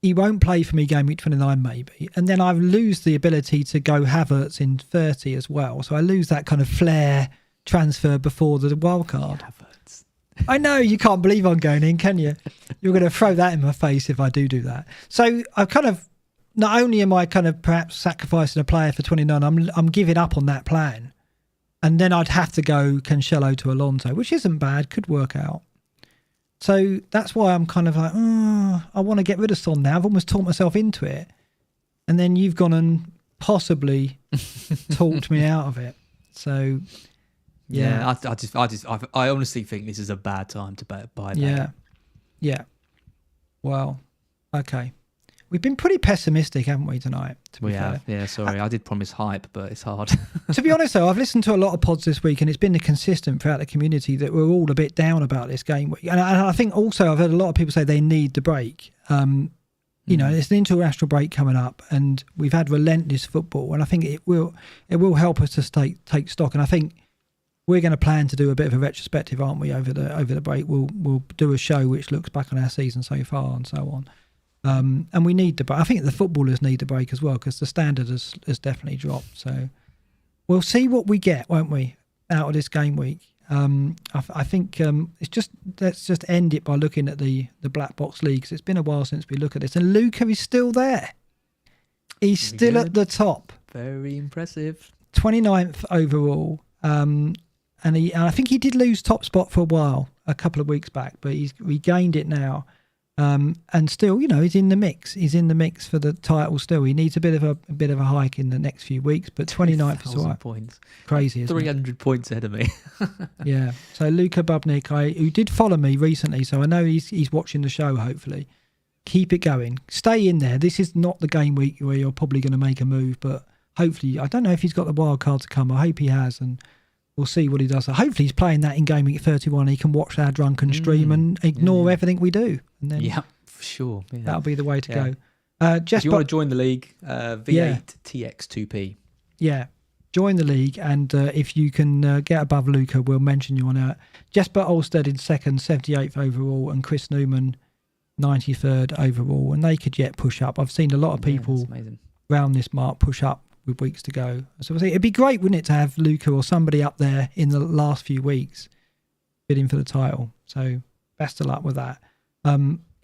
he won't play for me game week 29 maybe, and then I lose the ability to go Havertz in 30 as well, so I lose that kind of flair transfer before the wild card. Havertz. I know, you can't believe I'm going in, can you? You're going to throw that in my face if I do that. So I kind of, not only am I kind of perhaps sacrificing a player for 29, I'm giving up on that plan, and then I'd have to go Cancelo to Alonso, which isn't bad, could work out. So that's why I'm kind of like, I want to get rid of Son now. I've almost talked myself into it. And then you've gone and possibly talked me out of it. So, yeah. I honestly think this is a bad time to buy that. Yeah. Well, okay. We've been pretty pessimistic, haven't we, tonight? We have. Yeah, sorry. I did promise hype, but it's hard. To be honest, though, I've listened to a lot of pods this week, and it's been consistent throughout the community that we're all a bit down about this game week. And I think also I've heard a lot of people say they need the break. You know, it's an international break coming up, and we've had relentless football, and I think it will help us to take stock. And I think we're going to plan to do a bit of a retrospective, aren't we, over the break? We'll do a show which looks back on our season so far and so on. And we need the break. I think the footballers need the break as well, because the standard has definitely dropped. So we'll see what we get, won't we, out of this game week. I think let's just end it by looking at the BlackBox League, because it's been a while since we look at this. And Luca is still there. He's still at the top. Very impressive. 29th overall. And I think he did lose top spot for a while, a couple of weeks back, but he's regained it now. And still, you know, he's in the mix. He's in the mix for the title still. He needs a bit of a hike in the next few weeks, but 29th is all right. Points. Crazy, isn't 300 points ahead of me. Yeah. So Luka Bubnik, who did follow me recently, so I know he's watching the show, hopefully. Keep it going. Stay in there. This is not the game week where you're probably going to make a move, but hopefully, I don't know if he's got the wild card to come. I hope he has, and we'll see what he does. So hopefully he's playing that in game week 31. He can watch our drunken stream and ignore everything we do. And then for sure. Yeah. That'll be the way to go. If you want to join the league, V8TX2P. Yeah, join the league, and if you can get above Luca, we'll mention you on our Jesper Olsted in second, 78th overall, and Chris Newman 93rd overall, and they could yet push up. I've seen a lot of people around this mark push up with weeks to go. So it'd be great, wouldn't it, to have Luca or somebody up there in the last few weeks bidding for the title. So best of luck with that.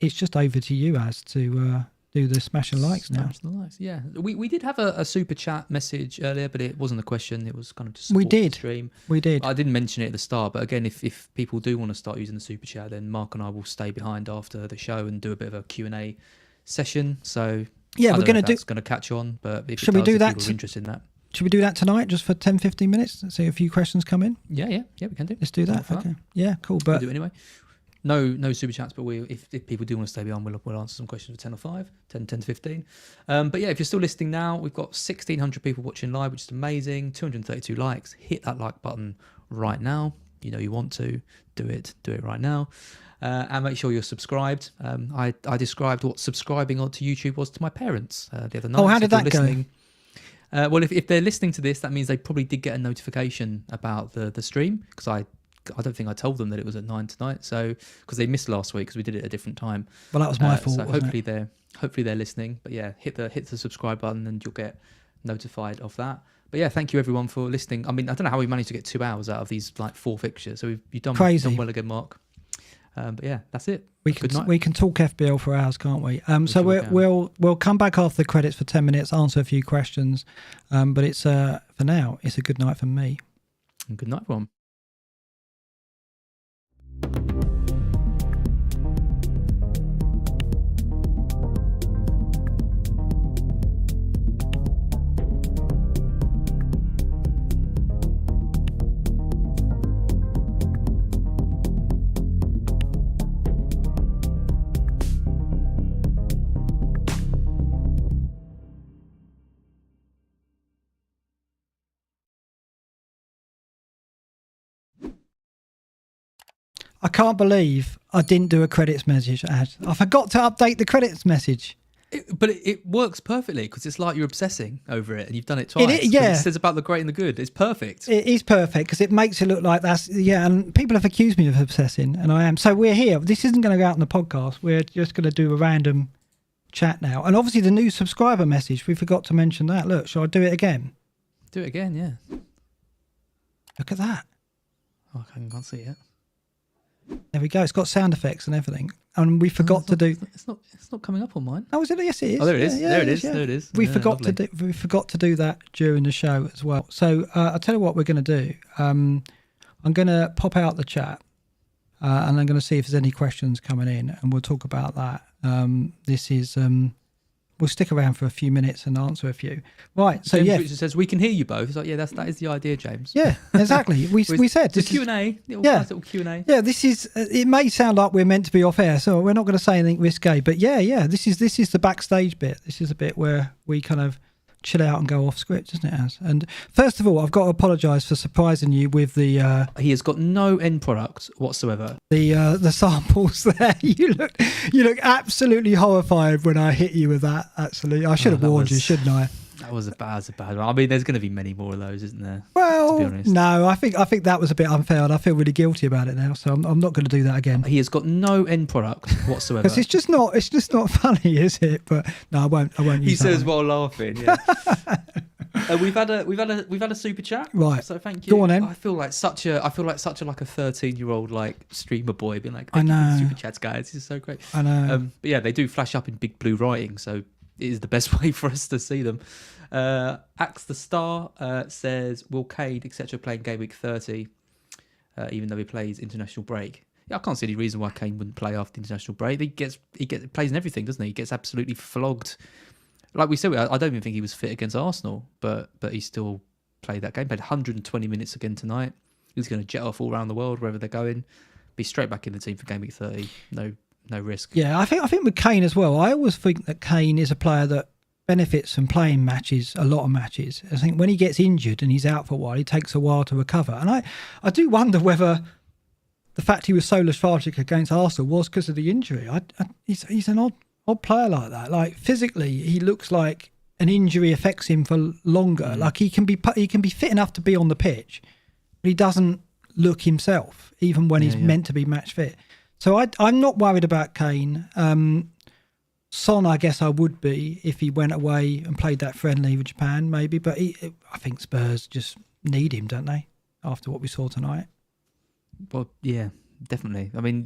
It's just over to you, Az, to do the smash and likes now. Smash the likes, yeah. We did have a super chat message earlier, but it wasn't a question. It was kind of just the stream. We did. I didn't mention it at the start, but again, if people do want to start using the super chat, then Mark and I will stay behind after the show and do a bit of a Q&A session. So yeah, we're going to do. It's going to catch on, but if should we do that? People are interested in that. Should we do that tonight, just for 10-15 minutes? Let's see a few questions come in. Yeah, we can do. Let's do that. Okay. Yeah, cool. But we'll do it anyway. No super chats, but if people do want to stay behind, we'll answer some questions for 10 or 5, 10 to 15. But yeah, if you're still listening now, we've got 1,600 people watching live, which is amazing. 232 likes. Hit that like button right now. You know you want to do it right now. And make sure you're subscribed. I described what subscribing onto YouTube was to my parents the other night. Oh, how did that go? Well, if they're listening to this, that means they probably did get a notification about the stream, because I don't think I told them that it was at 9 tonight. So because they missed last week because we did it at a different time. Well, that was my fault. So hopefully they're listening. But yeah, hit the subscribe button and you'll get notified of that. But yeah, thank you everyone for listening. I mean, I don't know how we managed to get 2 hours out of these like 4 fixtures. So you've done well again, Mark. But yeah, that's it. We can talk FPL for hours, can't we? So we'll come back after the credits for 10 minutes, answer a few questions. But it's for now, it's a good night from me. And good night, everyone. I can't believe I didn't do a credits message ad. I forgot to update the credits message. But it works perfectly, because it's like you're obsessing over it and you've done it twice. Yeah. It says about the great and the good. It's perfect. It is perfect because it makes it look like that's, and people have accused me of obsessing, and I am. So we're here. This isn't going to go out in the podcast. We're just going to do a random chat now. And obviously the new subscriber message, we forgot to mention that. Look, shall I do it again? Do it again, yeah. Look at that. Oh, I can't see it. There we go. It's got sound effects and everything. And we forgot to do. It's not coming up on mine. Oh, is it? Yes, it is. Oh, there it is. Yeah, there it is. Yeah. There it is. We forgot to do that during the show as well. So I'll tell you what we're going to do. I'm going to pop out the chat, and I'm going to see if there's any questions coming in, and we'll talk about that. This is. We'll stick around for a few minutes and answer a few. Right. So James yeah, Richard says we can hear you both. It's like, yeah, that is the idea, James. Yeah, exactly. We said the Q&A. Little Q&A. Yeah, this is. It may sound like we're meant to be off air, so we're not going to say anything risque. But yeah. This is the backstage bit. This is a bit where we kind of chill out and go off script, isn't it, Az? And first of all, I've got to apologise for surprising you with the. He has got no end product whatsoever. The samples there. You look absolutely horrified when I hit you with that. Actually, I should have warned you, shouldn't I? That was a bad one. I mean, there's going to be many more of those, isn't there? Well, to be honest. No, I think that was a bit unfair, and I feel really guilty about it now. So I'm not going to do that again. He has got no end product whatsoever. Because it's just not funny, is it? But no, I won't. Use he says one. while laughing. Yeah. We've had a super chat, right? So thank you. Go on then. I feel like such a like a 13-year-old like streamer boy being like, I know, super chats, guys. This is so great. I know. But yeah, they do flash up in big blue writing, so it is the best way for us to see them. Axe the Star says, will Cade etc play in Gameweek 30, even though he plays international break? Yeah, I can't see any reason why Kane wouldn't play after the international break. He plays in everything, doesn't he? He gets absolutely flogged. Like we said, I don't even think he was fit against Arsenal, but he still played that game. Played 120 minutes again tonight. He's going to jet off all around the world wherever they're going. Be straight back in the team for Gameweek 30. No risk. Yeah, I think with Kane as well. I always think that Kane is a player that benefits from playing a lot of matches. I think when he gets injured and he's out for a while, he takes a while to recover. And I do wonder whether the fact he was so lethargic against Arsenal was because of the injury. He's an odd player like that. Like physically, he looks like an injury affects him for longer. Like he can be fit enough to be on the pitch, but he doesn't look himself even when he's meant to be match fit. So I'm not worried about Kane. Son, I guess I would be if he went away and played that friendly with Japan, maybe. But I think Spurs just need him, don't they? After what we saw tonight. Well, yeah, definitely. I mean,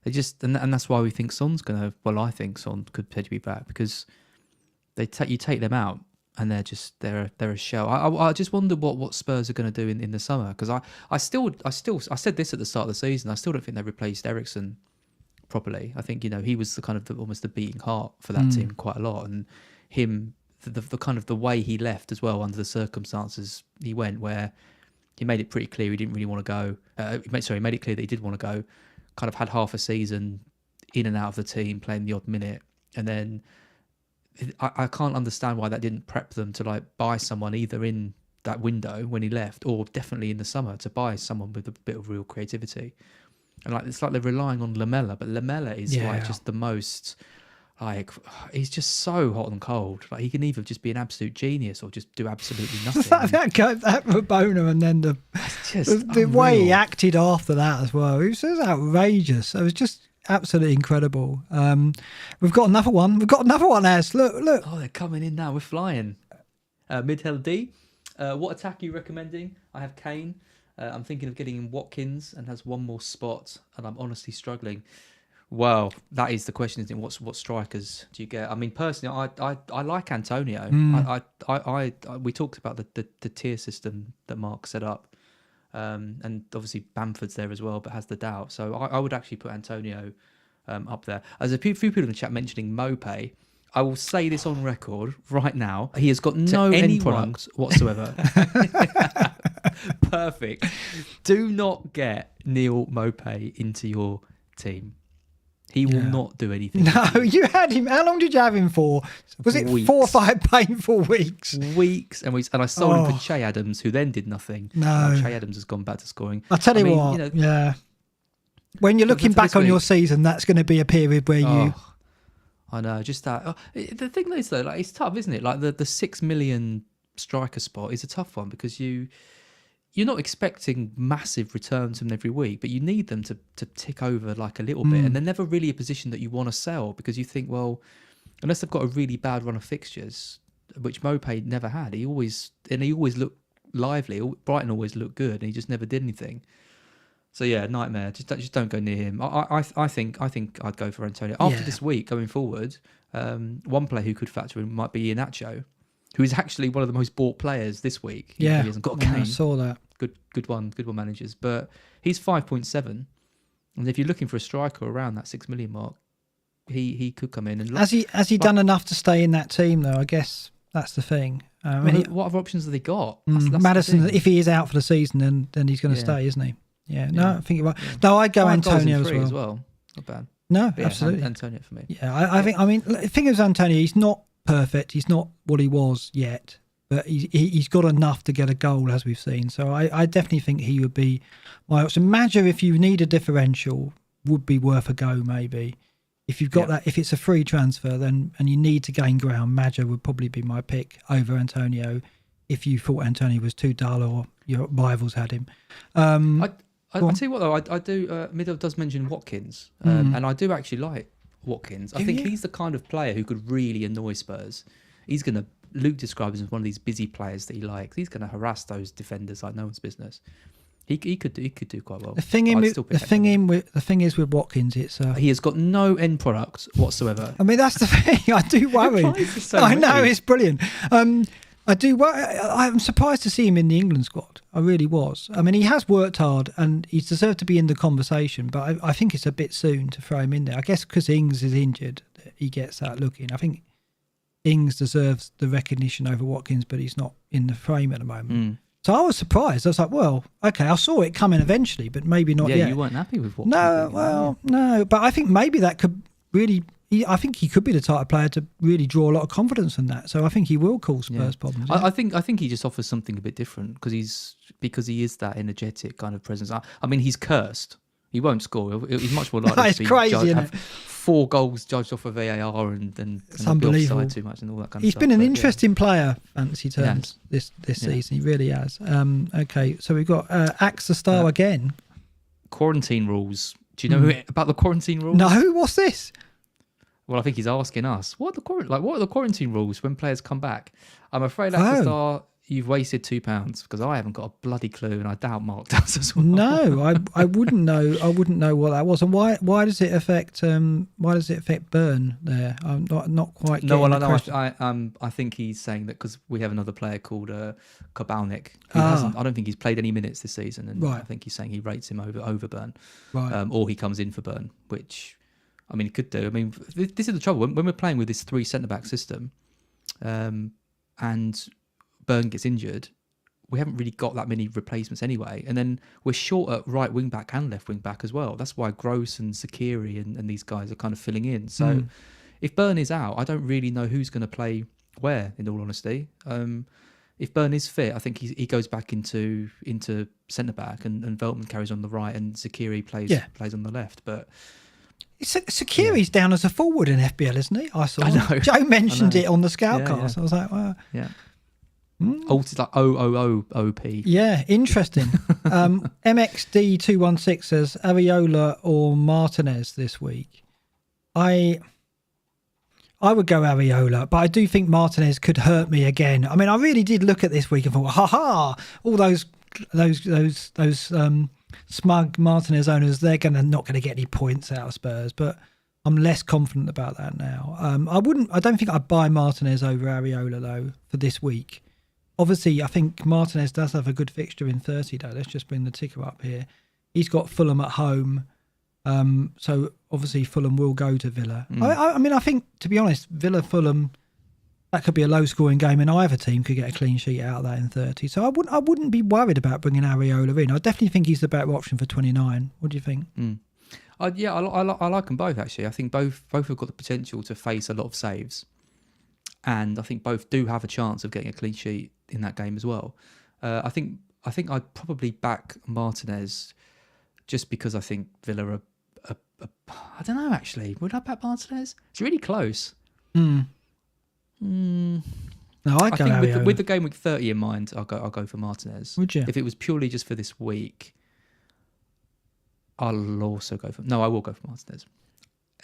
they just and that's why we think Son's gonna. Well, I think Son could potentially be back because you take them out and they're a shell. I just wonder what Spurs are going to do in the summer because I said this at the start of the season. I still don't think they replaced Eriksen properly. I think he was almost the beating heart for that team quite a lot, and him the kind of the way he left as well under the circumstances he went, where he made it pretty clear he didn't really want to go. He made it clear that he did want to go. Kind of had half a season in and out of the team, playing the odd minute, and then I can't understand why that didn't prep them to buy someone either in that window when he left, or definitely in the summer to buy someone with a bit of real creativity. And it's like they're relying on Lamella, but Lamella is just the most he's just so hot and cold. Like he can either just be an absolute genius or just do absolutely nothing. that Rabona, and then the way he acted after that as well, it was just outrageous. It was just absolutely incredible. We've got another one. Az. Look. Oh, they're coming in now. We're flying. Midhill D. What attack are you recommending? I have Kane. I'm thinking of getting in Watkins and has one more spot, and I'm honestly struggling. Well, that is the question, isn't it? What strikers do you get? I mean, personally, I like Antonio. We talked about the tier system that Mark set up, and obviously Bamford's there as well, but has the doubt. So I would actually put Antonio up there. There's a few people in the chat mentioning Mopay. I will say this on record right now. He has got no end product whatsoever. Perfect. Do not get Neil Mopay into your team. He will not do anything. No, you had him. How long did you have him for? Was it weeks. 4 or 5 painful weeks? Weeks and weeks. And I sold him for Che Adams, who then did nothing. No. Che Adams has gone back to scoring. I'll tell you what. When you're looking back on your season, that's going to be a period where you... I know, just that. The thing is, though, it's tough, isn't it? Like the 6 million striker spot is a tough one because you're not expecting massive returns from every week, but you need them to tick over a little bit. And they're never really a position that you want to sell because you think, well, unless they've got a really bad run of fixtures, which Mopay never had. He always looked lively. Brighton always looked good, and he just never did anything. So yeah, nightmare. Just don't go near him. I think I'd go for Antonio after this week going forward. One player who could factor in might be Iheanacho, who is actually one of the most bought players this week. He hasn't got a game. I saw that. Good one managers, but he's 5.7, and if you're looking for a striker around that 6 million mark, he could come in. And has he done enough to stay in that team though? I guess that's the thing. What other options have they got? That's Maddison, if he is out for the season, then he's going to stay, isn't he? Yeah. No, I think you're right. No, I'd go Antonio as well. Not bad. No, but absolutely. Antonio for me. Yeah, I think. I mean, the thing is, Antonio, he's not perfect. He's not what he was yet. But he's got enough to get a goal, as we've seen. So I definitely think he would be my option. Madger, if you need a differential, would be worth a go, maybe. If you've got that, if it's a free transfer, then and you need to gain ground, Madger would probably be my pick over Antonio if you thought Antonio was too dull or your rivals had him. I'll tell you what, though, I do. Middle does mention Watkins, and I do actually like Watkins. I think he's the kind of player who could really annoy Spurs. Luke describes him as one of these busy players that he likes. He's going to harass those defenders like no one's business. He could do quite well. The thing is with Watkins, it's he has got no end product whatsoever. I mean, that's the thing. I do worry. I know it's brilliant. I do. I'm surprised to see him in the England squad. I really was. I mean, he has worked hard and he's deserved to be in the conversation. But I think it's a bit soon to throw him in there. I guess because Ings is injured, he gets that look in. I think Ings deserves the recognition over Watkins, but he's not in the frame at the moment. So I was surprised. I was like, well, okay, I saw it coming eventually, but maybe not yet. Yeah, you weren't happy with Watkins. No. But I think maybe that could really... I think he could be the type of player to really draw a lot of confidence from that. So I think he will cause Spurs problems. I think he just offers something a bit different because he is that energetic kind of presence. I mean, he's cursed. He won't score. He's much more likely to be crazy, have 4 goals judged off of VAR and it's unbelievable. Offside too much and all that kind of stuff. He's been an interesting player, fantasy terms, this season. He really has. Okay, so we've got Axe the Star again. Quarantine rules Do you know about the quarantine rules? No, what's this? Well, I think he's asking us, what are the quarantine rules when players come back? I'm afraid that's the start. You've wasted £2 because I haven't got a bloody clue, and I doubt Mark does as well. No, I wouldn't know. I wouldn't know what that was, and why does it affect? Why does it affect Burn there? I'm not quite. No, well, I think he's saying that because we have another player called Kabalnik who hasn't. I don't think he's played any minutes this season, and I think he's saying he rates him over Burn, or he comes in for Burn, which I mean he could do. I mean this is the trouble when we're playing with this 3 centre-back system, and Burn gets injured, we haven't really got that many replacements anyway, and then we're short at right wing back and left wing back as well. That's why Gross and Zakiri and these guys are kind of filling in. So if Burn is out, I don't really know who's going to play where, in all honesty. If Burn is fit, I think he goes back into centre back, and Veltman carries on the right, and Zakiri plays on the left. But Sakiri's down as a forward in FBL, isn't he? I saw. I know. Joe mentioned it on the Scoutcast. I was like, well, yeah. It's like OOOOP. Yeah, interesting. MXD216 says Areola or Martinez this week. I would go Areola, but I do think Martinez could hurt me again. I mean, I really did look at this week and thought, all those smug Martinez owners, they're not going to get any points out of Spurs, but I'm less confident about that now. I don't think I'd buy Martinez over Areola though for this week. Obviously, I think Martinez does have a good fixture in 30, though. Let's just bring the ticker up here. He's got Fulham at home. So, obviously, Fulham will go to Villa. I mean, I think, to be honest, Villa-Fulham, that could be a low-scoring game, and either team could get a clean sheet out of that in 30. So, I wouldn't be worried about bringing Areola in. I definitely think he's the better option for 29. What do you think? I like them both, actually. I think both have got the potential to face a lot of saves. And I think both do have a chance of getting a clean sheet in that game as well. I think I'd probably back Martinez just because I think Villa are I don't know, actually. Would I back Martinez? It's really close. No, I think with the game week 30 in mind, I'll go for Martinez. Would you? If it was purely just for this week, I'll also go for... No, I will go for Martinez.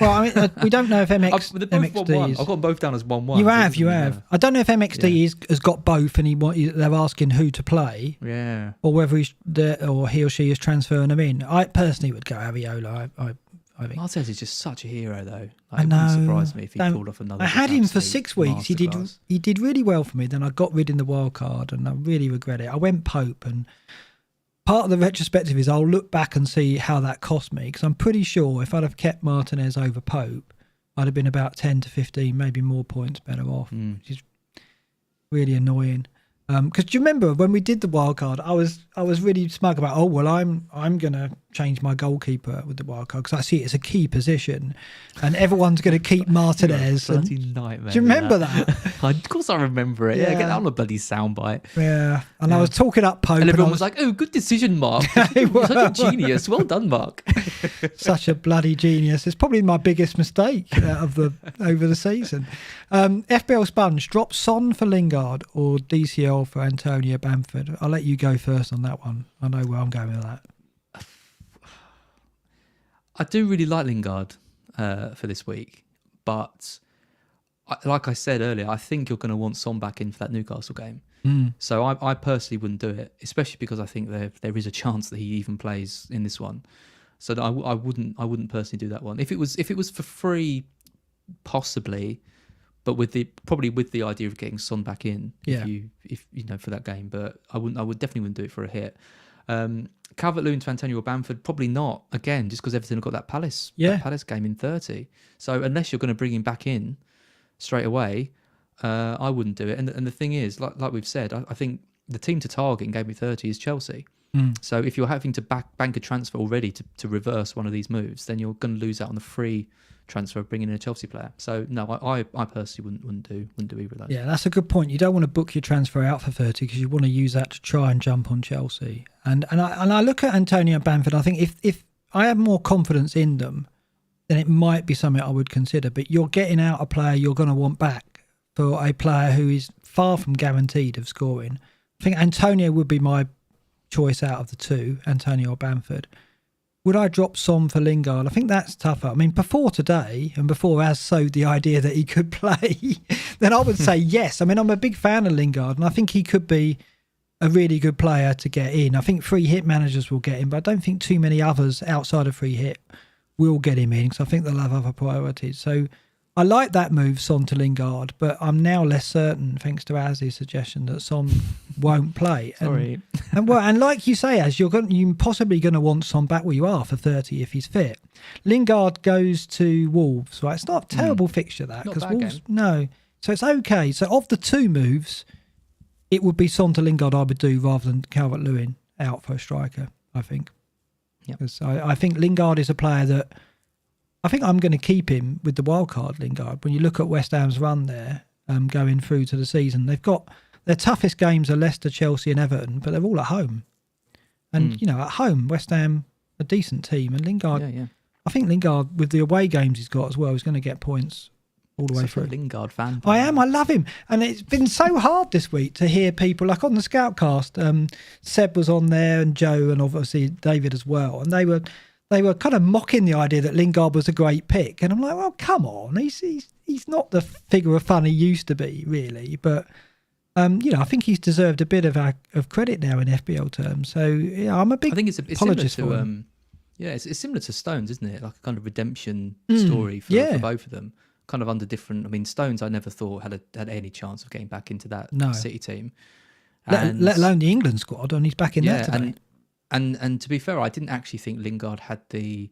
Well, I mean, we don't know if MXD is... I've got them both down as 1-1. You have. I don't know if MXD has got both, and they're asking who to play. Yeah. Or whether he or she is transferring them in. I personally would go Areola. I think Martinez is just such a hero, though. I know. It wouldn't surprise me if he pulled off another. I had him for 6 weeks. He did really well for me. Then I got rid in the wild card, and I really regret it. I went Pope, and part of the retrospective is I'll look back and see how that cost me, because I'm pretty sure if I'd have kept Martinez over Pope, I'd have been about 10 to 15, maybe more points better off, which is really annoying. Because do you remember when we did the wild card, I was really smug about, I'm going to change my goalkeeper with the wild card because I see it as a key position, and everyone's going to keep Martinez. Bloody nightmare. Do you remember that? Of course I remember it. Yeah, get that on a bloody soundbite. Yeah, and I was talking up Pope, and everyone was like, "Oh, good decision, Mark. You're such a genius. Well done, Mark." Such a bloody genius. It's probably my biggest mistake over the season. FBL Sponge, drop Son for Lingard or DCL for Antonio Bamford. I'll let you go first on that one. I know where I'm going with that. I do really like Lingard for this week, but like I said earlier, I think you're going to want Son back in for that Newcastle game. So I personally wouldn't do it, especially because I think there is a chance that he even plays in this one. So I wouldn't personally do that one. If it was for free, possibly, but with the idea of getting Son back in, if you know, for that game. But I definitely wouldn't do it for a hit. Calvert-Lewin to Antonio Bamford, probably not, again, just because Everton have got that Palace game in 30. So unless you're going to bring him back in straight away, I wouldn't do it. And the thing is, like we've said, I think the team to target in Game Week 30 is Chelsea. So if you're having to bank a transfer already to reverse one of these moves, then you're going to lose out on the free transfer of bringing in a Chelsea player. So no, I personally wouldn't do either of those. Yeah, that's a good point. You don't want to book your transfer out for 30 because you want to use that to try and jump on Chelsea. And I look at Antonio Bamford. I think if I have more confidence in them, then it might be something I would consider. But you're getting out a player you're going to want back for a player who is far from guaranteed of scoring. I think Antonio would be my choice out of the two, Antonio or Bamford. would I drop Son for Lingard? I think that's tougher. I mean, before today and before Az sowed the idea that he could play, then I would say yes. I mean, I'm a big fan of Lingard, and I think he could be a really good player to get in. I think free hit managers will get him, but I don't think too many others outside of free hit will get him in, because I think they'll have other priorities. So I like that move, Son to Lingard, but I'm now less certain, thanks to Az's suggestion, that Son won't play. Sorry. And like you say, Az, you're possibly going to want Son back where you are for 30 if he's fit. Lingard goes to Wolves, right? It's not a terrible fixture, that, because Wolves, no. So it's okay. So of the two moves, it would be Son to Lingard I would do rather than Calvert-Lewin out for a striker, I think. Because I think Lingard is a player that I think I'm going to keep him with the wildcard Lingard. When you look at West Ham's run there, going through to the season, they've got their toughest games are Leicester, Chelsea and Everton, but they're all at home. And, at home, West Ham, a decent team. And Lingard, I think Lingard, with the away games he's got as well, is going to get points all the way through. A Lingard fan. I am. I love him. And it's been so hard this week to hear people, like on the Scoutcast, Seb was on there and Joe and obviously David as well. And they were kind of mocking the idea that Lingard was a great pick. And I'm like, well, come on. He's not the figure of fun he used to be, really. But, I think he's deserved a bit of credit now in FPL terms. So, I'm a big apologist for him. It's similar to Stones, isn't it? Like a kind of redemption story for both of them. Kind of under different. I mean, Stones, I never thought had any chance of getting back into that City team, let alone the England squad. And he's back in there today. And to be fair, I didn't actually think Lingard had the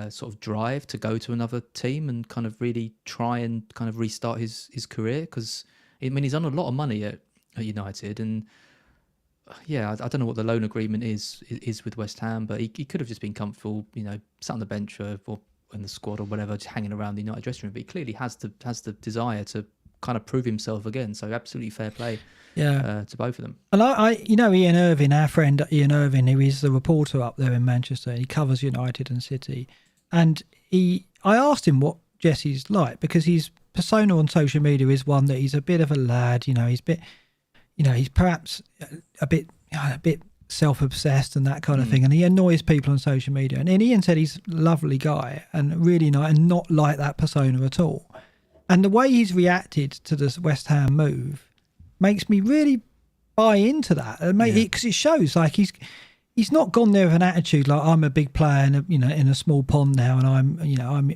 sort of drive to go to another team and kind of really try and kind of restart his career, because I mean he's on a lot of money at United, and I don't know what the loan agreement is with West Ham, but he could have just been comfortable, sat on the bench or in the squad or whatever, just hanging around the United dressing room. But he clearly has the desire to kind of prove himself again. So absolutely fair play to both of them. And I Ian Irving, our friend Ian Irving, who is the reporter up there in Manchester, he covers United and City. And I asked him what Jesse's like, because his persona on social media is one that he's a bit of a lad, he's he's perhaps a bit self-obsessed and that kind of thing, and he annoys people on social media. And Ian said he's a lovely guy and really nice and not like that persona at all. And the way he's reacted to this West Ham move makes me really buy into that, because it shows like he's not gone there with an attitude like I'm a big player in a small pond now and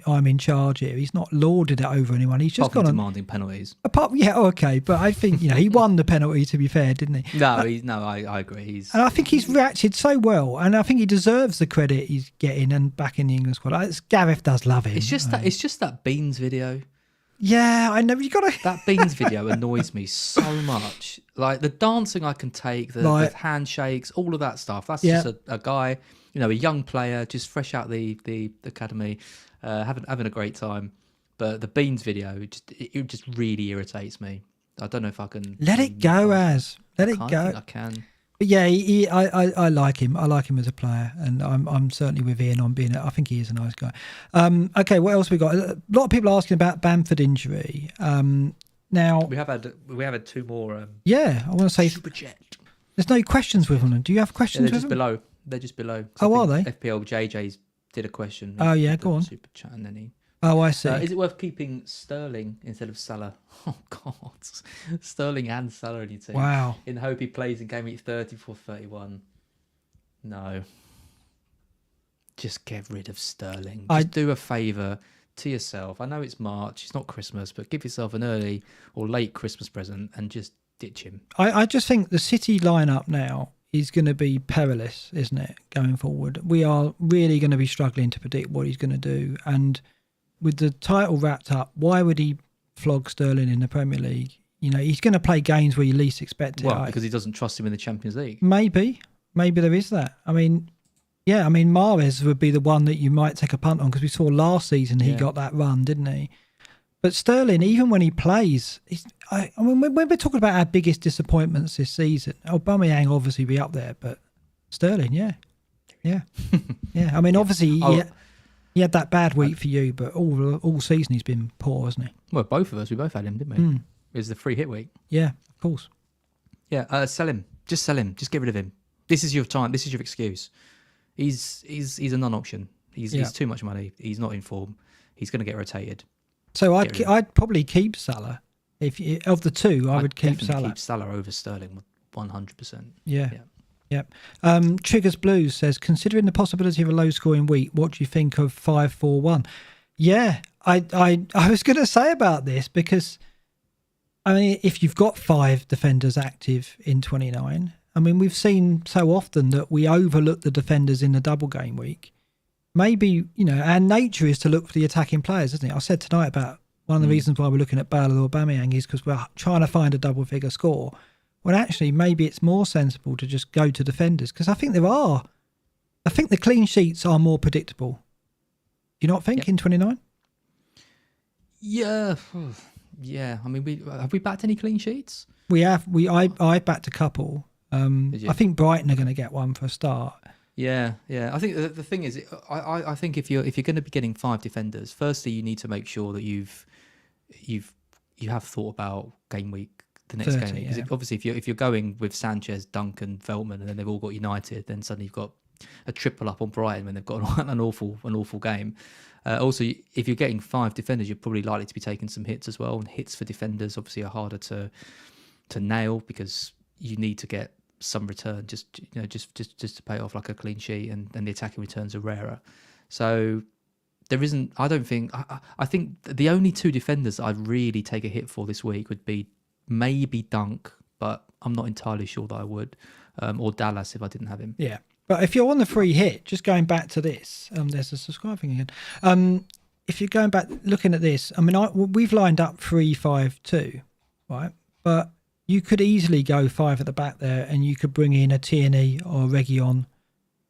I'm in charge here. He's not lorded it over anyone. He's just gone demanding penalties. But I think he won the penalty, to be fair, didn't he? I agree. And I think he's reacted so well, and I think he deserves the credit he's getting and back in the England squad. Gareth does love him. It's just that Beans video. Yeah, I know. That Beans video annoys me so much. Like the dancing I can take, the handshakes, all of that stuff. That's just a guy, a young player, just fresh out the academy, having a great time. But the Beans video, it just really irritates me. I don't know if I can let it go, Az. Let it go. I think I can. But yeah, I like him. I like him as a player, and I'm certainly with Ian on being. I think he is a nice guy. Okay, what else we got? A lot of people are asking about Bamford injury. Now we have had two more. I want to say super chat. There's no questions with them. Do you have questions? They're just below. They're just below. Oh, are they? FPL JJ's did a question. Oh yeah, go on. Super chat, and then he. Oh, I see. Is it worth keeping Sterling instead of Salah? Oh, God. Sterling and Salah in your team. Wow. In the hope he plays in Gameweek 34-31. No. Just get rid of Sterling. Just do a favour to yourself. I know it's March, it's not Christmas, but give yourself an early or late Christmas present and just ditch him. I just think the City lineup now is going to be perilous, isn't it, going forward? We are really going to be struggling to predict what he's going to do. And with the title wrapped up, why would he flog Sterling in the Premier League? He's going to play games where you least expect it. Well, because he doesn't trust him in the Champions League. Maybe there is that. I mean, Mahrez would be the one that you might take a punt on, because we saw last season he got that run, didn't he? But Sterling, even when he plays, when we're talking about our biggest disappointments this season, Aubameyang obviously be up there, but Sterling, yeah. I mean, obviously. He had that bad week for you, but all season he's been poor, hasn't he? Well, both of us, we both had him, didn't we? It was the free hit week. Yeah, of course. Yeah, sell him. Just sell him. Just get rid of him. This is your time. This is your excuse. He's a non-option. He's too much money. He's not in form. He's going to get rotated. So I'd probably keep Salah. Of the two, I would keep definitely Salah. Keep Salah over Sterling 100%. Yeah. Yep. Triggers Blues says, considering the possibility of a low-scoring week, what do you think of 5-4-1? Yeah, I was going to say about this because, I mean, if you've got 5 defenders active in 29, I mean, we've seen so often that we overlook the defenders in the double game week. Maybe, our nature is to look for the attacking players, isn't it? I said tonight about one of the reasons why we're looking at Bale or Aubameyang is because we're trying to find a double-figure score. Well, actually, maybe it's more sensible to just go to defenders because I think the clean sheets are more predictable. Do you not think in 29? Yeah. Yeah. I mean, have we backed any clean sheets? We have. I backed a couple. I think Brighton are going to get one for a start. Yeah. I think the thing is, I think if you're going to be getting 5 defenders, firstly you need to make sure that you have thought about game week, the next 30, game week. Because obviously if you're going with Sanchez, Duncan, Veltman, and then they've all got United, then suddenly you've got a triple up on Brighton when they've got an awful game. Also, if you're getting 5 defenders, you're probably likely to be taking some hits as well. And hits for defenders obviously are harder to nail because you need to get some return just to pay off like a clean sheet, and the attacking returns are rarer. So there isn't. I don't think. I think the only 2 defenders I'd really take a hit for this week would be maybe Dunk, but I'm not entirely sure that I would, or Dallas if I didn't have him. Yeah. But if you're on the free hit, just going back to this, there's a subscribe thing again. If you're going back, looking at this, I mean, we've lined up 3-5-2, right? But you could easily go 5 at the back there, and you could bring in a Tierney or a Reguilon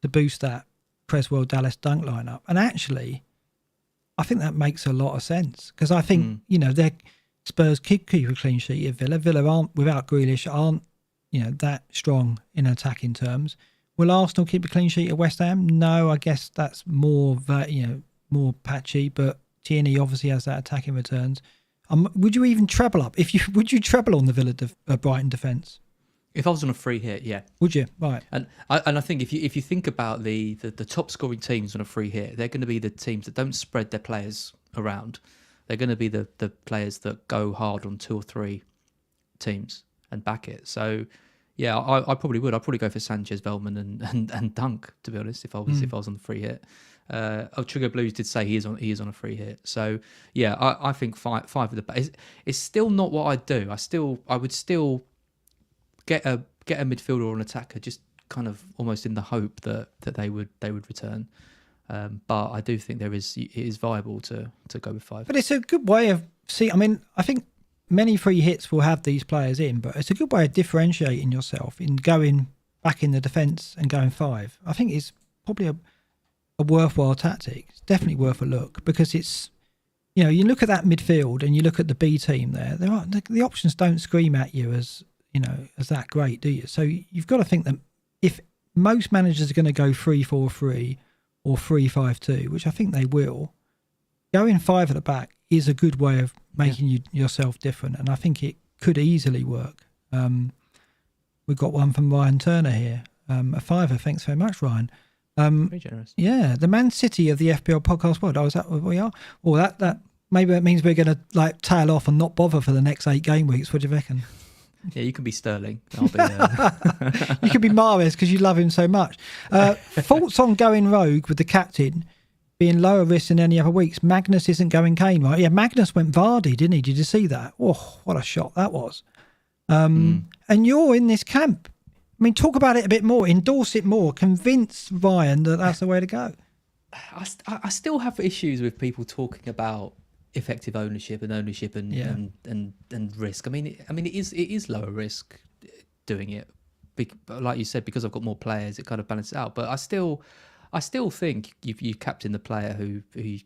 to boost that Creswell, Dallas, Dunk lineup. And actually, I think that makes a lot of sense because I think their Spurs keep a clean sheet at Villa. Villa aren't, without Grealish, aren't that strong in attacking terms. Will Arsenal keep a clean sheet at West Ham? No, I guess that's more patchy. But Tierney obviously has that attacking returns. Would you even treble up? Would you treble on the Villa Brighton defence? If I was on a free hit, yeah. Would you? Right. And I think if you think about the top scoring teams on a free hit, they're going to be the teams that don't spread their players around. They're going to be the players that go hard on 2 or 3 teams and back it. So yeah, I probably would. I'd probably go for Sanchez, Veltman, and Dunk, to be honest, if I was on the free hit. Trigger Blues did say he is on a free hit. So yeah, I think 5 at the back. It's still not what I'd do. I would still get a midfielder or an attacker, just kind of almost in the hope that they would return. But I do think it is viable to go with 5. But it's a good way of I think many free hits will have these players in, but it's a good way of differentiating yourself in going back in the defence and going 5. I think it's probably a worthwhile tactic. It's definitely worth a look because it's, you look at that midfield and you look at the B team there. The options don't scream at you as that great, do you? So you've got to think that if most managers are going to go 3-4-3 or 3-5-2, which I think they will, going 5 at the back is a good way of making yourself different, and I think it could easily work. We've got one from Ryan Turner here, a £5. Thanks very much, Ryan. Very generous. Yeah, the Man City of the FPL podcast world. Oh, is that where we are? Well, that maybe it means we're going to tail off and not bother for the next 8 game weeks. What do you reckon? Yeah, you can be Sterling. I'll be. You could be Mahrez because you love him so much. Thoughts on going rogue with the captain being lower risk than any other weeks? Magnus isn't going Kane, right? Yeah, Magnus went Vardy, didn't he? Did you see that? Oh, what a shot that was. And you're in this camp. I mean, talk about it a bit more, endorse it more, convince Ryan that that's the way to go. I still have issues with people talking about effective ownership and risk. I mean, it is lower risk doing it, like you said, because I've got more players. It kind of balances out. But I still think you captain the player who you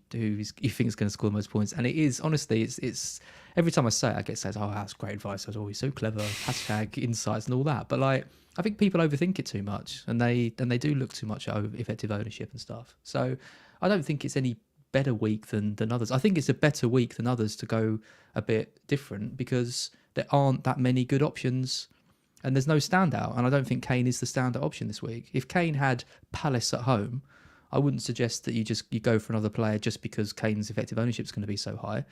think is going to score the most points. And it is, honestly, it's every time I say it, I get said, "Oh, that's great advice. I was always so clever." # insights and all that. But I think people overthink it too much, and they do look too much at effective ownership and stuff. So I don't think it's any better week than others. I think it's a better week than others to go a bit different because there aren't that many good options and there's no standout. And I don't think Kane is the standout option this week. If Kane had Palace at home, I wouldn't suggest that you go for another player just because Kane's effective ownership is going to be so high.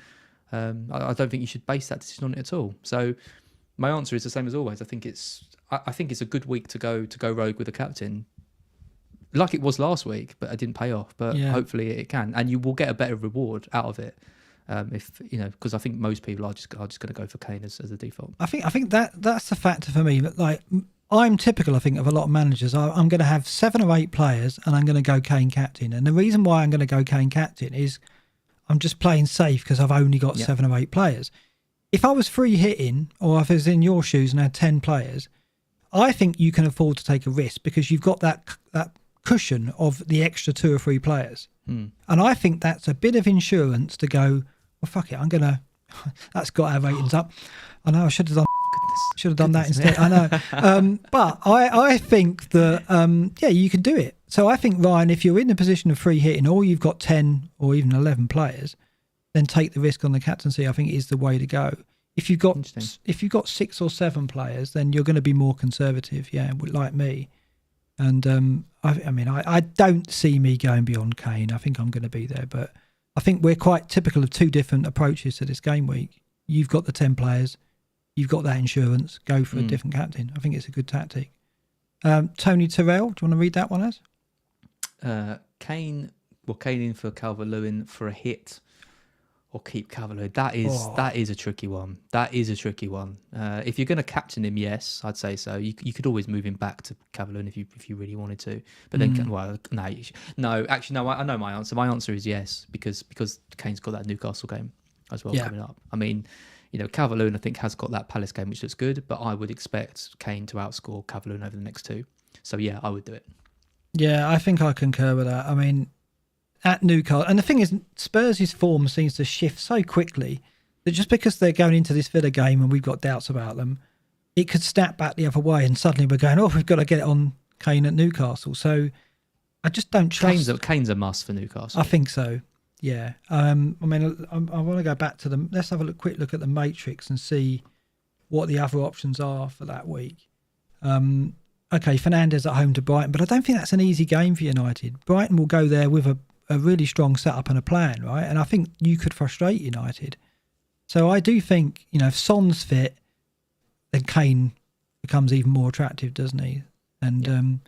I don't think you should base that decision on it at all. So my answer is the same as always. I think it's a good week to go rogue with a captain, like it was last week, but it didn't pay off. But hopefully it can, and you will get a better reward out of it. If because I think most people are just going to go for Kane as a default. I think that's the factor for me. Like, I'm typical, I think, of a lot of managers. I'm going to have 7 or 8 players, and I'm going to go Kane captain. And the reason why I'm going to go Kane captain is I'm just playing safe because I've only got 7 or 8 players. If I was free hitting, or if I was in your shoes and had 10 players, I think you can afford to take a risk because you've got that cushion of the extra 2 or 3 players. And I think that's a bit of insurance to go, well, fuck it, that's got our ratings up. I know I should have done that instead. I know. But I think that, you can do it. So I think, Ryan, if you're in the position of free hitting or you've got 10 or even 11 players, then take the risk on the captaincy, I think, is the way to go. If you've got 6 or 7 players, then you're going to be more conservative, like me. And I don't see me going beyond Kane. I think I'm going to be there. But I think we're quite typical of 2 different approaches to this game week. You've got the 10 players. You've got that insurance. Go for a different captain. I think it's a good tactic. Tony Terrell, do you want to read that one as? Kane in for Calvert-Lewin for a hit, or keep Calvert-Lewin. That is a tricky one. If you're going to captain him, yes, I'd say so. You could always move him back to Calvert-Lewin if you really wanted to. But then, I know my answer. My answer is yes, because Kane's got that Newcastle game as well coming up. I mean, Calvert-Lewin, I think, has got that Palace game, which looks good, but I would expect Kane to outscore Calvert-Lewin over the next 2. So, I would do it. Yeah, I think I concur with that. I mean, at Newcastle, and the thing is, Spurs' form seems to shift so quickly that just because they're going into this Villa game and we've got doubts about them, it could snap back the other way and suddenly we're going, we've got to get it on Kane at Newcastle. So I just don't trust... Kane's a must for Newcastle. I think so. Yeah. I want to go back to them. Let's have a quick look at the matrix and see what the other options are for that week. Okay, Fernandes at home to Brighton, but I don't think that's an easy game for United. Brighton will go there with a really strong setup and a plan, right? And I think you could frustrate United. So I do think, if Son's fit, then Kane becomes even more attractive, doesn't he? And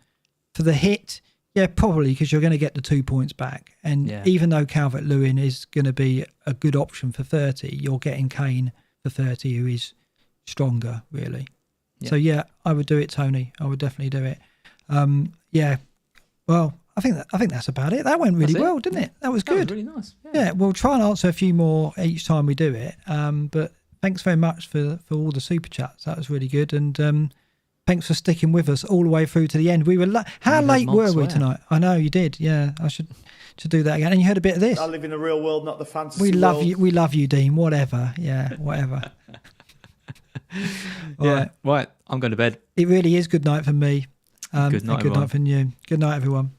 for the hit... Yeah, probably, because you're going to get the 2 points back. And even though Calvert-Lewin is going to be a good option for 30, you're getting Kane for 30, who is stronger, really. Yeah. So, I would do it, Tony. I would definitely do it. Well, I think that's about it. That went really well, didn't it? That was good. That was really nice. Yeah, we'll try and answer a few more each time we do it. But thanks very much for all the super chats. That was really good. And... thanks for sticking with us all the way through to the end. We were how late were we tonight? I know you did. Yeah, I should do that again. And you heard a bit of this. I live in the real world, not the fantasy world. We love you, Dean. Whatever. Yeah, whatever. Right. I'm going to bed. It really is good night for me. Good night, and good night for you. Good night, everyone.